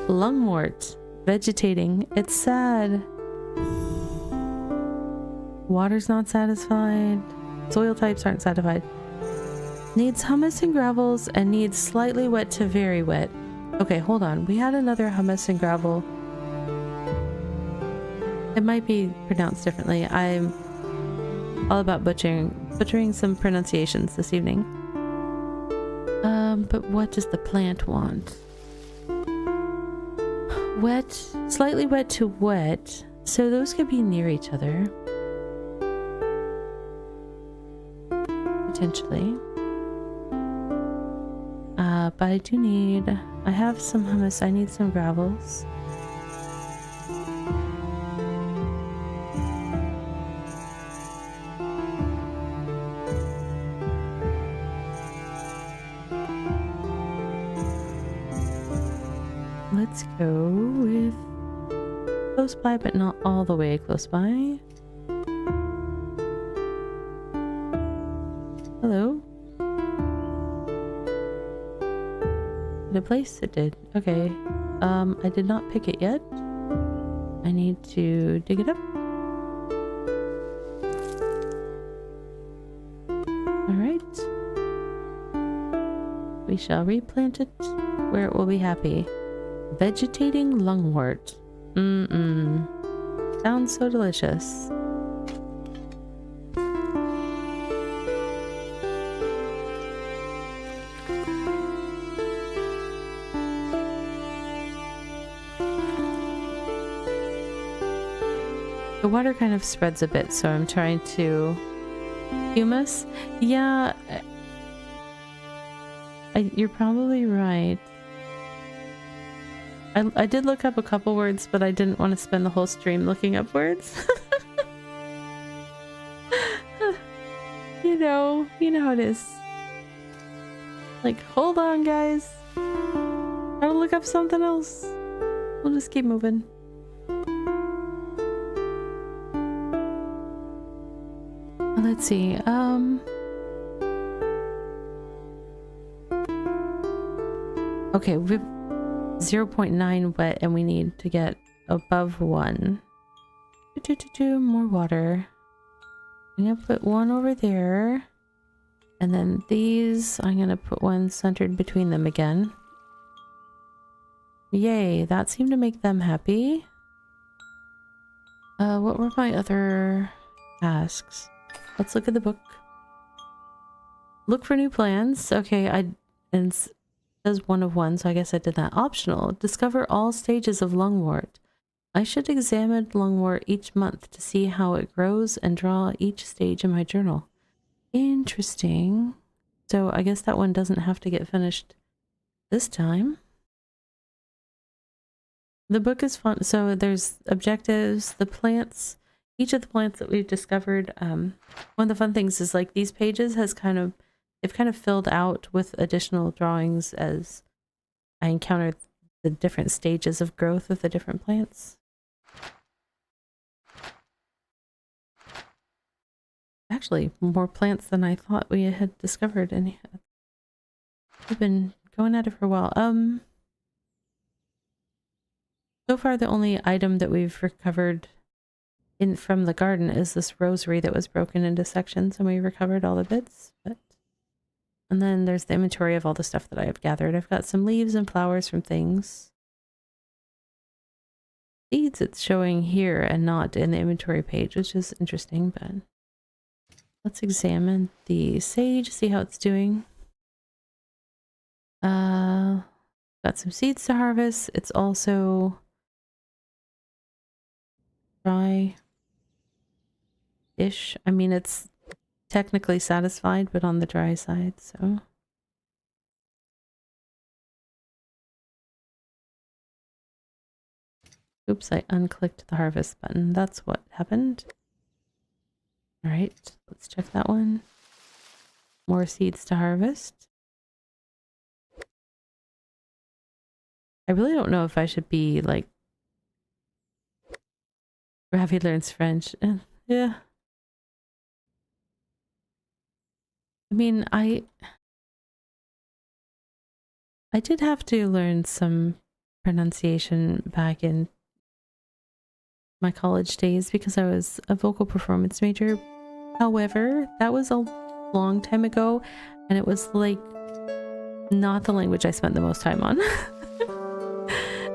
Lungwort, vegetating. It's sad. Water's not satisfied. Soil types aren't satisfied. Needs hummus and gravels and needs slightly wet to very wet. Okay, hold on. We had another hummus and gravel. It might be pronounced differently. I'm All about butchering some pronunciations this evening. But what does the plant want? Wet, slightly wet to wet, so those could be near each other. Potentially. But I have some hummus, I need some gravels. Let's go with close by, but not all the way close by. Hello? Did it place? It did. Okay. I did not pick it yet. I need to dig it up. Alright. We shall replant it where it will be happy. Vegetating lungwort. Sounds so delicious. The water kind of spreads a bit, so I'm trying to... Humus? Yeah. You're probably right. I did look up a couple words, but I didn't want to spend the whole stream looking up words. You know how it is. Like, hold on, guys. Gotta look up something else. We'll just keep moving. Let's see. Okay, we've 0.9 wet and we need to get above 1. More water. I'm gonna put one over there. And then these, I'm gonna put one centered between them again. Yay, that seemed to make them happy. What were my other tasks? Let's look at the book. Look for new plans. Okay, and it says 1 of 1, so I guess I did that. Optional. Discover all stages of lungwort. I should examine lungwort each month to see how it grows and draw each stage in my journal. Interesting. So I guess that one doesn't have to get finished this time. The book is fun. So there's objectives, the plants, each of the plants that we've discovered. One of the fun things is like these pages they've kind of filled out with additional drawings as I encountered the different stages of growth of the different plants. Actually, more plants than I thought we had discovered, and we've been going at it for a while. So far the only item that we've recovered from the garden is this rosary that was broken into sections, and we recovered all the bits. And then there's the inventory of all the stuff that I have gathered. I've got some leaves and flowers from things. Seeds it's showing here and not in the inventory page, which is interesting, but let's examine the sage, see how it's doing. Got some seeds to harvest. It's also dry-ish. I mean, it's technically satisfied, but on the dry side, so. Oops, I unclicked the harvest button. That's what happened. All right, let's check that one. More seeds to harvest. I really don't know if I should be like Ravi learns French. Yeah. I mean, I did have to learn some pronunciation back in my college days because I was a vocal performance major. However, that was a long time ago, and it was like not the language I spent the most time on.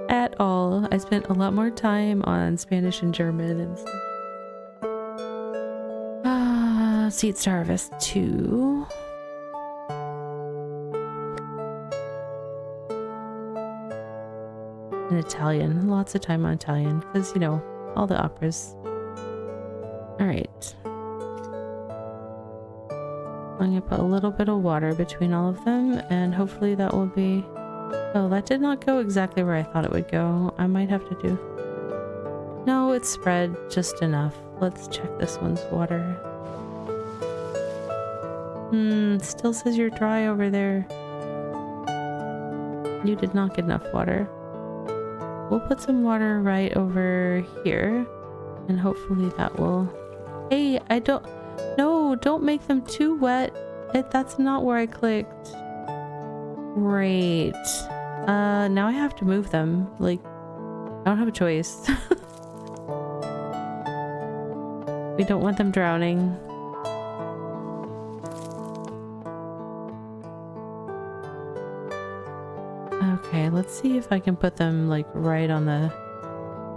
At all. I spent a lot more time on Spanish and German and stuff. seeds to harvest too. In Italian, lots of time on Italian because, you know, all the operas. All right. I'm gonna put a little bit of water between all of them and hopefully that will be... Oh, that did not go exactly where I thought it would go. I might have to do... No, it's spread just enough. Let's check this one's water. Still says you're dry over there. You did not get enough water. We'll put some water right over here and hopefully that will... Hey, I don't... No, don't make them too wet. That's not where I clicked. Great. Now I have to move them. Like, I don't have a choice. We don't want them drowning. Okay, let's see if I can put them like right on the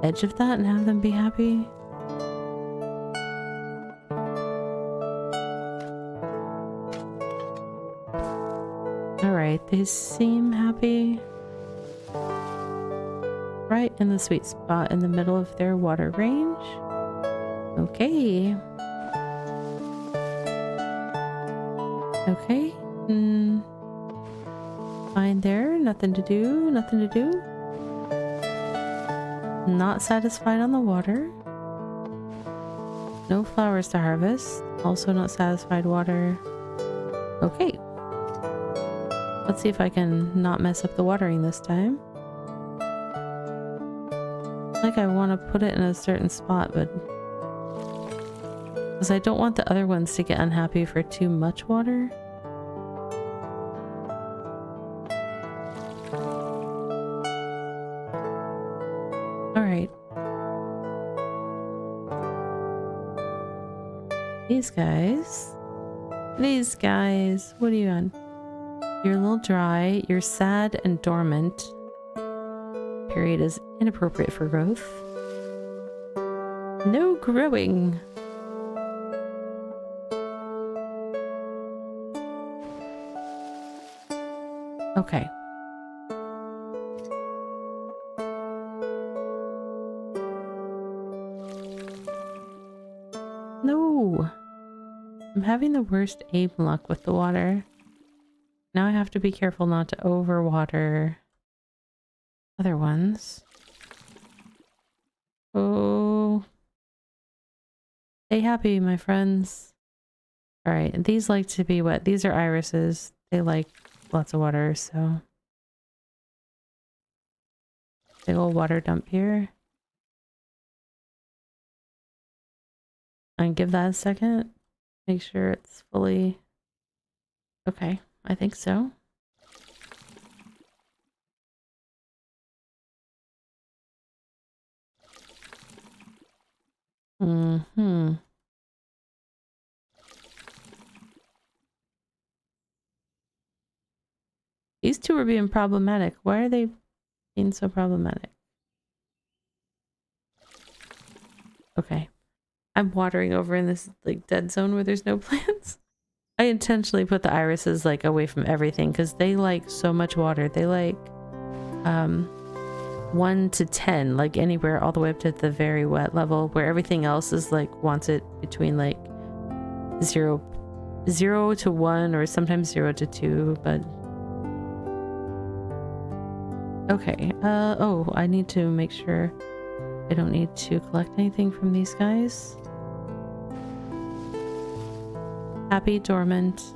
edge of that and have them be happy. Alright, they seem happy. Right in the sweet spot in the middle of their water range. Okay. Okay. Fine there. Nothing to do. Nothing to do. Not satisfied on the water. No flowers to harvest. Also not satisfied water. Okay. Let's see if I can not mess up the watering this time. Like I want to put it in a certain spot, but... Because I don't want the other ones to get unhappy for too much water. Alright. These guys, what are you on? You're a little dry, you're sad and dormant. Period is inappropriate for growth. No growing. Okay. No. I'm having the worst aim luck with the water. Now I have to be careful not to overwater other ones. Oh. Stay happy, my friends. Alright, these like to be wet. These are irises. They like lots of water, so... Big old water dump here. And give that a second. Make sure it's fully... Okay, I think so. These two are being problematic. Why are they being so problematic? Okay. I'm watering over in this like dead zone where there's no plants. I intentionally put the irises like away from everything because they like so much water. They like 1 to 10, like anywhere all the way up to the very wet level, where everything else is like wants it between like 0 to 1 or sometimes 0 to 2, but okay. Oh, I need to make sure I don't need to collect anything from these guys. Happy, dormant.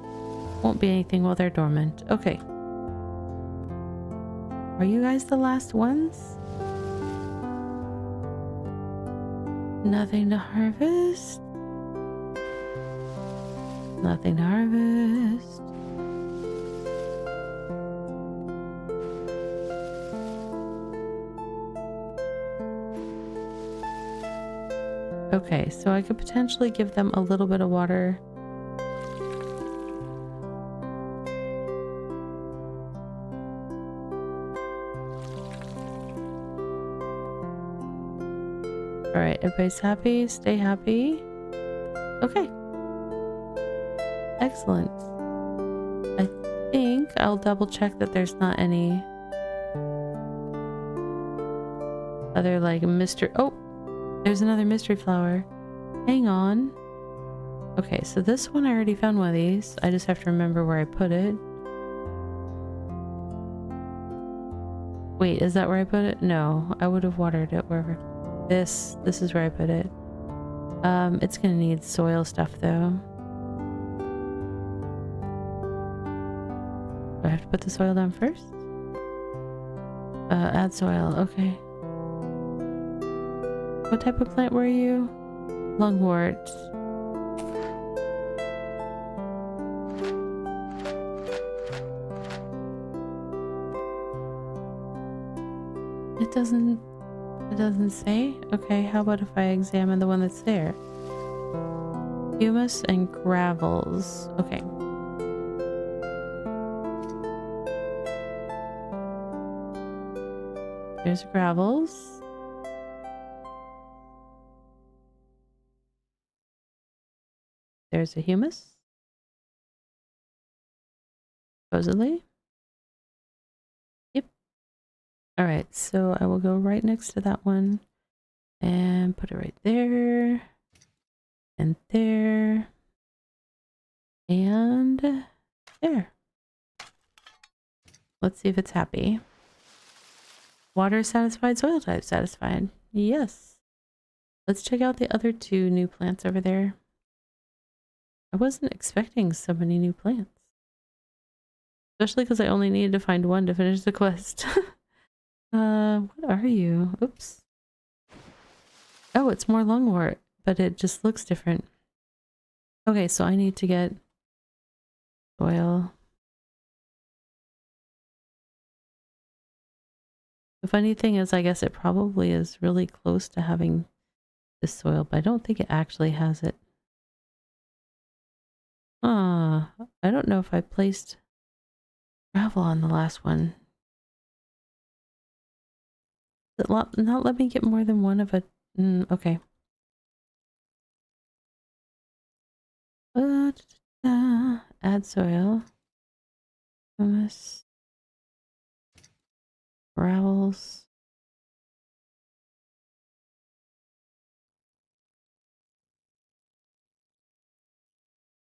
Won't be anything while they're dormant. Okay. Are you guys the last ones? Nothing to harvest. Nothing to harvest. Okay, so I could potentially give them a little bit of water. Alright, everybody's happy. Stay happy. Okay. Excellent. I think I'll double check that there's not any other like mystery. Oh, there's another mystery flower. Hang on. Okay, so this one I already found one of these. I just have to remember where I put it. Wait, is that where I put it? No, I would have watered it wherever. This is where I put it. It's gonna need soil stuff though. Do I have to put the soil down first? Add soil, okay. What type of plant were you? Lungwort. It doesn't say? Okay, how about if I examine the one that's there? Humus and gravels. Okay. There's gravels. There's a humus. Supposedly. Yep. Alright, so I will go right next to that one and put it right there and there and there. Let's see if it's happy. Water satisfied, soil type satisfied. Yes. Let's check out the other two new plants over there. I wasn't expecting so many new plants. Especially because I only needed to find one to finish the quest. What are you? Oops. Oh, it's more lungwort, but it just looks different. Okay, so I need to get soil. The funny thing is, I guess it probably is really close to having this soil, but I don't think it actually has it. I don't know if I placed gravel on the last one. Did it not let me get more than one of a... okay. Add soil. Humus. Gravels.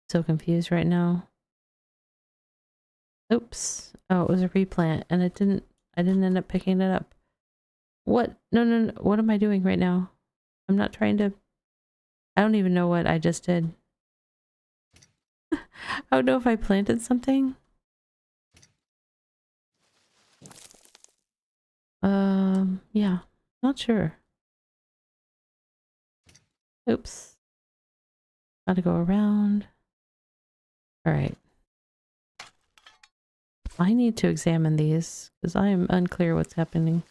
So confused right now. Oops. Oh, it was a replant and I didn't end up picking it up. What? No. What am I doing right now? I'm not trying to... I don't even know what I just did. I don't know if I planted something. Yeah. Not sure. Oops. Gotta go around. Alright. I need to examine these because I am unclear what's happening.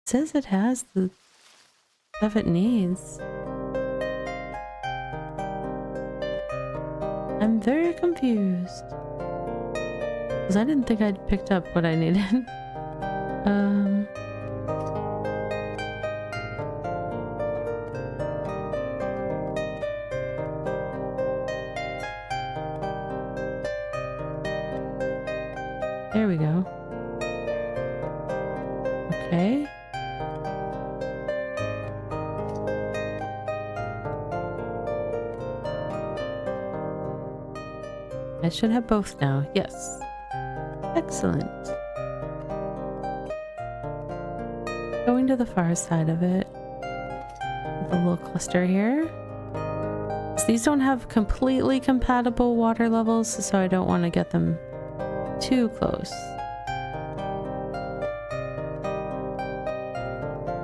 It says it has the stuff it needs. I'm very confused. Because I didn't think I'd picked up what I needed. There we go. Okay. I should have both now. Yes. Excellent. Going to the far side of it. The little cluster here. So these don't have completely compatible water levels, so I don't want to get them too close.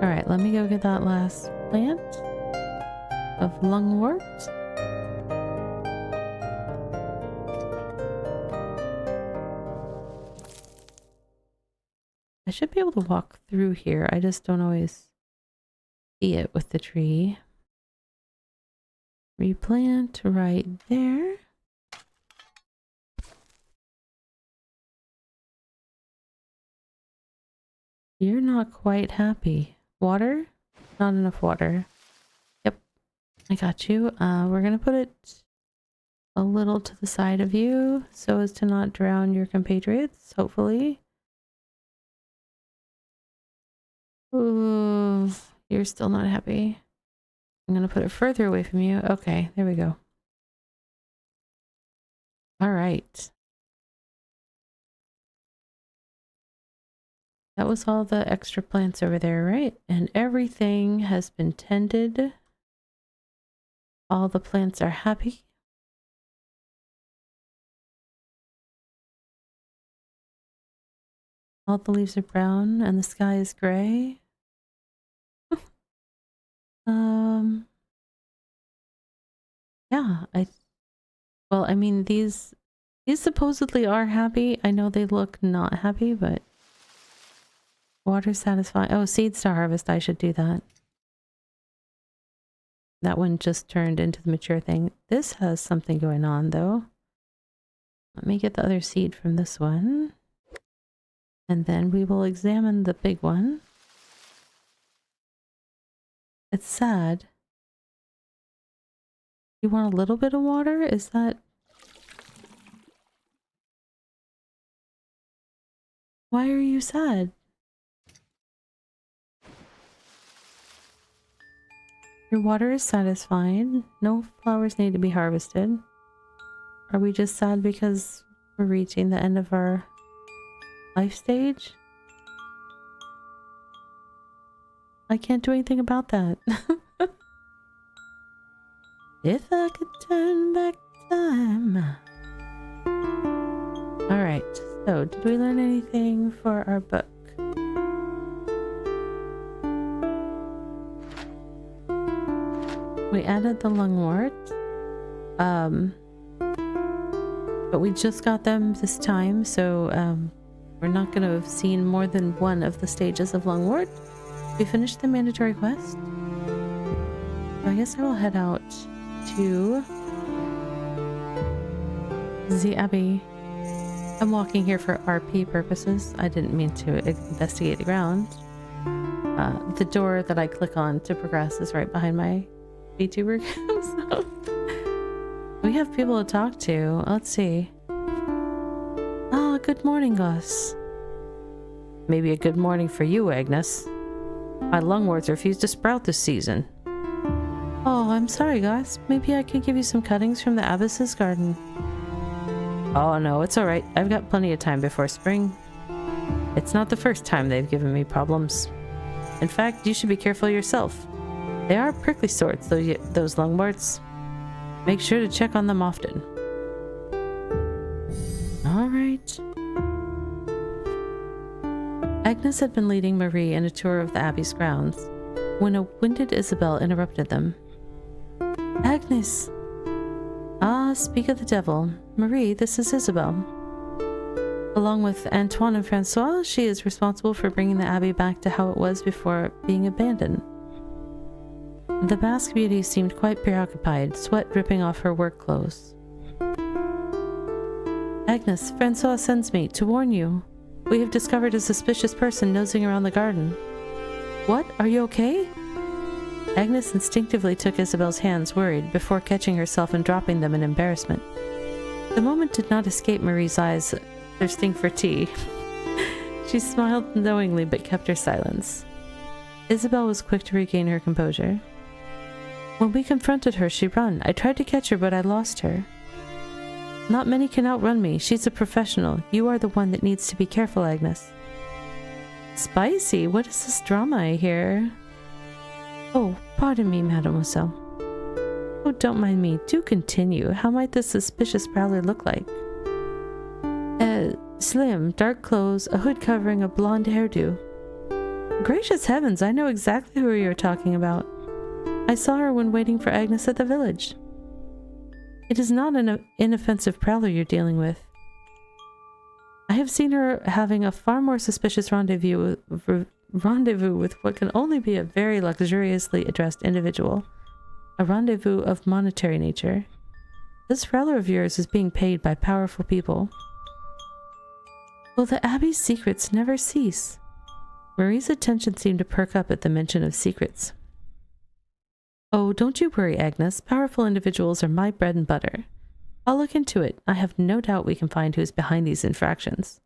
Alright, let me go get that last plant of lungwort. I should be able to walk through here. I just don't always see it with the tree. Replant right there. You're not quite happy. Water? Not enough water. Yep. I got you. We're gonna put it a little to the side of you so as to not drown your compatriots, hopefully. Ooh, you're still not happy. I'm gonna put it further away from you. Okay, there we go. All right. That was all the extra plants over there, right? And everything has been tended. All the plants are happy. All the leaves are brown and the sky is gray. Yeah, I mean these supposedly are happy. I know they look not happy, but water satisfying. Oh, seeds to harvest. I should do that. That one just turned into the mature thing. This has something going on though. Let me get the other seed from this one. And then we will examine the big one. It's sad. You want a little bit of water? Is that... Why are you sad? Your water is satisfied. No flowers need to be harvested. Are we just sad because we're reaching the end of our life stage? I can't do anything about that. If I could turn back time. Alright, so did we learn anything for our book? We added the lungwort. But we just got them this time, so we're not going to have seen more than one of the stages of lungwort. We finished the mandatory quest. So I guess I will head out to the Abbey. I'm walking here for RP purposes. I didn't mean to investigate the ground. The door that I click on to progress is right behind my VTuber cam, so we have people to talk to. Let's see. Ah, good morning, Gus. Maybe a good morning for you, Agnes. My lungworts refuse to sprout this season. Oh, I'm sorry, Gus. Maybe I could give you some cuttings from the Abbess's garden. Oh no, it's alright. I've got plenty of time before spring. It's not the first time they've given me problems. In fact, you should be careful yourself. They are prickly sorts, those lungworts. Make sure to check on them often. Alright. Agnes had been leading Marie in a tour of the Abbey's grounds when a winded Isabel interrupted them. Agnes! Ah, speak of the devil. Marie, this is Isabel. Along with Antoine and Francois, she is responsible for bringing the Abbey back to how it was before being abandoned. The Basque beauty seemed quite preoccupied, sweat dripping off her work clothes. Agnes, Francois sends me to warn you. We have discovered a suspicious person nosing around the garden. What? Are you okay? Agnes instinctively took Isabel's hands, worried, before catching herself and dropping them in embarrassment. The moment did not escape Marie's eyes, thirsting for tea. She smiled knowingly but kept her silence. Isabel was quick to regain her composure. When we confronted her, she ran. I tried to catch her, but I lost her. Not many can outrun me. She's a professional. You are the one that needs to be careful, Agnes. Spicy? What is this drama I hear? Oh, pardon me, mademoiselle. Oh, don't mind me. Do continue. How might this suspicious prowler look like? Slim, dark clothes, a hood covering a blonde hairdo. Gracious heavens, I know exactly who you're talking about. I saw her when waiting for Agnes at the village. It is not an inoffensive prowler you're dealing with. I have seen her having a far more suspicious rendezvous with what can only be a very luxuriously dressed individual. A rendezvous of monetary nature. This prowler of yours is being paid by powerful people. Will the Abbey's secrets never cease? Marie's attention seemed to perk up at the mention of secrets. Oh, don't you worry, Agnes. Powerful individuals are my bread and butter. I'll look into it. I have no doubt we can find who's behind these infractions.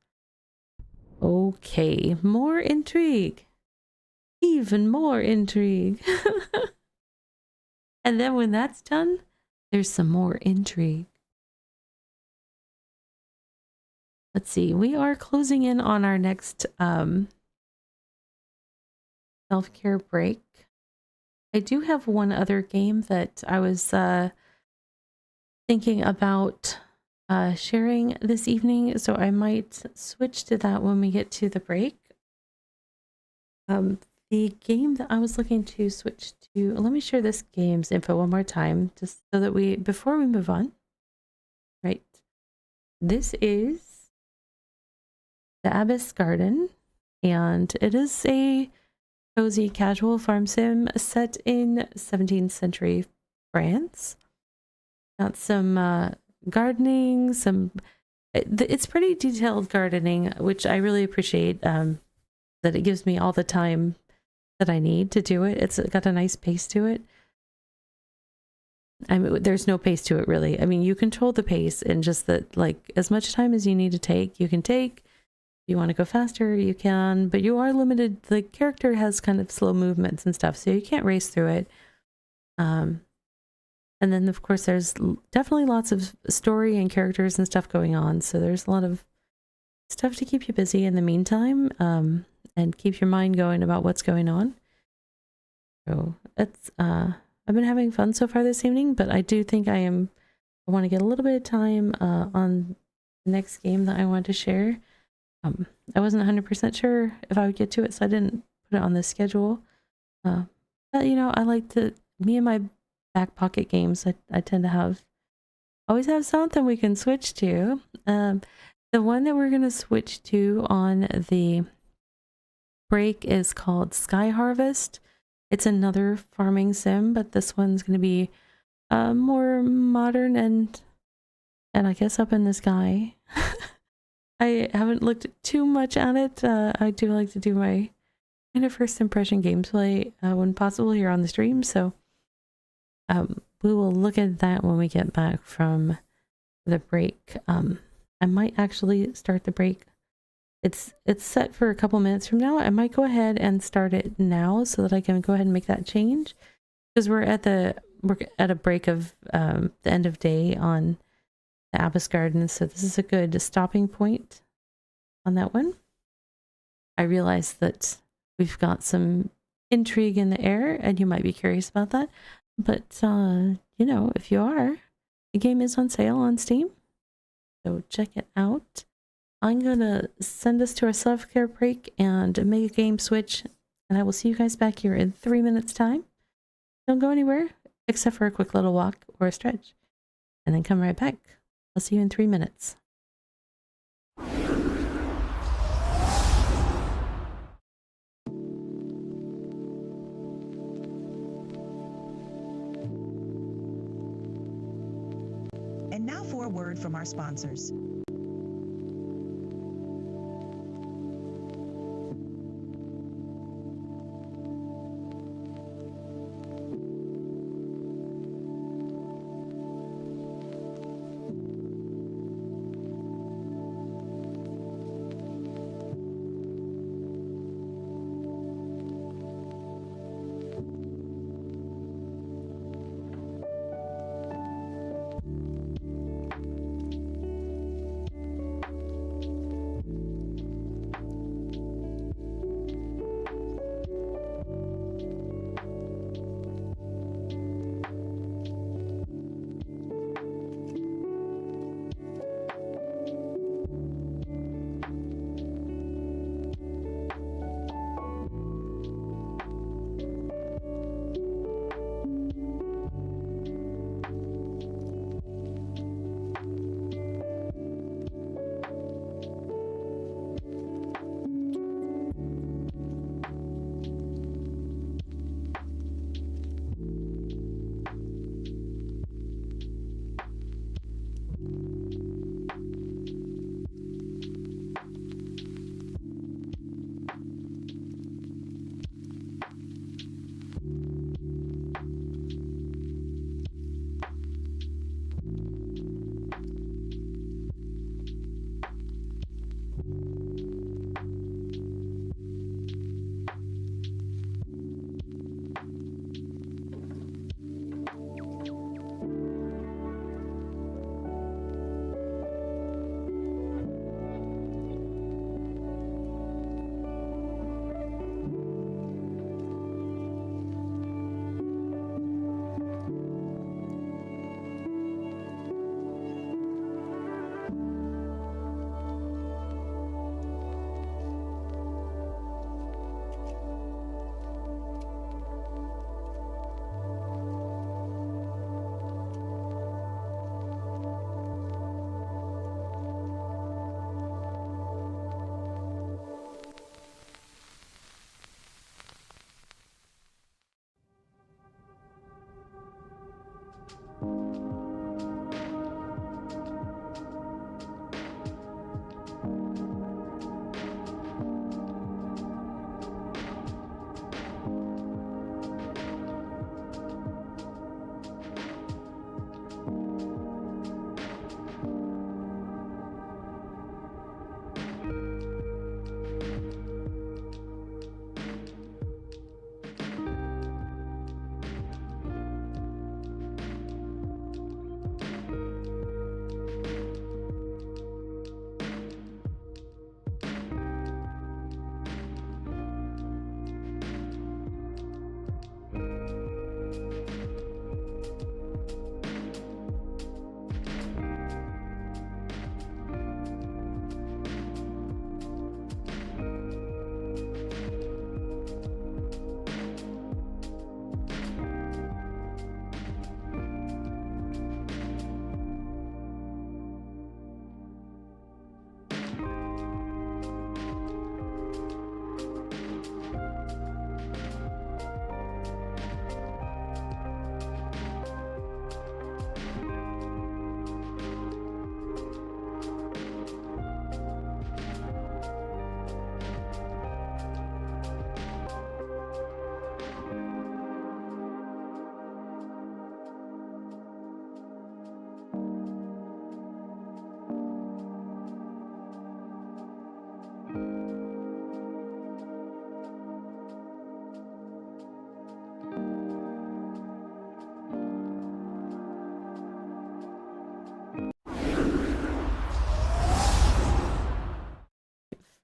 Okay, more intrigue. Even more intrigue. And then when that's done, there's some more intrigue. Let's see, we are closing in on our next self-care break. I do have one other game that I was thinking about sharing this evening, so I might switch to that when we get to the break. The game that I was looking to switch to, let me share this game's info one more time, just so that before we move on, right? This is the Abbess Garden, and it is a cozy casual farm sim set in 17th century France. Got some gardening, it's pretty detailed gardening, which I really appreciate, that it gives me all the time that I need to do it. It's got a nice pace to it. I mean, there's no pace to it really. I mean, you control the pace, and just that, like, as much time as you need to take, you can take. If you want to go faster, you can, but you are limited. The character has kind of slow movements and stuff, so you can't race through it. And then of course there's definitely lots of story and characters and stuff going on, so there's a lot of stuff to keep you busy in the meantime, and keep your mind going about what's going on. So it's I've been having fun so far this evening, but I do think I want to get a little bit of time on the next game that I want to share. I wasn't 100% sure if I would get to it, so I didn't put it on the schedule. But you know, me and my back pocket games, I tend to always have something we can switch to. The one that we're going to switch to on the break is called Sky Harvest. It's another farming sim, but this one's going to be more modern and I guess up in the sky. I haven't looked too much at it. I do like to do my kind of first impression gameplay when possible here on the stream, so we will look at that when we get back from the break. I might actually start the break. It's set for a couple minutes from now. I might go ahead and start it now so that I can go ahead and make that change, because we're at a break of the end of day on the Abbess Garden, so this is a good stopping point on that one. I realize that we've got some intrigue in the air, and you might be curious about that, but you know, if you are, the game is on sale on Steam, so check it out. I'm gonna send us to our self-care break and make a game switch, and I will see you guys back here in 3 minutes time. Don't go anywhere except for a quick little walk or a stretch, and then come right back. I'll see you in 3 minutes. And now for a word from our sponsors.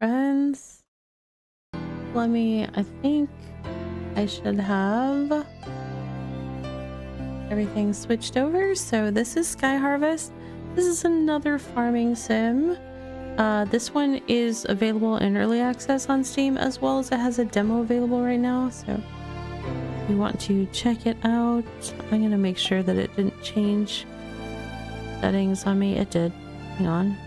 friends. I think I should have everything switched over. So this is Sky Harvest. This is another farming sim. This one is available in early access on Steam, as well as it has a demo available right now. So if you want to check it out, I'm gonna make sure that it didn't change settings on me. It did. Hang on.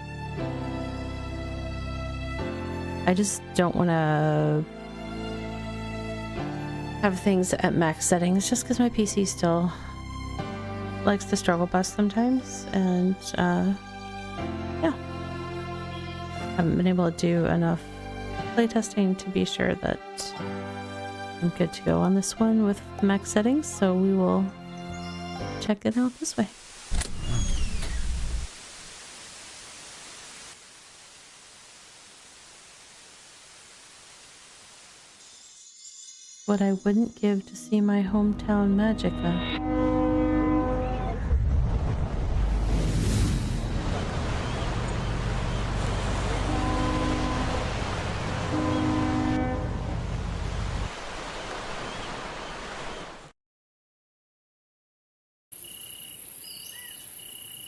I just don't want to have things at max settings just because my PC still likes to struggle bus sometimes, and yeah, haven't been able to do enough playtesting to be sure that I'm good to go on this one with max settings, so we will check it out this way. What I wouldn't give to see my hometown Magica.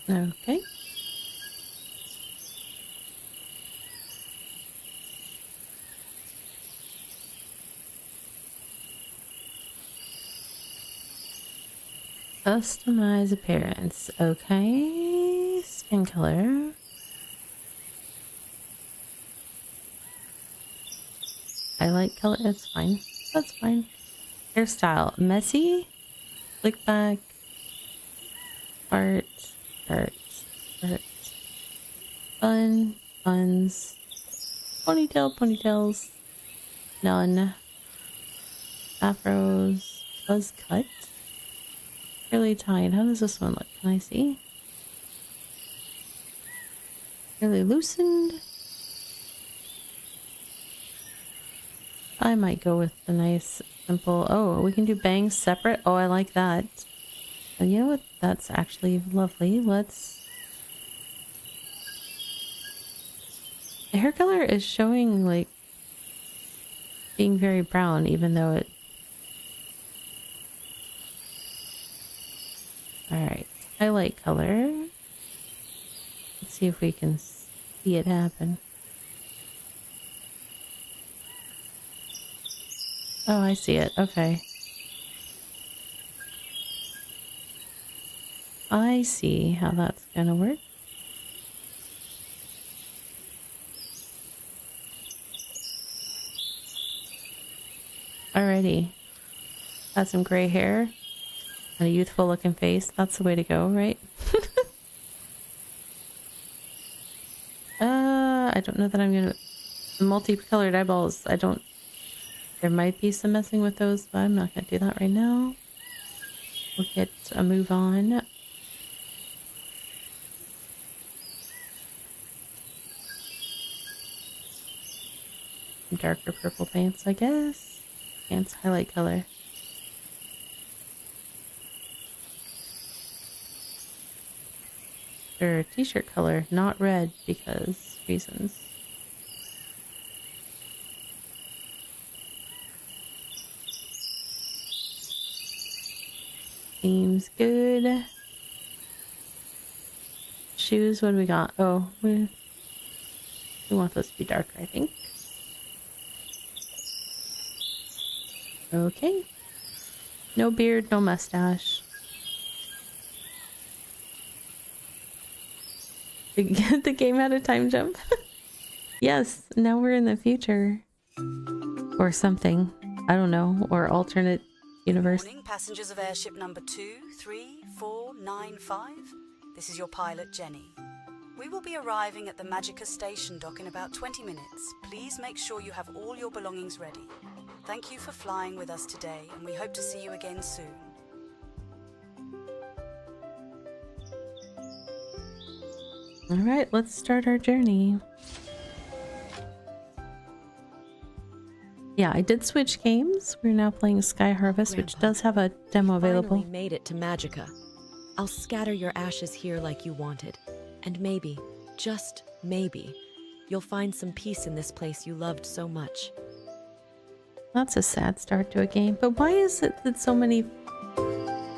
Okay. Customize appearance. Okay. Skin color. Highlight color. That's fine. That's fine. Hairstyle. Messy. Slick back. Art. Fun. Buns. Ponytails. None. Afros. Buzz cut. Really tight. How does this one look? Can I see? Really loosened. I might go with the nice simple. Oh, we can do bangs separate. Oh, I like that. And you know what? That's actually lovely. Let's. The hair color is showing like being very brown, even though it. Alright, highlight color. Let's see if we can see it happen. Oh, I see it. Okay. I see how that's gonna work. Alrighty. Got some gray hair. And a youthful looking face. That's the way to go, right? I don't know that I'm gonna... Multicolored eyeballs, I don't... There might be some messing with those, but I'm not gonna do that right now. We'll get a move on. Darker purple pants, I guess. Pants highlight color. Or t-shirt color, not red because reasons. Seems good. Shoes, what do we got? Oh, we want those to be darker, I think. Okay. No beard, no mustache. The game had a time jump. Yes, now we're in the future. Or something. I don't know. Or alternate universe. Morning, passengers of airship number 23495. This is your pilot, Jenny. We will be arriving at the Magica station dock in about 20 minutes. Please make sure you have all your belongings ready. Thank you for flying with us today, and we hope to see you again soon. Alright, let's start our journey. Yeah, I did switch games. We're now playing Sky Harvest, which does have a demo available. Finally made it to Magica. I'll scatter your ashes here like you wanted. And maybe, just maybe, You'll find some peace in this place you loved so much. That's a sad start to a game, but why is it that so many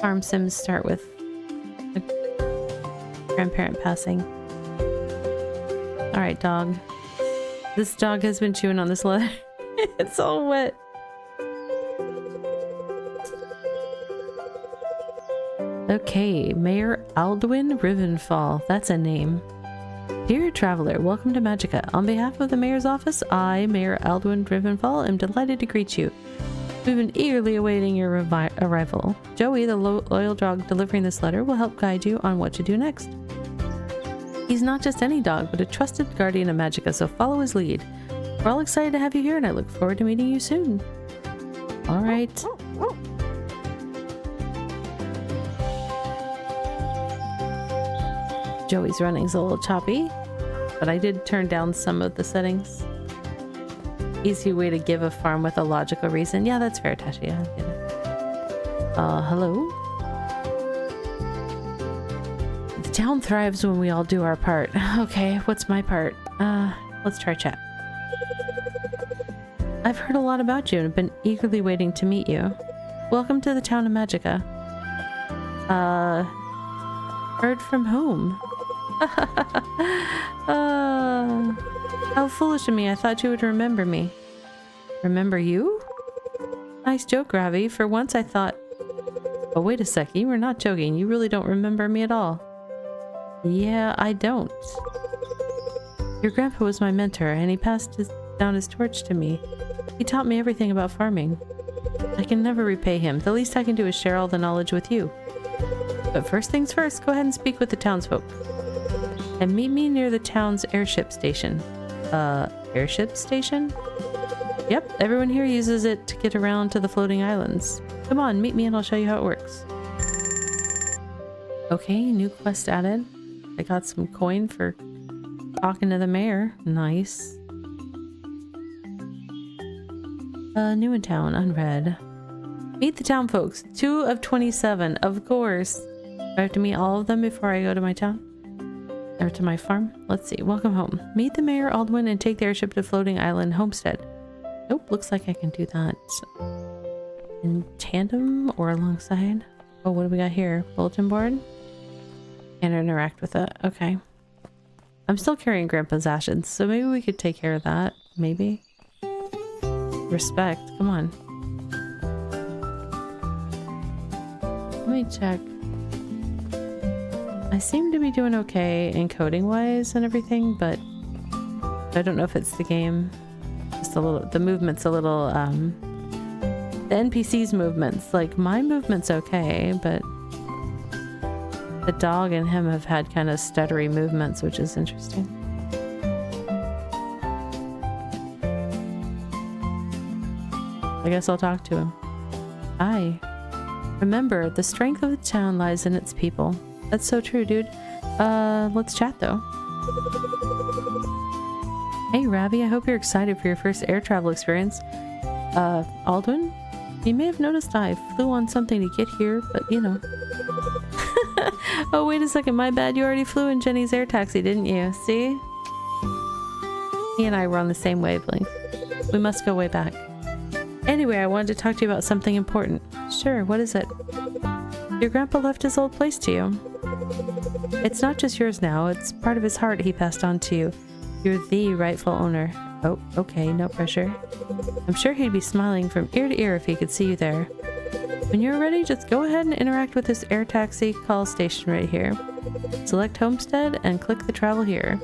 farm sims start with a grandparent passing? Alright, dog. This dog has been chewing on this leather. It's all wet. Okay, Mayor Aldwin Rivenfall. That's a name. Dear traveler, welcome to Magica. On behalf of the mayor's office, I, Mayor Aldwin Rivenfall, am delighted to greet you. We've been eagerly awaiting your arrival. Joey, the loyal dog delivering this letter, will help guide you on what to do next. He's not just any dog, but a trusted guardian of Magica, so follow his lead. We're all excited to have you here, and I look forward to meeting you soon. Alright. Joey's running's a little choppy, but I did turn down some of the settings. Easy way to give a farm with a logical reason. Yeah, that's fair, Tashi. I get it. Hello? The town thrives when we all do our part. Okay, what's my part? Let's try chat. I've heard a lot about you and have been eagerly waiting to meet you. Welcome to the town of Magica. Heard from whom? How foolish of me. I thought you would remember me. Remember you? Nice joke, Ravi. For once I thought... Oh, wait a sec. You were not joking. You really don't remember me at all. Yeah, I don't. Your grandpa was my mentor, and he passed down his torch to me. He taught me everything about farming. I can never repay him. The least I can do is share all the knowledge with you. But first things first, go ahead and speak with the townsfolk. And meet me near the town's airship station. Airship station? Yep, everyone here uses it to get around to the floating islands. Come on, meet me and I'll show you how it works. Okay, new quest added. I got some coin for talking to the mayor. Nice. New in town, unread. Meet the town folks. 2 of 27, of course. Do I have to meet all of them before I go to my town? Or to my farm? Let's see. Welcome home. Meet the Mayor Aldwin and take the airship to Floating Island Homestead. Nope, looks like I can do that in tandem or alongside. Oh, what do we got here? Bulletin board? Can't interact with it. Okay. I'm still carrying Grandpa's ashes, so maybe we could take care of that. Maybe. Respect. Come on. Let me check. I seem to be doing okay encoding wise and everything, but I don't know if it's the game. Just a little, the movement's a little, the NPC's movements, like my movement's okay, but the dog and him have had kind of stuttery movements, which is interesting. I guess I'll talk to him. Hi. Remember, the strength of the town lies in its people. That's so true, dude. Let's chat though. Hey, Ravi, I hope you're excited for your first air travel experience. Aldwin? You may have noticed I flew on something to get here, but you know. Oh, wait a second, my bad. You already flew in Jenny's air taxi, didn't you? See? He and I were on the same wavelength. We must go way back. Anyway, I wanted to talk to you about something important. Sure, what is it? Your grandpa left his old place to you. It's not just yours now, it's part of his heart he passed on to you. You're the rightful owner. Oh, okay, no pressure. I'm sure he'd be smiling from ear to ear if he could see you there. When you're ready, just go ahead and interact with this air taxi call station right here. Select Homestead and click the travel here.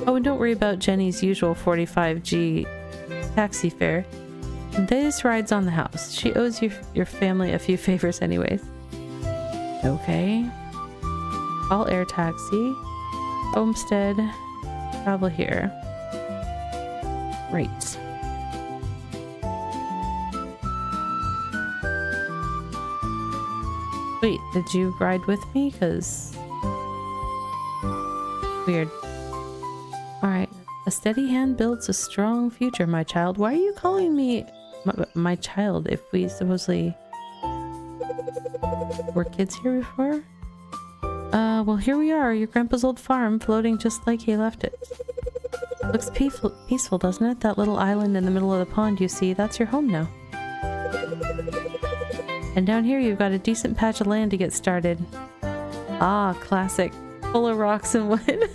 Oh, and don't worry about Jenny's usual 45G taxi fare. This ride's on the house. She owes your family a few favors anyways. Okay. Call air taxi. Homestead. Travel here. Right. Wait, did you ride with me? Because... Weird. Alright. A steady hand builds a strong future, my child. Why are you calling me my child if we supposedly were kids here before? Well, here we are, your grandpa's old farm, floating just like he left it. Looks peaceful, doesn't it? That little island in the middle of the pond you see, that's your home now. And down here you've got a decent patch of land to get started. Ah, classic. Full of rocks and wood.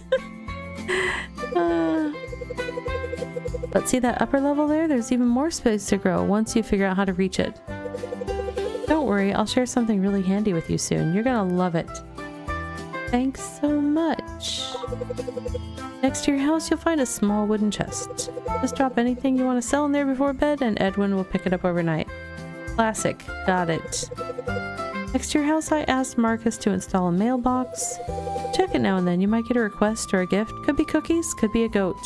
But see that upper level there? There's even more space to grow once you figure out how to reach it. Don't worry, I'll share something really handy with you soon. You're gonna love it. Thanks so much. Next to your house, you'll find a small wooden chest. Just drop anything you want to sell in there before bed, and Edwin will pick it up overnight. Classic. Got it. Next to your house, I asked Marcus to install a mailbox. Check it now and then. You might get a request or a gift. Could be cookies, could be a goat.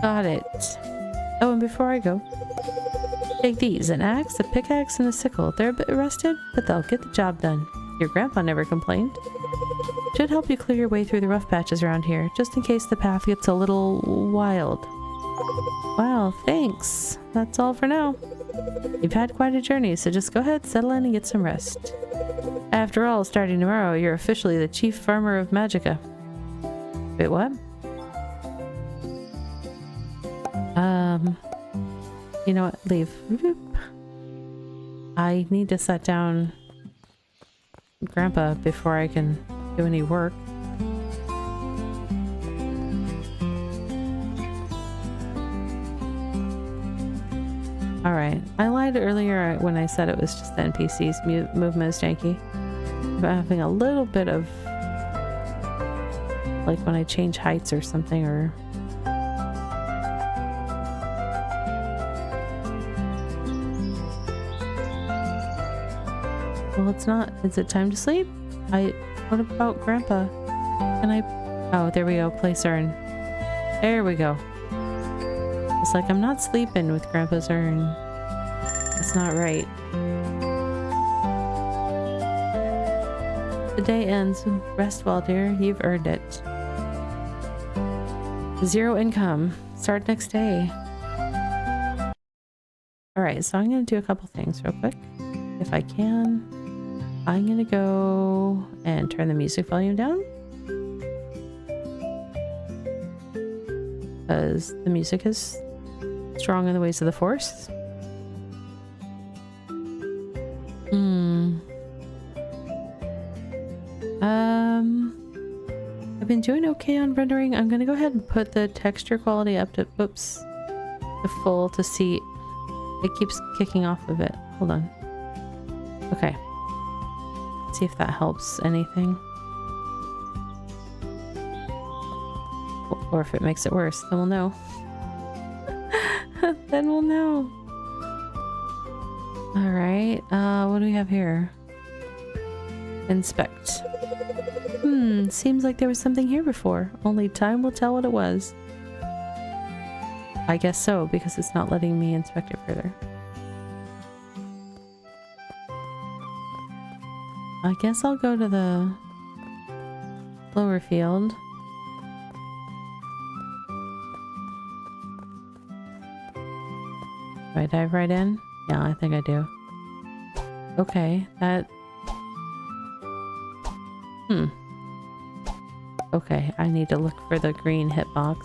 Got it. Oh, and before I go, take these. An axe, a pickaxe, and a sickle. They're a bit rusted, but they'll get the job done. Your grandpa never complained. Should help you clear your way through the rough patches around here, just in case the path gets a little wild. Wow, thanks. That's all for now. You've had quite a journey, so just go ahead, settle in, and get some rest. After all, starting tomorrow, you're officially the chief farmer of Magica. Wait, what? You know what? Leave. I need to set down Grandpa before I can do any work. Alright, I lied earlier when I said it was just the NPC's movement is janky. I'm having a little bit of, like when I change heights or something, or well, it's not. Is it time to sleep? What about Grandpa? Can I? Oh, there we go. Place urn. There we go. It's like I'm not sleeping with Grandpa's urn. That's not right. The day ends. Rest well, dear. You've earned it. 0 income. Start next day. Alright, so I'm going to do a couple things real quick. If I can. I'm going to go and turn the music volume down. Because the music is strong in the ways of the Force. I've been doing okay on rendering. I'm gonna go ahead and put the texture quality up to, oops, to full to see. It keeps kicking off of it. Hold on. Okay. Let's see if that helps anything. Or if it makes it worse, then we'll know. Then we'll know. Alright, what do we have here? Inspect. Seems like there was something here before. Only time will tell what it was. I guess so, because it's not letting me inspect it further. I guess I'll go to the lower field. Do I dive right in? Yeah, I think I do. Okay, that... Okay, I need to look for the green hitbox.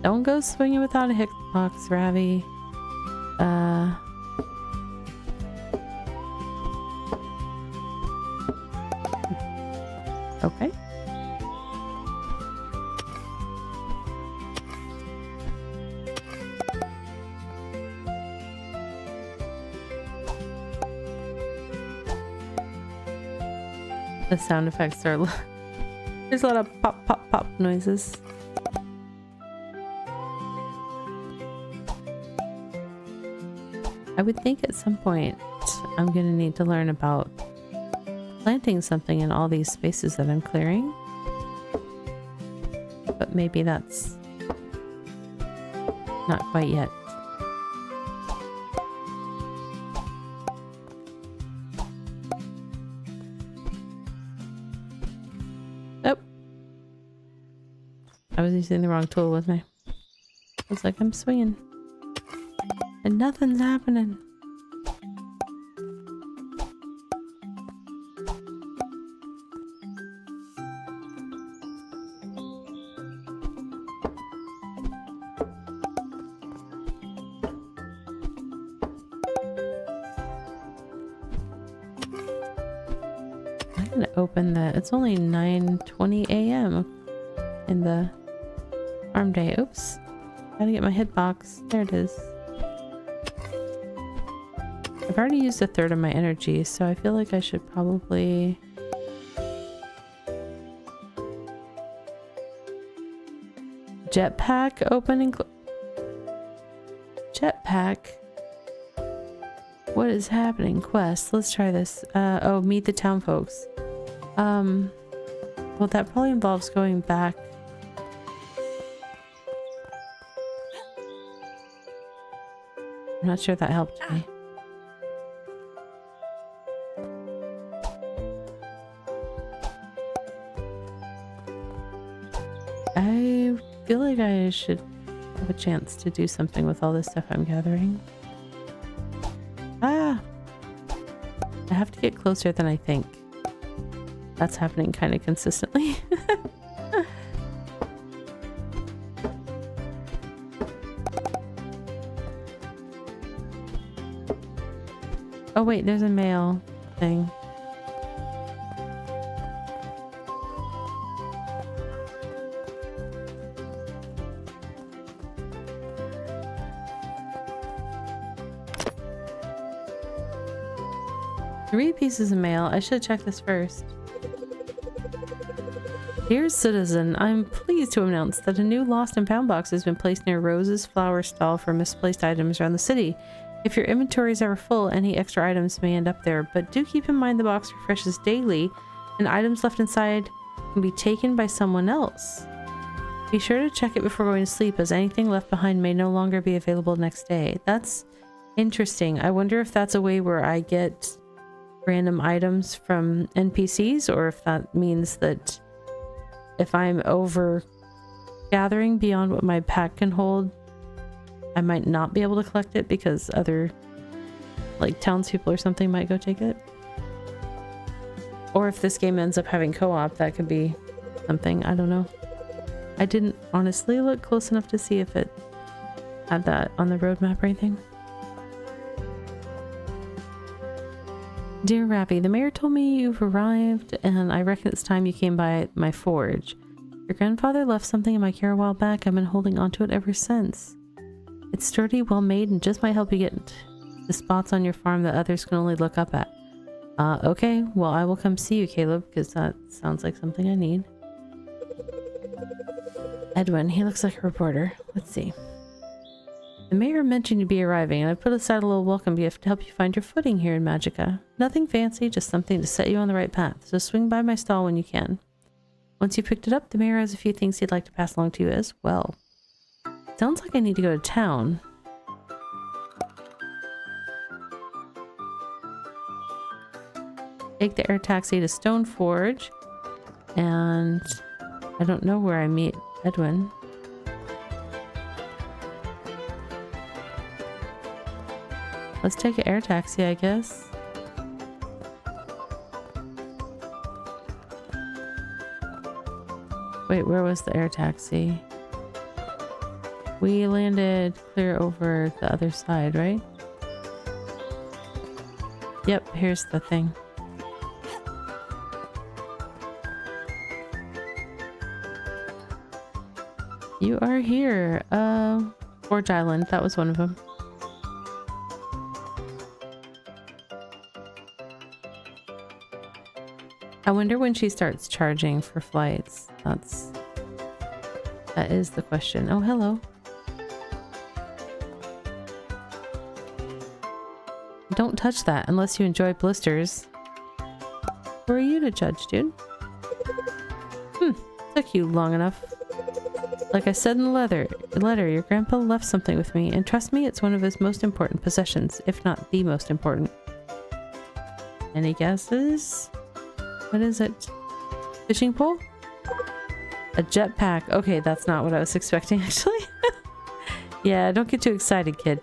Don't go swinging without a hitbox, Ravi. Okay. The sound effects are... There's a lot of pop, pop, pop noises. I would think at some point I'm gonna need to learn about planting something in all these spaces that I'm clearing. But maybe that's not quite yet. I was using the wrong tool, wasn't I? It's like I'm swinging. And nothing's happening. gonna open the. It's only 9:20 a.m. in the farm day. Oops. Gotta get my hitbox. There it is. I've already used a third of my energy, so I feel like I should probably... Jetpack open and Jetpack? What is happening? Quest. Let's try this. Oh, meet the town folks. Well, that probably involves going back. I'm not sure that helped me. I feel like I should have a chance to do something with all this stuff I'm gathering. Ah! I have to get closer than I think. That's happening kind of consistently. Oh wait, there's a mail thing. Three pieces of mail. I should check this first. Dear citizen, I'm pleased to announce that a new lost and found box has been placed near Rose's flower stall for misplaced items around the city. If your inventory is ever full, any extra items may end up there, but do keep in mind the box refreshes daily and items left inside can be taken by someone else. Be sure to check it before going to sleep, as anything left behind may no longer be available next day. That's interesting. I wonder if that's a way where I get random items from NPCs, or if that means that if I'm over gathering beyond what my pack can hold, I might not be able to collect it because other, like, townspeople or something might go take it. Or if this game ends up having co-op, that could be something. I don't know. I didn't honestly look close enough to see if it had that on the roadmap or anything. Dear Rappy, the mayor told me you've arrived, and I reckon it's time you came by my forge. Your grandfather left something in my care a while back. I've been holding onto it ever since. It's sturdy, well made, and just might help you get the spots on your farm that others can only look up at. Okay, well, I will come see you, Caleb, because that sounds like something I need. Edwin, he looks like a reporter. Let's see. The mayor mentioned you'd be arriving, and I put aside a little welcome gift to help you find your footing here in Magica. Nothing fancy, just something to set you on the right path, so swing by my stall when you can. Once you picked it up, the mayor has a few things he'd like to pass along to you as well. Sounds like I need to go to town. Take the air taxi to Stoneforge, and I don't know where I meet Edwin. Let's take an air taxi, I guess. Wait, where was the air taxi? We landed clear over the other side, right? Yep, here's the thing. You are here. Forge Island, that was one of them. I wonder when she starts charging for flights. That is the question. Oh, hello. Don't touch that unless you enjoy blisters. Who are you to judge, dude? Took you long enough. Like I said in the letter, your grandpa left something with me, and trust me, it's one of his most important possessions, if not the most important. Any guesses? What is it? Fishing pole? A jetpack. Okay, that's not what I was expecting, actually. Yeah, don't get too excited, kid.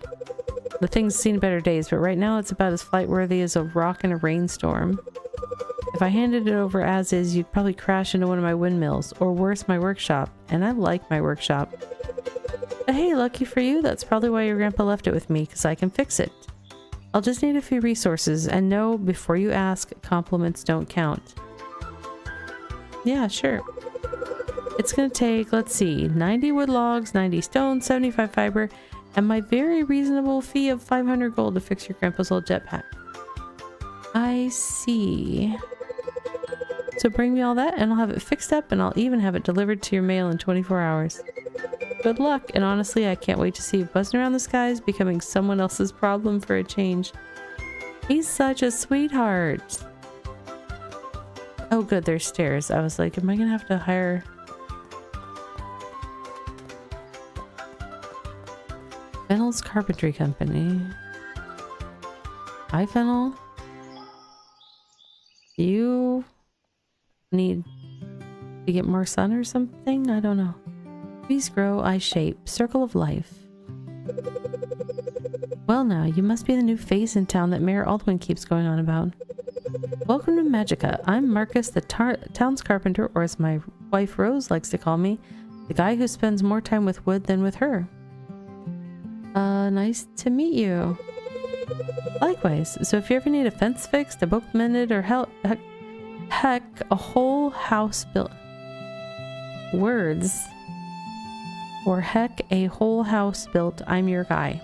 The thing's seen better days, but right now it's about as flight-worthy as a rock in a rainstorm. If I handed it over as is, you'd probably crash into one of my windmills, or worse, my workshop. And I like my workshop. But hey, lucky for you, that's probably why your grandpa left it with me, because I can fix it. I'll just need a few resources, and no, before you ask, compliments don't count. Yeah, sure. It's gonna take, let's see, 90 wood logs, 90 stone, 75 fiber, and my very reasonable fee of 500 gold to fix your grandpa's old jetpack. I see. So bring me all that and I'll have it fixed up, and I'll even have it delivered to your mail in 24 hours. Good luck, and honestly, I can't wait to see you buzzing around the skies, becoming someone else's problem for a change. He's such a sweetheart. Oh good, there's stairs. I was like, am I gonna have to hire... Fennel's Carpentry Company. Hi, Fennel. You need to get more sun or something? I don't know. Trees grow, I shape. Circle of life. Well now, you must be the new face in town that Mayor Aldwin keeps going on about. Welcome to Magica. I'm Marcus, the town's carpenter, or as my wife Rose likes to call me, the guy who spends more time with wood than with her. Nice to meet you. Likewise. So if you ever need a fence fixed, a boat mended, or heck, a whole house built... Words. Or heck, a whole house built, I'm your guy.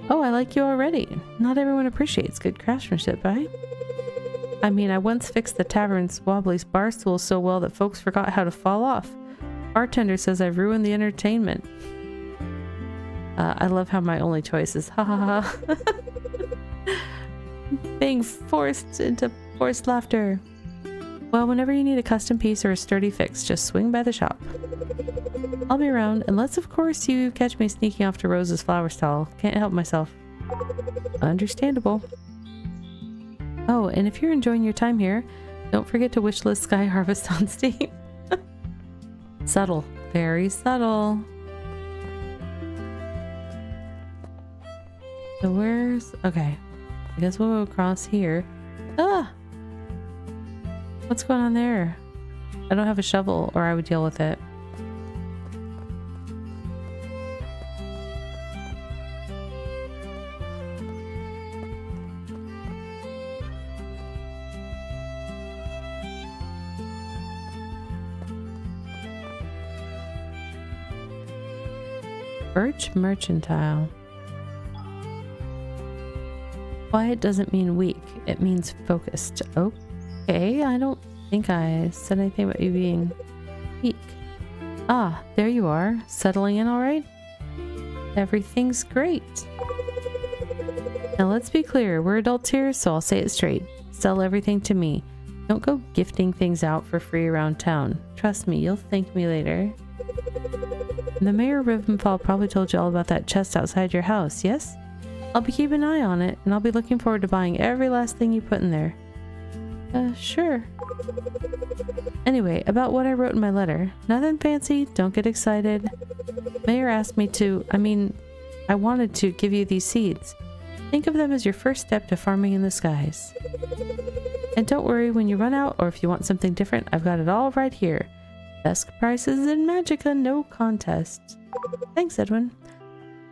Oh, I like you already. Not everyone appreciates good craftsmanship, eh? I mean, I once fixed the tavern's wobbly bar stool so well that folks forgot how to fall off. Bartender says I've ruined the entertainment. I love how my only choice is ha ha ha. Being forced into forced laughter. Well, whenever you need a custom piece or a sturdy fix, just swing by the shop. I'll be around, unless of course you catch me sneaking off to Rose's flower stall. Can't help myself. Understandable. Oh, and if you're enjoying your time here, don't forget to wishlist Sky Harvest on Steam. Subtle. Very subtle. So where's... Okay. I guess we'll go across here. Ah! What's going on there? I don't have a shovel, or I would deal with it. Birch Mercantile. Quiet doesn't mean weak, it means focused. Okay, I don't think I said anything about you being weak. Ah, there you are. Settling in all right? Everything's great. Now let's be clear, we're adults here, so I'll say it straight. Sell everything to me. Don't go gifting things out for free around town. Trust me, you'll thank me later. The Mayor of Rivenfall probably told you all about that chest outside your house, yes? I'll be keeping an eye on it, and I'll be looking forward to buying every last thing you put in there. Sure. Anyway, about what I wrote in my letter. Nothing fancy, don't get excited. Mayor asked me to, I wanted to give you these seeds. Think of them as your first step to farming in the skies. And don't worry when you run out, or if you want something different, I've got it all right here. Best prices in Magica, no contest. Thanks, Edwin.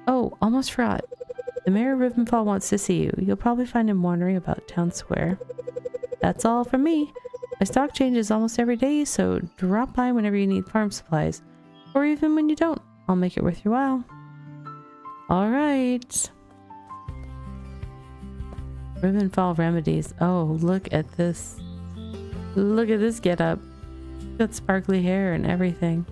Oh, almost forgot. The Mayor of Rivenfall wants to see you. You'll probably find him wandering about town square. That's all from me. My stock changes almost every day, so drop by whenever you need farm supplies. Or even when you don't. I'll make it worth your while. Alright. Rivenfall remedies. Oh, look at this. Look at this getup. Got sparkly hair and everything.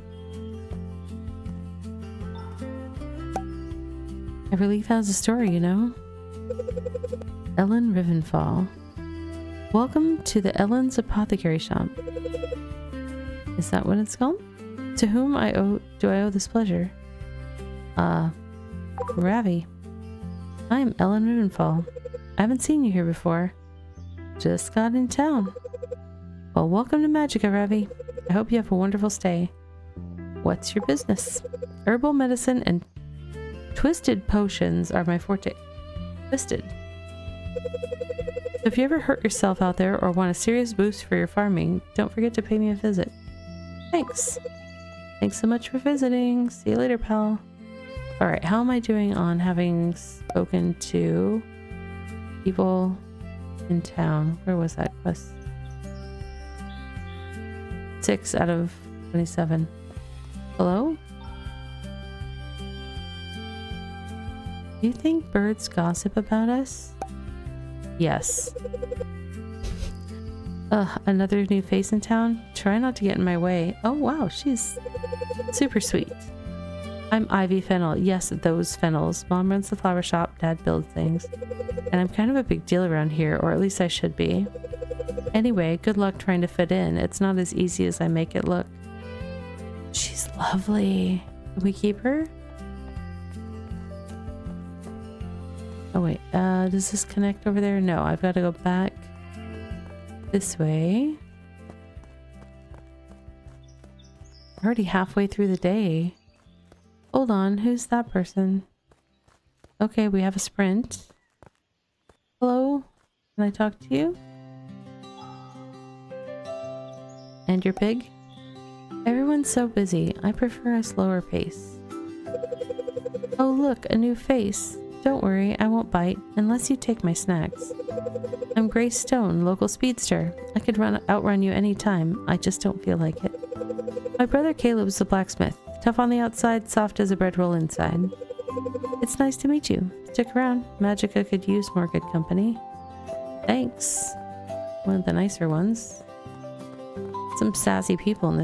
Every leaf has a story, you know? Ellen Rivenfall. Welcome to the Ellen's Apothecary Shop. Is that what it's called? To whom do I owe this pleasure? Ravi. I'm Ellen Rivenfall. I haven't seen you here before. Just got in town. Well, welcome to Magica, Ravi. I hope you have a wonderful stay. What's your business? Herbal medicine and twisted potions are my forte. Twisted. So if you ever hurt yourself out there or want a serious boost for your farming, don't forget to pay me a visit. Thanks. Thanks so much for visiting. See you later, pal. Alright, how am I doing on having spoken to people in town? Where was that quest? 6 out of 27. Hello? Do you think birds gossip about us? Yes. Ugh, another new face in town? Try not to get in my way. Oh wow, she's super sweet. I'm Ivy Fennel. Yes, those Fennels. Mom runs the flower shop, Dad builds things. And I'm kind of a big deal around here, or at least I should be. Anyway, good luck trying to fit in. It's not as easy as I make it look. She's lovely. Can we keep her? Oh wait, does this connect over there? No, I've got to go back this way. Already halfway through the day. Hold on, who's that person? Okay, we have a sprint. Hello? Can I talk to you? And your pig? Everyone's so busy. I prefer a slower pace. Oh look, a new face. Don't worry, I won't bite, unless you take my snacks. I'm Grace Stone, local speedster. I could outrun you anytime, I just don't feel like it. My brother Caleb's the blacksmith. Tough on the outside, soft as a bread roll inside. It's nice to meet you. Stick around. Magica could use more good company. Thanks. One of the nicer ones. Some sassy people in this